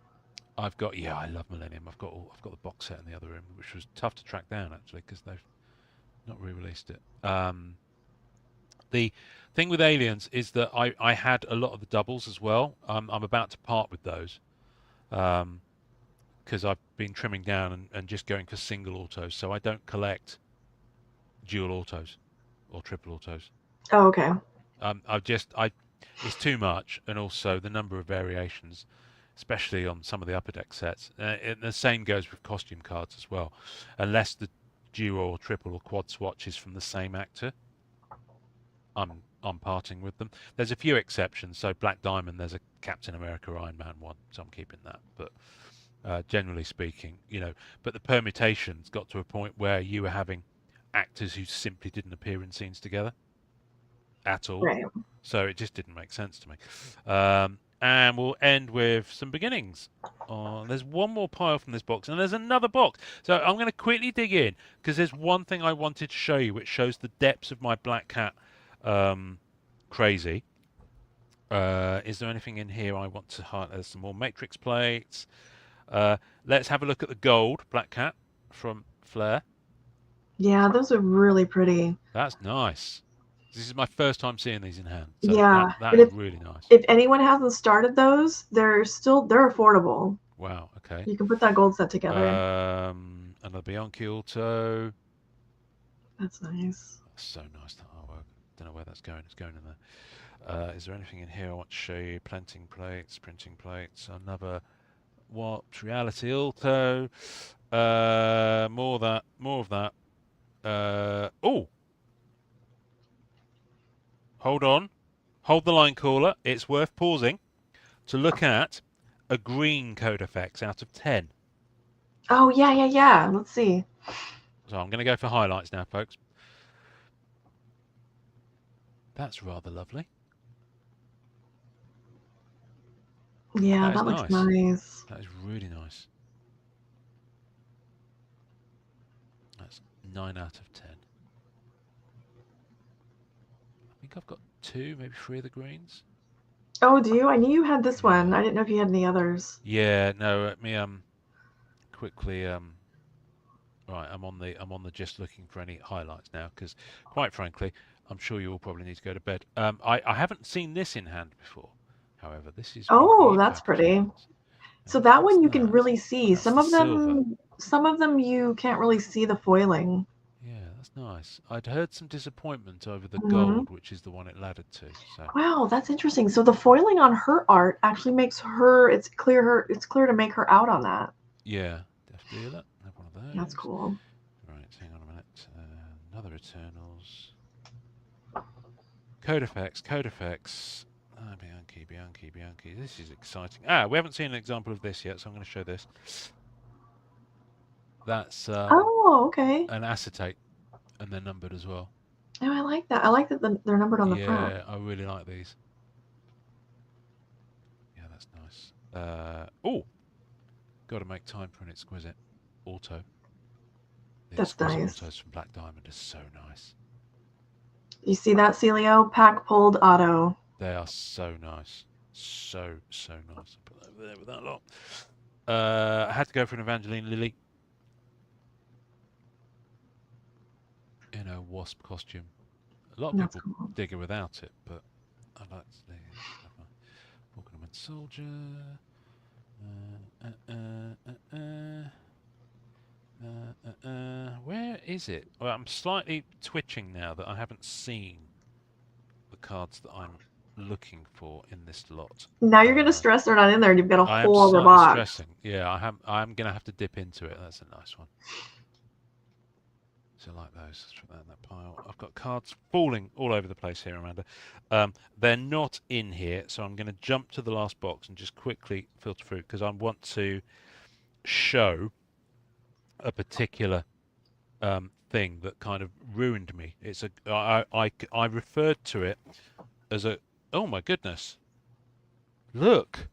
I love Millennium. I've got the box set in the other room, which was tough to track down actually because they've not re-released it. The thing with Aliens is that I had a lot of the doubles as well. I'm about to part with those because I've been trimming down and just going for single autos, so I don't collect dual autos or triple autos. Oh, okay. It's too much, and also the number of variations, especially on some of the upper deck sets. And the same goes with costume cards as well, unless the duo or triple or quad swatch is from the same actor. I'm parting with them. There's a few exceptions. So Black Diamond, there's a Captain America Iron Man one, so I'm keeping that. But generally speaking, but the permutations got to a point where you were having actors who simply didn't appear in scenes together at all. Right. So it just didn't make sense to me. And we'll end with some beginnings. There's one more pile from this box, and there's another box. So I'm going to quickly dig in because there's one thing I wanted to show you, which shows the depths of my Black Cat crazy. Is there anything in here I want to highlight? There's some more matrix plates. Let's have a look at the gold Black Cat from Flair. Yeah, those are really pretty. That's nice. This is my first time seeing these in hand. So Yeah, that and is really nice. if anyone hasn't started those, they're affordable. Wow. Okay. You can put that gold set together. Another Bianchi Auto. That's nice. That's so nice, that artwork. Don't know where that's going. It's going in there. Is there anything in here I want to show you? Printing plates. Another Warped Reality Auto. More of that. Oh! Hold on. Hold the line, caller. It's worth pausing to look at a green code effects out of 10. Oh, yeah. Let's see. So I'm going to go for highlights now, folks. That's rather lovely. Yeah, that looks nice. That is really nice. That's 9 out of 10. I think I've got 2, maybe 3 of the greens. Oh, do you? I knew you had this one. I didn't know if you had any others. Yeah, no. Let me quickly right. I'm on the just looking for any highlights now because, quite frankly, I'm sure you all probably need to go to bed. I haven't seen this in hand before. However, this is. Oh, that's pretty. So that one you can really see. Some of them you can't really see the foiling. Yeah, that's nice. I'd heard some disappointment over the Mhm. gold, which is the one it laddered to. So Wow, that's interesting. So the foiling on her art actually makes her. It's clear to make her out on that. yeah, Death Dealer. Have one of That's those. cool. Right, hang on a minute. Another Eternals. Code effects, code effects. Ah, Bianchi. This is exciting. We haven't seen an example of this yet, so I'm going to show this. That's Oh, okay. an acetate, and they're numbered as well. Oh, I like that. I like that they're numbered on the front. Yeah, I really like these. Yeah, that's nice. Oh, got to make time for an exquisite auto. The That's exquisite nice. autos from Black Diamond are so nice. You see that, Celio? Pack pulled auto. They are so nice. So nice. I'll put that over there with that lot. I had to go for an Evangeline Lily in a wasp costume. A lot of That's people cool. dig her without it, but I like to have my Falcon Soldier. Where is it? Well, I'm slightly twitching now that I haven't seen the cards that I'm looking for in this lot. Now you're gonna stress they're not in there, and you've got a I am whole other slightly box. stressing. Yeah, I'm gonna have to dip into it. That's a nice one. So I like those. Let's put that in that pile. I've got cards falling all over the place here, Amanda. They're not in here, so I'm going to jump to the last box and just quickly filter through because I want to show a particular thing that kind of ruined me. It's I referred to it as a, oh my goodness, look,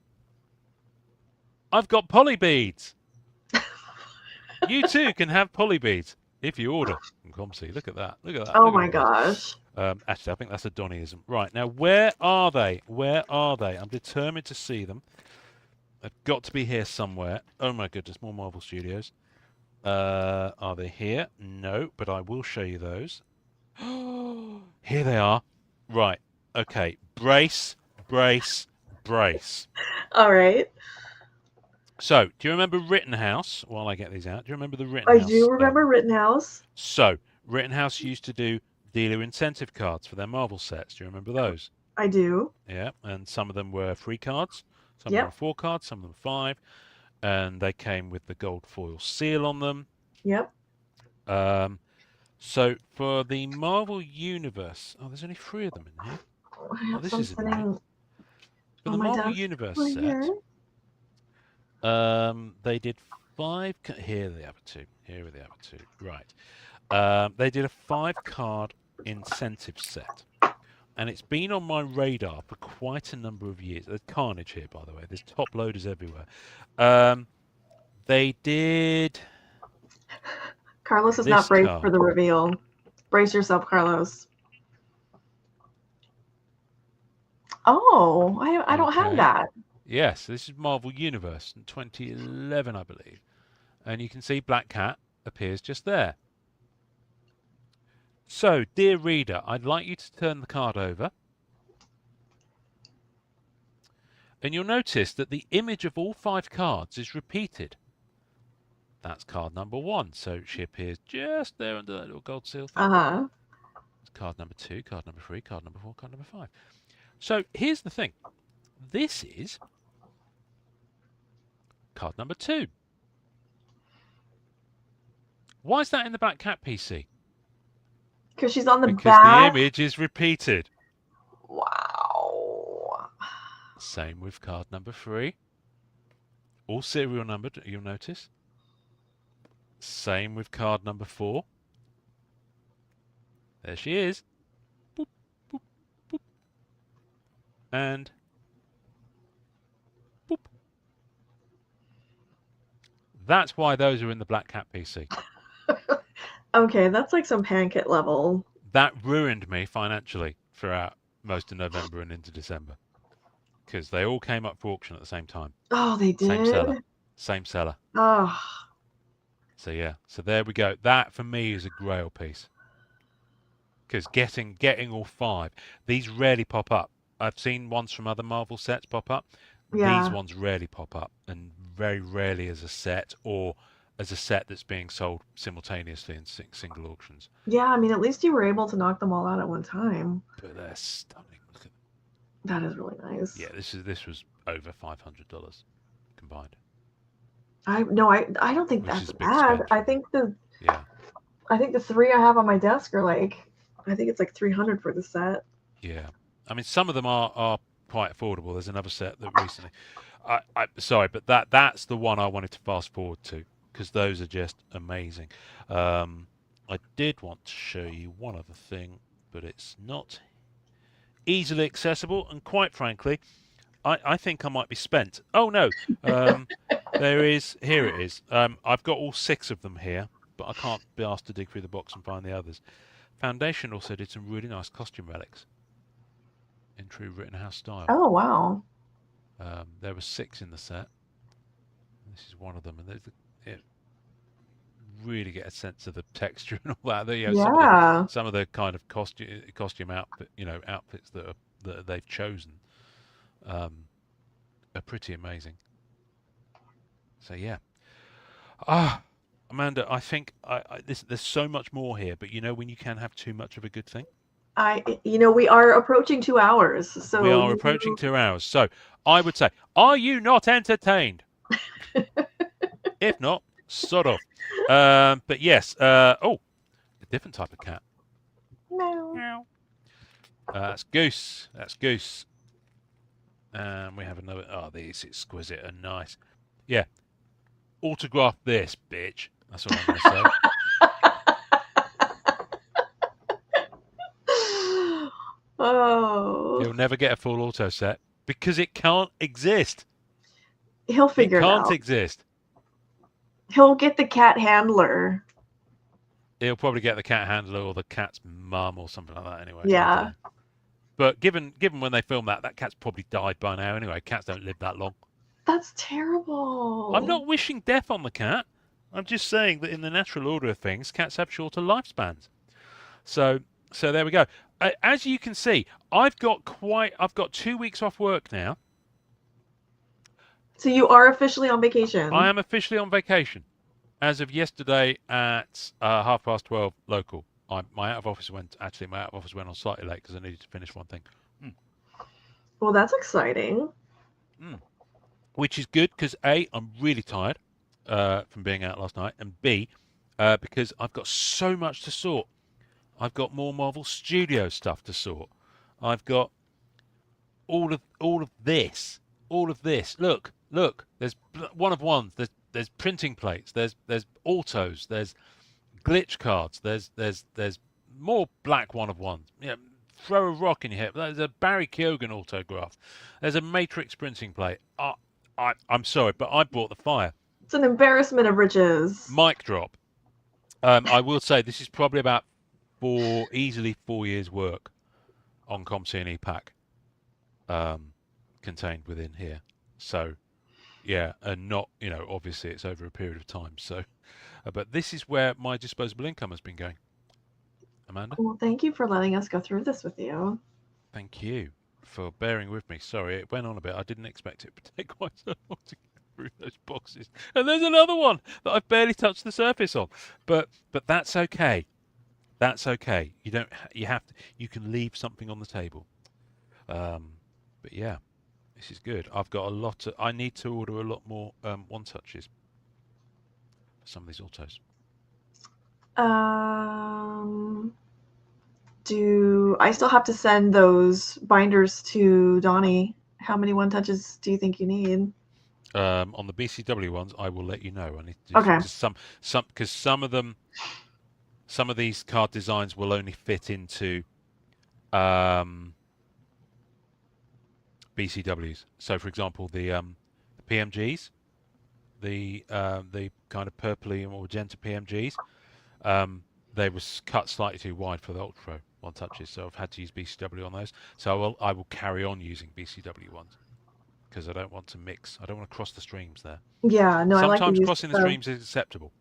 I've got poly beads. You too can have poly beads if you order from COMC. Look at that. Look at that. Oh Look at my all gosh. those. Actually, I think that's a Donnyism. Right, now where are they? Where are they? I'm determined to see them. They've got to be here somewhere. Oh my goodness, more Marvel Studios. Are they here? No, but I will show you those. Here they are. Right, okay. Brace, brace, brace. All right. So, do you remember Rittenhouse? While I get these out, do you remember the I Rittenhouse? do remember Rittenhouse. So, Rittenhouse used to do dealer incentive cards for their Marvel sets. Do you remember those? I do. Yeah, and some of them were free cards, some of them Yep. were 4 cards, some of them 5, and they came with the gold foil seal on them. Yep. So for the Marvel Universe, there's only 3 of them in here. I have This some is annoying. For the on my Marvel desk Universe right set, here. they did 5. Here are the other 2. Here are the other 2. Right. They did a 5-card incentive set. And it's been on my radar for quite a number of years. There's carnage here, by the way. There's top loaders everywhere. They did... Carlos is not braced for the reveal. Brace yourself, Carlos. Oh, I don't have that. Yes, this is Marvel Universe in 2011, I believe. And you can see Black Cat appears just there. So, dear reader, I'd like you to turn the card over. And you'll notice that the image of all 5 cards is repeated. That's card number 1. So she appears just there under that little gold seal thing. It's card number 2, card number 3, card number 4, card number 5. So here's the thing. This is card number 2. Why is that in the Black Cat PC? Because she's on the back. Because the image is repeated. Wow. Same with card number 3. All serial numbered, you'll notice. Same with card number 4. There she is. Boop, boop, boop. And boop. That's why those are in the Black Cat PC. Okay, that's like some pancake level. That ruined me financially throughout most of November and into December. Because they all came up for auction at the same time. Oh, they did? Same seller. Same seller. Oh. So yeah, so there we go. That for me is a grail piece. Because getting all 5, these rarely pop up. I've seen ones from other Marvel sets pop up. Yeah. These ones rarely pop up, and very rarely as a set or as a set that's being sold simultaneously in single auctions. Yeah, I mean, at least you were able to knock them all out at one time. But they're stunning. Look at That is really nice. yeah, this was over $500 combined, I don't think which that's is a big bad. spend for me. Yeah. I think the 3 I have on my desk are like, I think it's like 300 for the set. Yeah. I mean, some of them are quite affordable. There's another set that recently. Sorry, but that's the one I wanted to fast forward to because those are just amazing. I did want to show you one other thing, but it's not easily accessible, and quite frankly, I think I might be spent. Oh no, here it is. I've got all 6 of them here, but I can't be asked to dig through the box and find the others. Foundation also did some really nice costume relics in true Rittenhouse style. Oh, wow. There were 6 in the set. This is one of them, and it really get a sense of the texture and all that. Some of the kind of costume outfit, outfits that they've chosen, are pretty amazing. So yeah. Amanda, I think there's so much more here, but when you can have too much of a good thing. We are approaching 2 hours. So we are approaching 2 hours. So I would say, are you not entertained? If not, sort of. But yes. A different type of cat. Meow. That's Goose. That's Goose. And we have another. Oh, these exquisite and nice. Yeah. Autograph this, bitch. That's what I'm going to say. Oh. He'll never get a full auto set because it can't exist. He'll figure it out. It can't exist. He'll get the cat handler. He'll probably get the cat handler or the cat's mum or something like that anyway. Yeah. But given when they filmed that cat's probably died by now anyway. Cats don't live that long. That's terrible. I'm not wishing death on the cat. I'm just saying that in the natural order of things, cats have shorter lifespans. So there we go. As you can see, I've got 2 weeks off work now. So you are officially on vacation. I am officially on vacation. As of yesterday at 12:30 local. My out of office went on slightly late because I needed to finish one thing. Well, that's exciting. Which is good because A, I'm really tired from being out last night, and B, because I've got so much to sort. I've got more Marvel Studio stuff to sort. I've got all of this. Look. There's one of ones. There's printing plates. There's autos. There's glitch cards. There's more black one of ones. Yeah, throw a rock in your head. There's a Barry Keoghan autograph. There's a Matrix printing plate. I'm sorry, but I brought the fire. It's an embarrassment of riches. Mic drop. I will say this is probably about easily 4 years' work on COMC and EPAC contained within here. So, yeah, and not, obviously it's over a period of time. So, but this is where my disposable income has been going. Amanda? Well, thank you for letting us go through this with you. Thank you for bearing with me. Sorry, it went on a bit. I didn't expect it to take quite so long to get through those boxes. And there's another one that I've barely touched the surface on. But that's okay. That's okay. You can leave something on the table. But yeah, this is good. I've got I need to order a lot more one touches for some of these autos. Do I still have to send those binders to Donnie? How many one touches do you think you need? On the BCW ones, I will let you know. I need to do because some of them. Some of these card designs will only fit into BCWs. So, for example, the PMGs, the kind of purpley or magenta PMGs, they were cut slightly too wide for the Ultra one touches. So I've had to use BCW on those. So I will carry on using BCW ones because I don't want to mix. I don't want to cross the streams there. Yeah, no, sometimes I like crossing the streams is acceptable.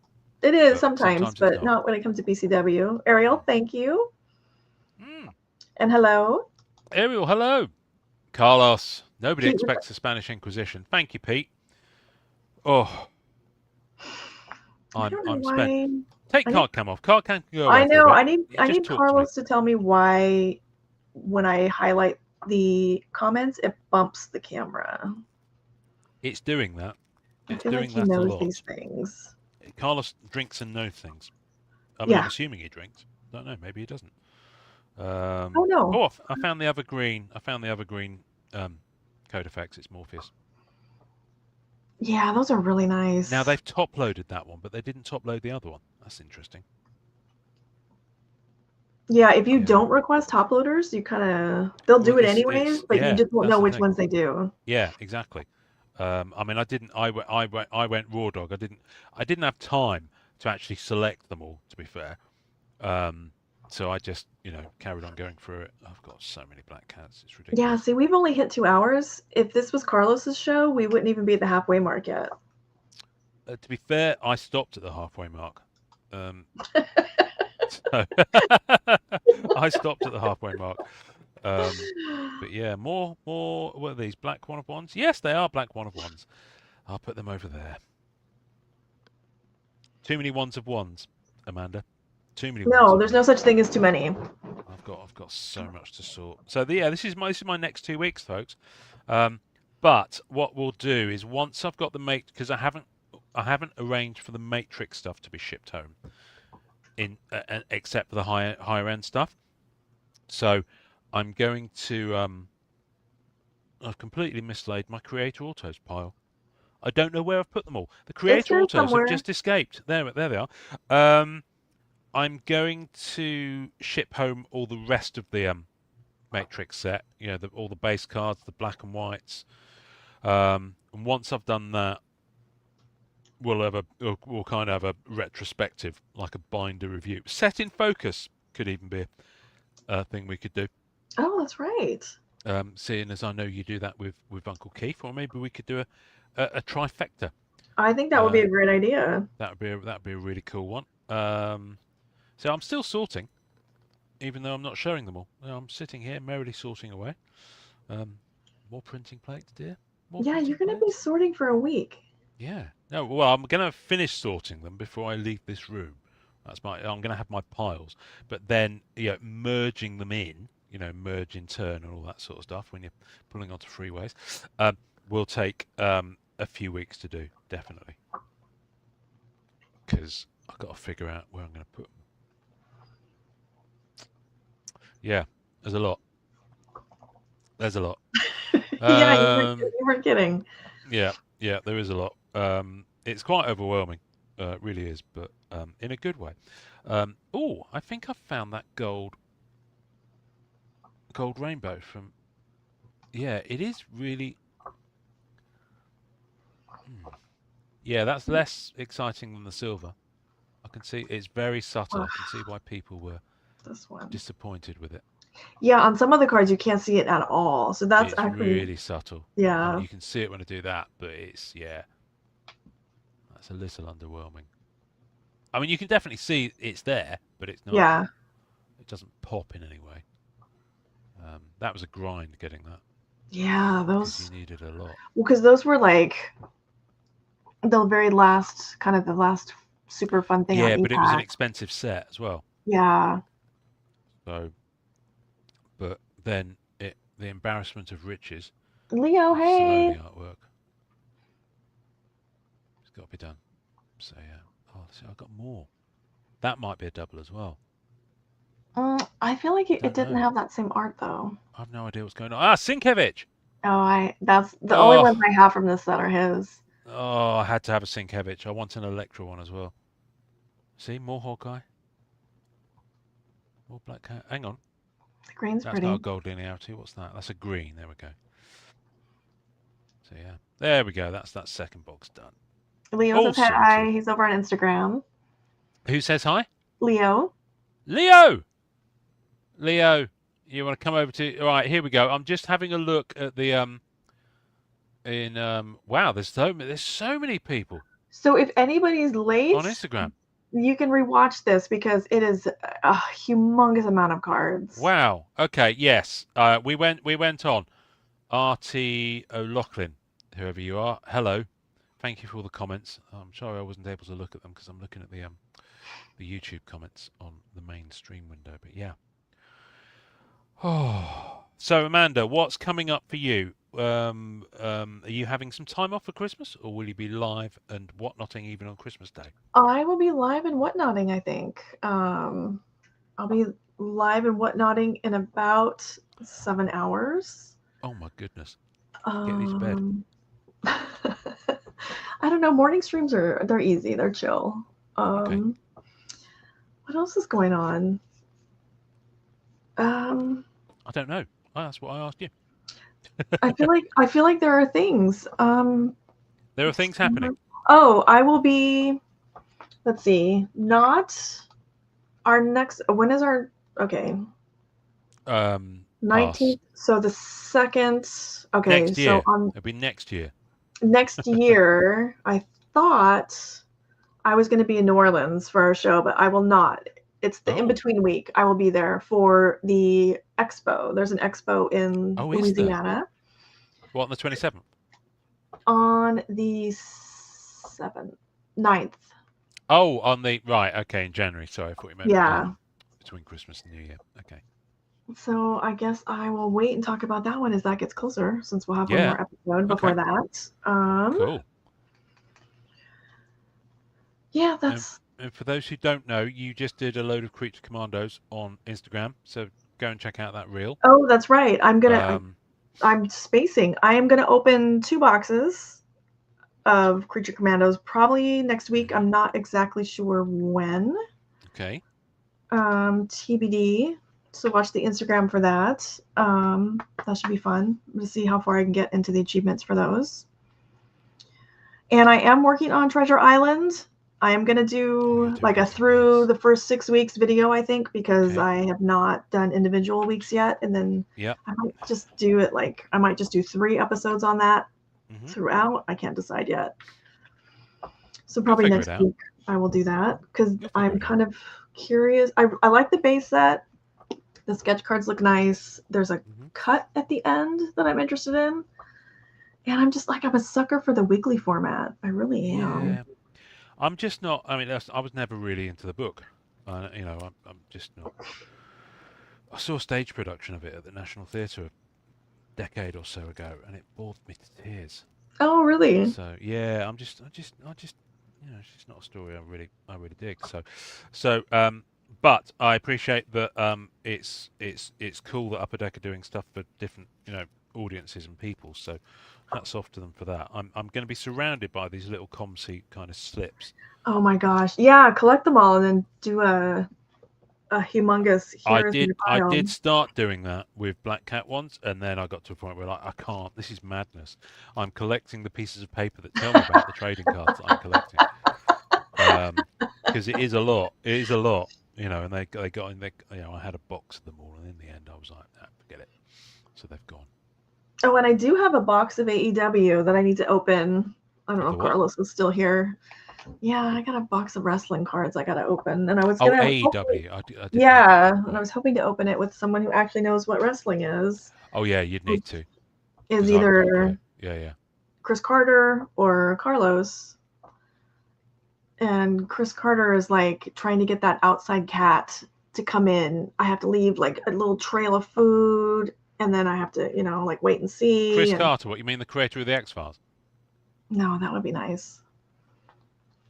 It is sometimes, but not when it comes to BCW. Ariel, thank you. And hello. Ariel, hello. Carlos, nobody expects the Spanish Inquisition. Thank you, Pete. Oh. I don't know I'm spent. why. Take I card need, cam off. Card cam can go I away for a know. bit. I Just need talk to me. Carlos to tell me why when I highlight the comments, it bumps the camera. It's doing that. I It's feel like doing he that a knows lot. these things. Carlos drinks and knows things. I mean, I'm Yeah. assuming he drinks. Don't know. Maybe he doesn't. Oh no. Oh, I found the other green. I found the other green code effects. It's Morpheus. Yeah, those are really nice. Now they've top loaded that one, but they didn't top load the other one. That's interesting. Yeah, if you Yeah. don't request top loaders, you kind of they'll do it anyways, but you just won't know which ones they do. Yeah, exactly. I mean, I didn't. I went raw dog. I didn't have time to actually select them all. To be fair, so I just carried on going through it. I've got so many black cats. It's ridiculous. Yeah, see, we've only hit 2 hours. If this was Carlos's show, we wouldn't even be at the halfway mark yet. To be fair, I stopped at the halfway mark. So I stopped at the halfway mark. But yeah, more. What are these? Black one of ones? Yes, they are black one of ones. I'll put them over there. Too many ones of ones, Amanda. Too many. No, there's no such thing as too many. I've got so much to sort. So yeah, this is my next 2 weeks, folks. But what we'll do is once I've got the mate, because I haven't arranged for the Matrix stuff to be shipped home, except for the higher end stuff. So I'm going to. I've completely mislaid my Creator Autos pile. I don't know where I've put them all. The Creator Autos have just escaped. There they are. I'm going to ship home all the rest of the Matrix set. All the base cards, the black and whites. And once I've done that, we'll kind of have a retrospective, like a binder review. Set in focus could even be a thing we could do. Oh, that's right. Seeing as I know you do that with Uncle Keith, or maybe we could do a trifecta. I think that would be a great idea. That'd be a really cool one. So I'm still sorting, even though I'm not showing them all. I'm sitting here merrily sorting away. More printing plates, dear. Yeah, you're going to be sorting for a week. Yeah. No, well, I'm going to finish sorting them before I leave this room. I'm going to have my piles, but then merging them in, merge in turn and all that sort of stuff when you're pulling onto freeways, will take a few weeks to do, definitely, because I've got to figure out where I'm going to put them. Yeah, there's a lot. Yeah, you weren't kidding. Yeah, there is a lot. It's quite overwhelming, it really is, but in a good way. Oh, I think I've found that gold rainbow from. Yeah, it is really. Yeah, that's less exciting than the silver. I can see it's very subtle. I can see why people were disappointed with it. Yeah, on some of the cards you can't see it at all. So that's actually really subtle. Yeah. I mean, you can see it when I do that, but that's a little underwhelming. I mean, you can definitely see it's there, but it's not. Yeah. It doesn't pop in any way. That was a grind getting that. Yeah, those. You needed a lot. Well, because those were like the very last, kind of the last super fun thing. Yeah, but it was an expensive set as well. Yeah. So, but then the embarrassment of riches. Leo, hey. Artwork. It's got to be done. So yeah. Oh, see, I've got more. That might be a double as well. I feel like it didn't have that same art though. I've no idea what's going on. Sienkiewicz. Oh, that's the only ones I have from this set are his. Oh, I had to have a Sienkiewicz. I want an Electra one as well. See, more Hawkeye. More Black Cat. Hang on. The green's That's pretty. not a gold linearity. What's that? That's a green. There we go. So yeah, there we go. That's that second box done. Leo says hi. He's over on Instagram. Who says hi? Leo. Leo, you want to come over to? All right, here we go. I'm just having a look at the wow, there's so many people. So if anybody's late on Instagram, you can rewatch this because it is a humongous amount of cards. Wow. Okay. Yes. We went on. RT O'Loughlin, whoever you are. Hello. Thank you for all the comments. I'm sorry I wasn't able to look at them because I'm looking at the YouTube comments on the main stream window. But yeah. Oh, so Amanda, what's coming up for you? Are you having some time off for Christmas, or will you be live and whatnotting even on Christmas Day? I will be live and whatnotting, I think. I'll be live and whatnotting in about 7 hours. Oh my goodness. Get these to bed. I don't know. Morning streams they're easy. They're chill. Okay. What else is going on? I don't know. That's what I asked you. I feel like there are things. There are things happening. Oh, I will be. Let's see. Not our next. When is our? Okay. 19th. So the second. Okay. Next year. So it'll be next year. Next year, I thought I was going to be in New Orleans for our show, but I will not. It's the in-between week. I will be there for the expo. There's an expo in Louisiana. What, on the 27th? On the 9th. Oh, on the, right, okay, in January. Sorry, I thought you meant between Christmas and New Year. Okay. So I guess I will wait and talk about that one as that gets closer, since we'll have one more episode before that. Cool. Yeah, that's... And for those who don't know, you just did a load of Creature Commandos on Instagram, so go and check out that reel. Oh, that's right. I'm spacing. I am gonna open 2 boxes of Creature Commandos probably next week. I'm not exactly sure when. Okay. TBD. So watch the Instagram for that. That should be fun to see how far I can get into the achievements for those. And I am working on Treasure Island. I am going to do like a through the first 6 weeks video, I think, because I have not done individual weeks yet. And then I might just do it I might just do 3 episodes on that throughout. I can't decide yet. So probably next week I will do that because I'm kind of curious. I like the base set. The sketch cards look nice. There's a cut at the end that I'm interested in. And I'm just I'm a sucker for the weekly format. I really am. Yeah. I'm just not, I mean, I was never really into the book. I'm just not. I saw a stage production of it at the National Theatre a decade or so ago, and it bored me to tears. Oh, really? So, yeah, I just, it's just not a story I really dig. So, but I appreciate that it's cool that Upper Deck are doing stuff for different audiences and people. So hats off to them for that. I'm going to be surrounded by these little COMC kind of slips. Oh my gosh! Yeah, collect them all and then do a humongous. I did start doing that with Black Cat ones, and then I got to a point where I can't. This is madness. I'm collecting the pieces of paper that tell me about the trading cards that I'm collecting. Because it is a lot. It is a lot. And they got in. I had a box of them all, and in the end, I was like, nah, forget it. So they've gone. Oh, and I do have a box of AEW that I need to open. I don't know if Carlos is still here. Yeah, I got a box of wrestling cards I got to open, and I was gonna. AEW. And I was hoping to open it with someone who actually knows what wrestling is. Oh yeah, you'd need to. Is either yeah Chris Carter or Carlos. And Chris Carter is trying to get that outside cat to come in. I have to leave a little trail of food, and then I have to, wait and see. Chris Carter, what you mean, the creator of the X-Files? No, that would be nice.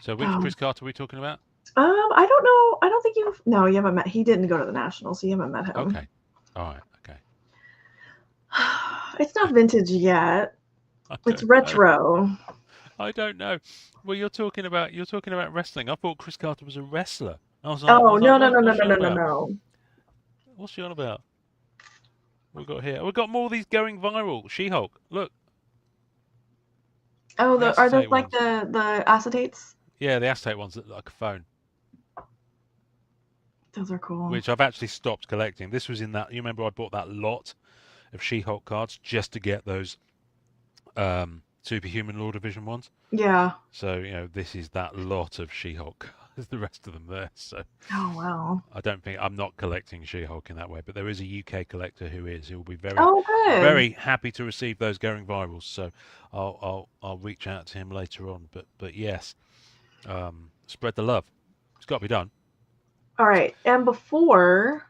So which Chris Carter are we talking about? I don't know. I don't think you haven't met. He didn't go to the National, so you haven't met him. Okay. All right. Okay. It's not vintage yet. It's retro. I don't know. Well, you're talking about wrestling. I thought Chris Carter was a wrestler. I was like, no. What's she on about? We've got here. We've got more of these going viral. She-Hulk. Look. Oh, are those the acetates? Yeah, the acetate ones that look like a phone. Those are cool. Which I've actually stopped collecting. This was in that. You remember I bought that lot of She-Hulk cards just to get those Superhuman Law Division ones. Yeah. So this is that lot of She-Hulk as the rest of them there. So Oh wow. I don't think I'm not collecting She-Hulk in that way, but there is a UK collector who is. Who will be very, Oh good. very happy to receive those going virals. So I'll reach out to him later on. But yes, spread the love. It's got to be done. All right. And before,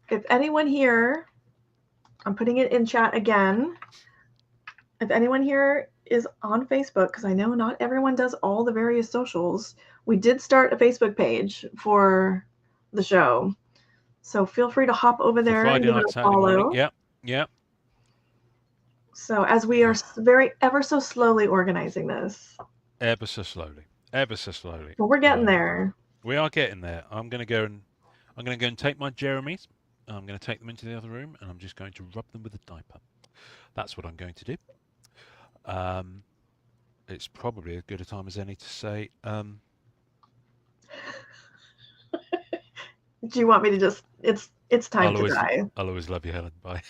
if anyone here, I'm putting it in chat again. If anyone here is on Facebook, because I know not everyone does all the various socials, we did start a Facebook page for the show. So feel free to hop over For there and Friday give it night, a Saturday morning. follow. Yep, yep. So as we are ever so slowly organizing this. Ever so slowly. Ever so slowly. But we're getting there. We are getting there. I'm gonna go and take my Jeremys. I'm going to take them into the other room, and I'm just going to rub them with a diaper. That's what I'm going to do. It's probably as good a time as any to say. Do you want me to just? It's time to die. I'll always love you, Helen. Bye.